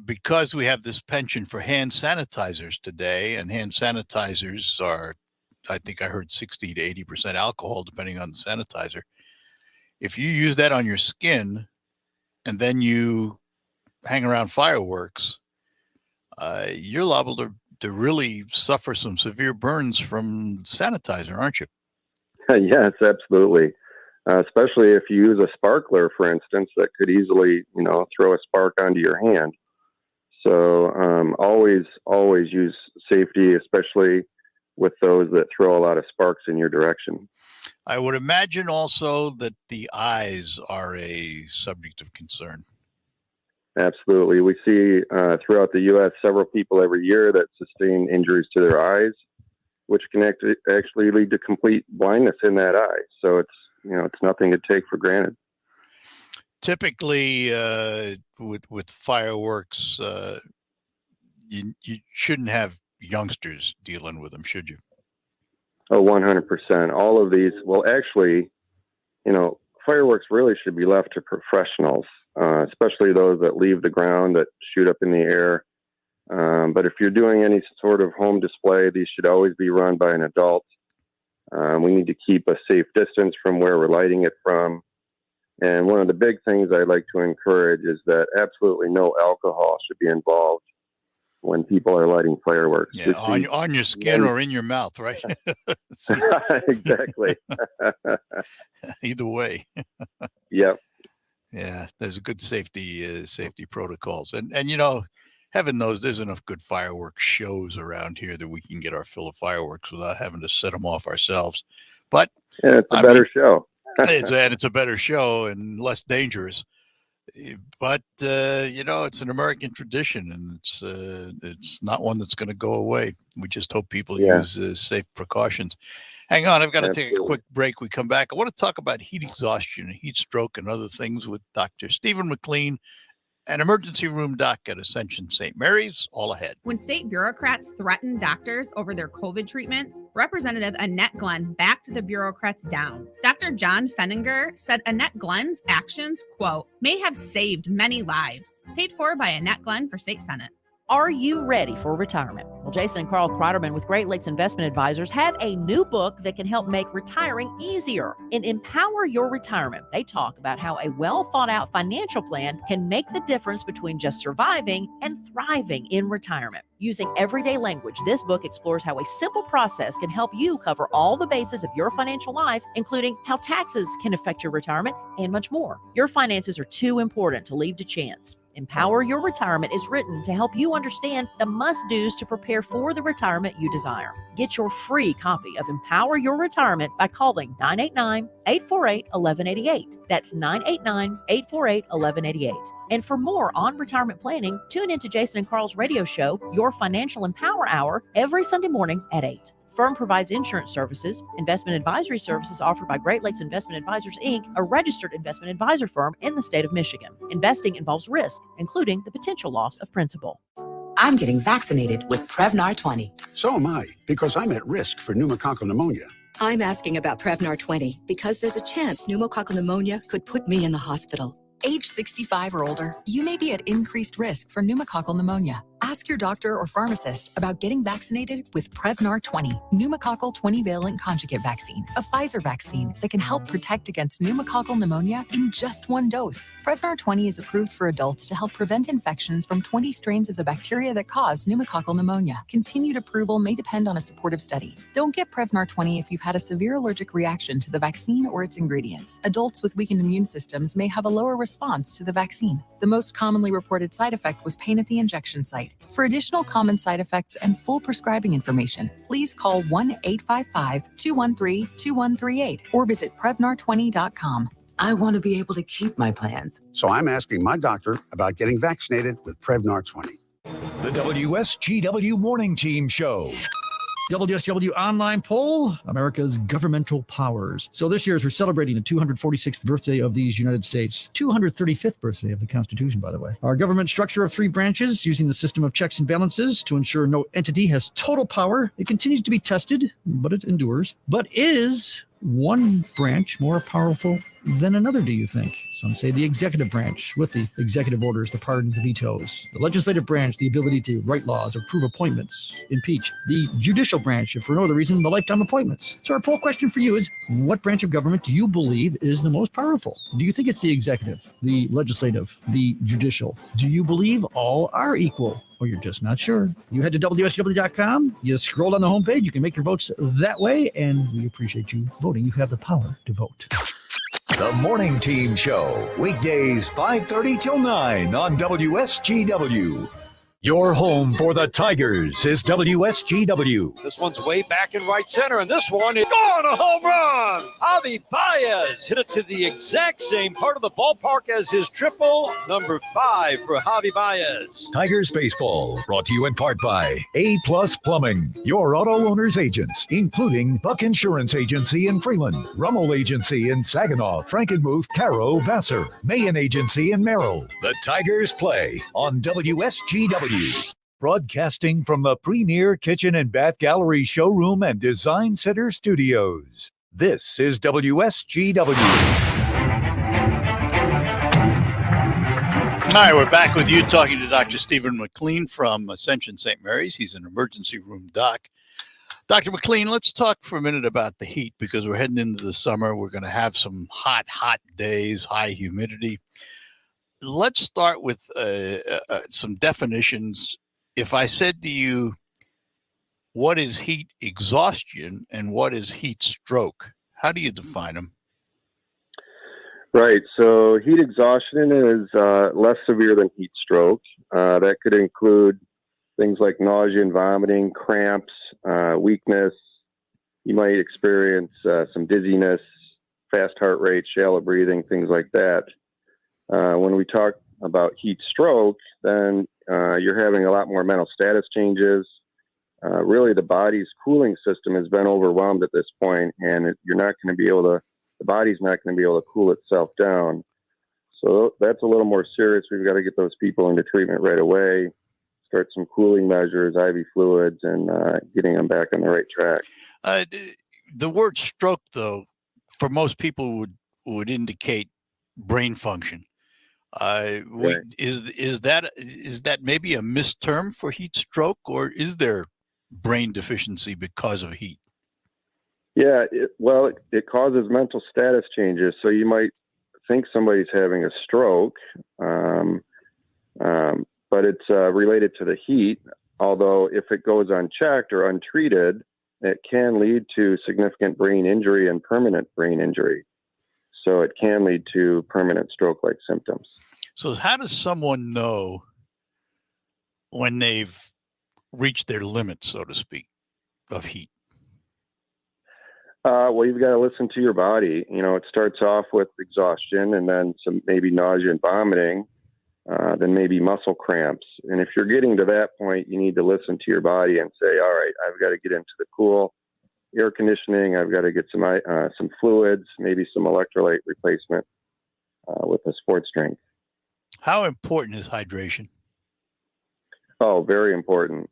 Because we have this penchant for hand sanitizers today, and hand sanitizers are, I think I heard 60 to 80% alcohol, depending on the sanitizer. If you use that on your skin and then you hang around fireworks, you're liable to really suffer some severe burns from sanitizer, aren't you? Yes, absolutely. Especially if you use a sparkler, for instance, that could easily, throw a spark onto your hand. So always use safety, especially with those that throw a lot of sparks in your direction. I would imagine also that the eyes are a subject of concern. Absolutely. We see throughout the U.S. several people every year that sustain injuries to their eyes, which can actually lead to complete blindness in that eye. So it's nothing to take for granted. Typically, with fireworks, you shouldn't have youngsters dealing with them, should you? Oh, 100%. All of these, well, actually, fireworks really should be left to professionals, especially those that leave the ground, that shoot up in the air. But if you're doing any sort of home display, these should always be run by an adult. We need to keep a safe distance from where we're lighting it from. And one of the big things I like to encourage is that absolutely no alcohol should be involved when people are lighting fireworks. Yeah, on your skin or in your mouth, right? Exactly. Either way. Yep. Yeah, there's a good safety protocols, and heaven knows there's enough good fireworks shows around here that we can get our fill of fireworks without having to set them off ourselves. But yeah, it's a better show. it's a better show and less dangerous. But it's an American tradition, and it's not one that's going to go away. We just hope people use safe precautions. Hang on, I've got to take a quick break. We come back. I want to talk about heat exhaustion, heat stroke, and other things with Dr. Stephen McLean, an emergency room doc at Ascension St. Mary's. All ahead. When state bureaucrats threaten doctors over their COVID treatments, Representative Annette Glenn backed the bureaucrats down. Dr. John Fenninger said Annette Glenn's actions, quote, may have saved many lives. Paid for by Annette Glenn for State Senate. Are you ready for retirement? Well, Jason and Carl Kreiderman with Great Lakes Investment Advisors have a new book that can help make retiring easier. In Empower Your Retirement, they talk about how a well-thought-out financial plan can make the difference between just surviving and thriving in retirement. Using everyday language, this book explores how a simple process can help you cover all the bases of your financial life, including how taxes can affect your retirement and much more. Your finances are too important to leave to chance. Empower Your Retirement is written to help you understand the must-dos to prepare for the retirement you desire. Get your free copy of Empower Your Retirement by calling 989-848-1188. That's 989-848-1188. And for more on retirement planning, tune into Jason and Carl's radio show, Your Financial Empower Hour, every Sunday morning at 8. Firm provides insurance services. Investment advisory services offered by Great Lakes Investment Advisors, Inc., a registered investment advisor firm in the state of Michigan. Investing involves risk, including the potential loss of principal. I'm getting vaccinated with Prevnar 20. So am I, because I'm at risk for pneumococcal pneumonia. I'm asking about Prevnar 20 because there's a chance pneumococcal pneumonia could put me in the hospital. Age 65 or older, you may be at increased risk for pneumococcal pneumonia. Ask your doctor or pharmacist about getting vaccinated with Prevnar 20, pneumococcal 20-valent conjugate vaccine, a Pfizer vaccine that can help protect against pneumococcal pneumonia in just one dose. Prevnar 20 is approved for adults to help prevent infections from 20 strains of the bacteria that cause pneumococcal pneumonia. Continued approval may depend on a supportive study. Don't get Prevnar 20 if you've had a severe allergic reaction to the vaccine or its ingredients. Adults with weakened immune systems may have a lower response to the vaccine. The most commonly reported side effect was pain at the injection site. For additional common side effects and full prescribing information, please call 1-855-213-2138 or visit Prevnar20.com. I want to be able to keep my plans. So I'm asking my doctor about getting vaccinated with Prevnar 20. The WSGW Morning Team Show. WSW online poll, America's governmental powers. So this year, as we're celebrating the 246th birthday of these United States, 235th birthday of the Constitution, by the way. Our government structure of 3 branches, using the system of checks and balances to ensure no entity has total power. It continues to be tested, but it endures. But is one branch more powerful than another, do you think? Some say the executive branch, with the executive orders, the pardons, the vetoes. The legislative branch, the ability to write laws, approve appointments, impeach. The judicial branch, if for no other reason, the lifetime appointments. So our poll question for you is, what branch of government do you believe is the most powerful? Do you think it's the executive, the legislative, the judicial? Do you believe all are equal? Or you're just not sure? You head to WSW.com, you scroll down the homepage, you can make your votes that way, and we appreciate you voting. You have the power to vote. The Morning Team Show, weekdays 5:30 till 9 on WSGW. Your home for the Tigers is WSGW. This one's way back in right center, and this one is gone, a home run! Javi Baez hit it to the exact same part of the ballpark as his triple, number 5 for Javi Baez. Tigers baseball, brought to you in part by A-Plus Plumbing, your auto owner's agents, including Buck Insurance Agency in Freeland, Rummel Agency in Saginaw, Frankenmuth, Caro, Vassar, Mayan Agency in Merrill. The Tigers play on WSGW. Broadcasting from the premier kitchen and bath gallery showroom and design center studios. This is WSGW. All right, we're back with you talking to Dr. Stephen McLean from Ascension St. Mary's. He's an emergency room doc. Dr. McLean, let's talk for a minute about the heat because we're heading into the summer. We're going to have some hot days, high humidity. Let's start with some definitions. If I said to you, what is heat exhaustion and what is heat stroke? How do you define them? Right. So heat exhaustion is less severe than heat stroke. That could include things like nausea and vomiting, cramps, weakness. You might experience some dizziness, fast heart rate, shallow breathing, things like that. When we talk about heat stroke, then you're having a lot more mental status changes. Really, the body's cooling system has been overwhelmed at this point, and you're not going to be able to, the body's not going to be able to cool itself down. So that's a little more serious. We've got to get those people into treatment right away, start some cooling measures, IV fluids, and getting them back on the right track. The word stroke, though, for most people would indicate brain function. Right. Is that maybe a misterm for heat stroke, or is there brain deficiency because of heat? Yeah, it causes mental status changes. So you might think somebody's having a stroke, but it's related to the heat. Although if it goes unchecked or untreated, it can lead to significant brain injury and permanent brain injury. So it can lead to permanent stroke-like symptoms. So how does someone know when they've reached their limit, so to speak, of heat? Well, you've got to listen to your body. You know, it starts off with exhaustion and then some maybe nausea and vomiting, then maybe muscle cramps. And if you're getting to that point, you need to listen to your body and say, all right, I've got to get into the cool air conditioning. I've got to get some fluids, maybe some electrolyte replacement with a sports drink. How important is hydration? Oh, very important.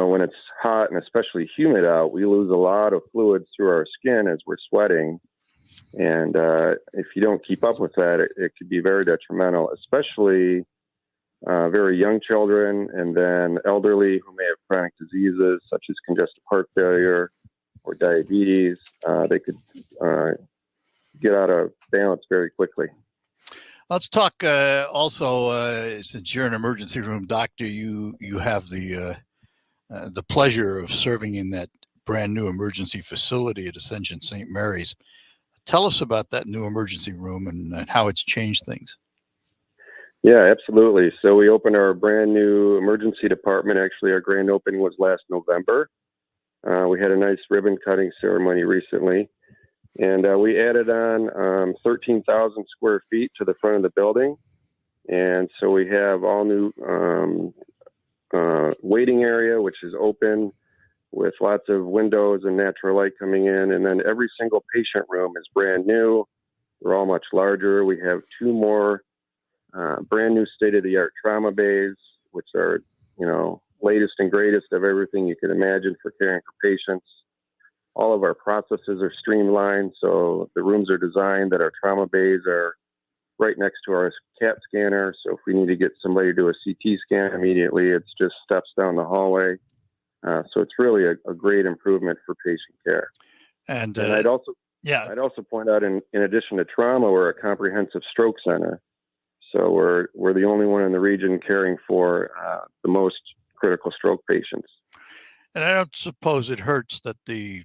When it's hot and especially humid out, we lose a lot of fluids through our skin as we're sweating. And if you don't keep up with that, it could be very detrimental, especially very young children and then elderly who may have chronic diseases such as congestive heart failure or diabetes. They could get out of balance very quickly. Let's talk also, since you're an emergency room doctor, you have the pleasure of serving in that brand new emergency facility at Ascension St. Mary's. Tell us about that new emergency room and how it's changed things. Yeah, absolutely. So we opened our brand new emergency department. Actually, our grand opening was last November. We had a nice ribbon cutting ceremony recently. And we added on 13,000 square feet to the front of the building. And so we have all new waiting area, which is open with lots of windows and natural light coming in. And then every single patient room is brand new. They're all much larger. We have 2 more brand new state-of-the-art trauma bays, which are, latest and greatest of everything you could imagine for caring for patients. All of our processes are streamlined, so the rooms are designed that our trauma bays are right next to our CAT scanner. So if we need to get somebody to do a CT scan immediately, it's just steps down the hallway. So it's really a great improvement for patient care. And I'd also point out, in addition to trauma, we're a comprehensive stroke center. So we're the only one in the region caring for the most critical stroke patients. And I don't suppose it hurts that the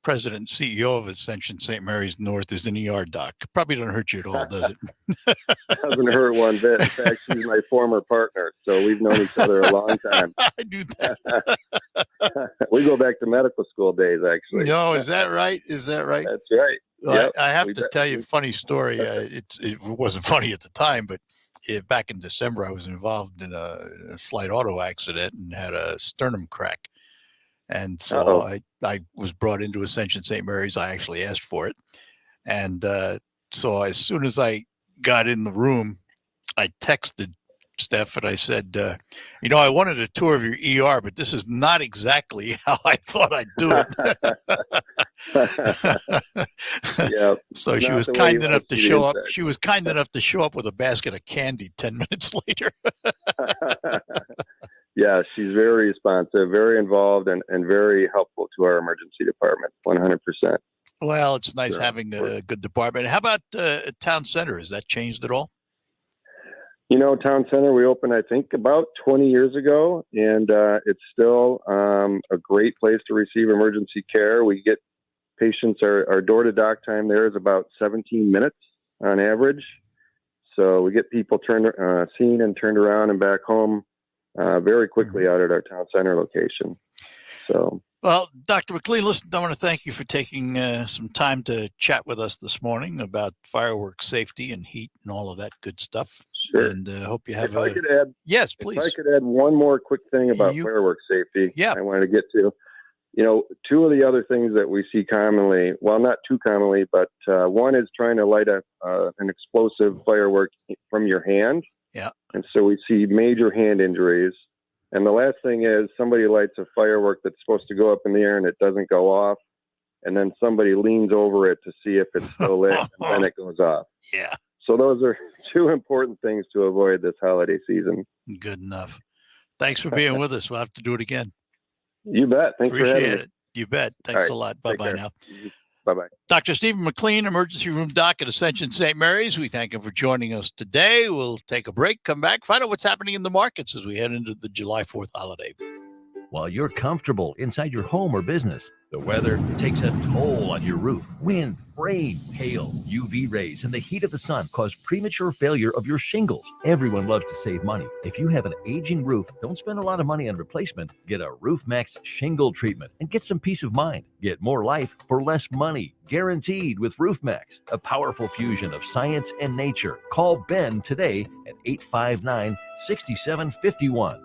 president and CEO of Ascension St. Mary's North is an ER doc. Probably don't hurt you at all, does it? Doesn't hurt one bit. In fact, she's my former partner, so we've known each other a long time. I knew that. We go back to medical school days, actually. No, is that right? Is that right? That's right. Well, Yep. I have to tell you a funny story. It wasn't funny at the time, but back in December, I was involved in a slight auto accident and had a sternum crack. And so I was brought into Ascension St. Mary's. I actually asked for it. And so as soon as I got in the room, I texted Steph and I said, I wanted a tour of your ER, but this is not exactly how I thought I'd do it. Yeah. So she was kind enough to show up. She was kind enough to show up with a basket of candy 10 minutes later. Yeah, she's very responsive, very involved, and very helpful to our emergency department, 100%. Well, it's nice having a good department. How about Town Center? Has that changed at all? Town Center, we opened, I think, about 20 years ago, and it's still a great place to receive emergency care. We get patients, our door-to-doc time there is about 17 minutes on average. So we get people seen and turned around and back home very quickly out at our Town Center location. So, well, Dr. McLean, listen, I want to thank you for taking some time to chat with us this morning about fireworks safety and heat and all of that good stuff. Sure. And hope you have Yes, please. If I could add one more quick thing about fireworks safety, I wanted to get to. 2 of the other things that we see commonly, well, not too commonly, but one is trying to light an explosive firework from your hand. Yeah. And so we see major hand injuries. And the last thing is somebody lights a firework that's supposed to go up in the air and it doesn't go off. And then somebody leans over it to see if it's still lit and then it goes off. Yeah. So those are 2 important things to avoid this holiday season. Good enough. Thanks for being with us. We'll have to do it again. You bet. Thanks for having me. Appreciate it. You bet. Thanks a lot. Bye-bye now. Bye-bye. Dr. Stephen McLean, emergency room doc at Ascension St. Mary's. We thank him for joining us today. We'll take a break, come back, find out what's happening in the markets as we head into the July 4th holiday. While you're comfortable inside your home or business, the weather takes a toll on your roof. Wind, rain, hail, UV rays, and the heat of the sun cause premature failure of your shingles. Everyone loves to save money. If you have an aging roof, don't spend a lot of money on replacement. Get a RoofMax shingle treatment and get some peace of mind. Get more life for less money, guaranteed with RoofMax, a powerful fusion of science and nature. Call Ben today at 859-6751.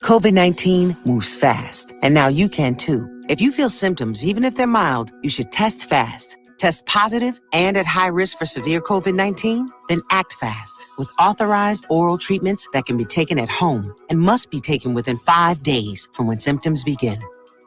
COVID-19 moves fast, and now you can too. If you feel symptoms, even if they're mild, you should test fast. Test positive and at high risk for severe COVID-19? Then act fast with authorized oral treatments that can be taken at home and must be taken within 5 days from when symptoms begin.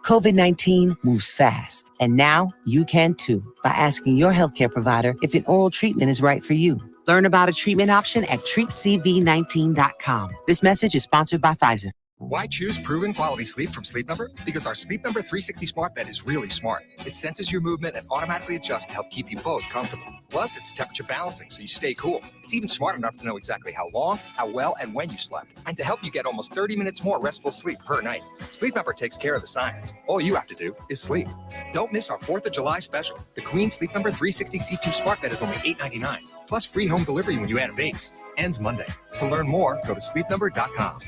COVID-19 moves fast, and now you can too by asking your healthcare provider if an oral treatment is right for you. Learn about a treatment option at treatcv19.com. This message is sponsored by Pfizer. Why choose proven quality sleep from Sleep Number? Because our Sleep Number 360 smart bed is really smart. It senses your movement and automatically adjusts to help keep you both comfortable. Plus, it's temperature balancing so you stay cool. It's even smart enough to know exactly how long, how well, and when you slept, and to help you get almost 30 minutes more restful sleep per night. Sleep Number takes care of the science. All you have to do is sleep. Don't miss our 4th of July special. The Queen Sleep Number 360 C2 smart bed is only $8.99, plus free home delivery when you add a base. Ends Monday. To learn more, go to sleepnumber.com.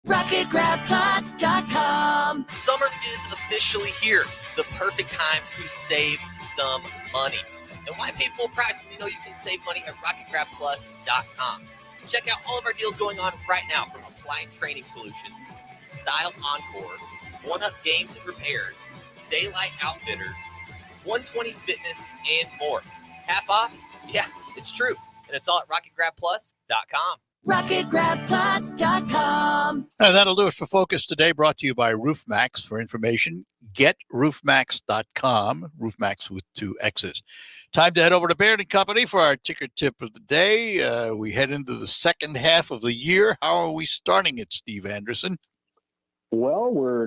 RocketGrabPlus.com. Summer is officially here. The perfect time to save some money. And why pay full price when you know you can save money at RocketGrabPlus.com? Check out all of our deals going on right now, from Applied Training Solutions, Style Encore, One Up Games and Repairs, Daylight Outfitters, 120 Fitness, and more. Half off? Yeah, it's true. And it's all at RocketGrabPlus.com. RocketGrabPlus.com. And that'll do it for Focus today, brought to you by RoofMax. For information, get roofmax.com, RoofMax with 2 X's. Time to head over to Baird & Company for our ticker tip of the day. We head into the second half of the year. How are we starting it, Steve Anderson? Well, we're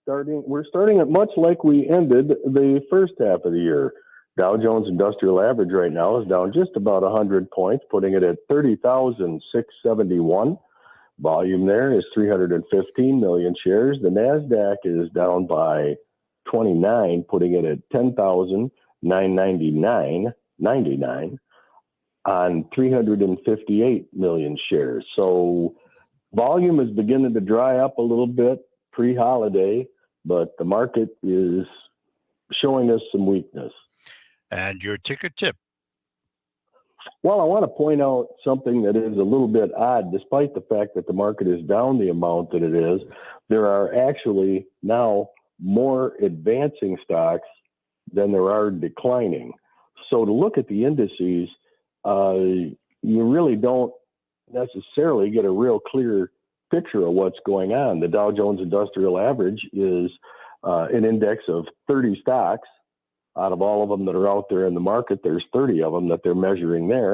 starting it much like we ended the first half of the year. Dow Jones Industrial Average right now is down just about 100 points, putting it at 30,671. Volume there is 315 million shares. The NASDAQ is down by 29, putting it at 10,999.99 on 358 million shares. So volume is beginning to dry up a little bit pre-holiday, but the market is showing us some weakness. And your ticker tip? Well, I want to point out something that is a little bit odd. Despite the fact that the market is down the amount that it is, there are actually now more advancing stocks than there are declining. So to look at the indices, you really don't necessarily get a real clear picture of what's going on. The Dow Jones Industrial Average is an index of 30 stocks. Out of all of them that are out there in the market, there's 30 of them that they're measuring there.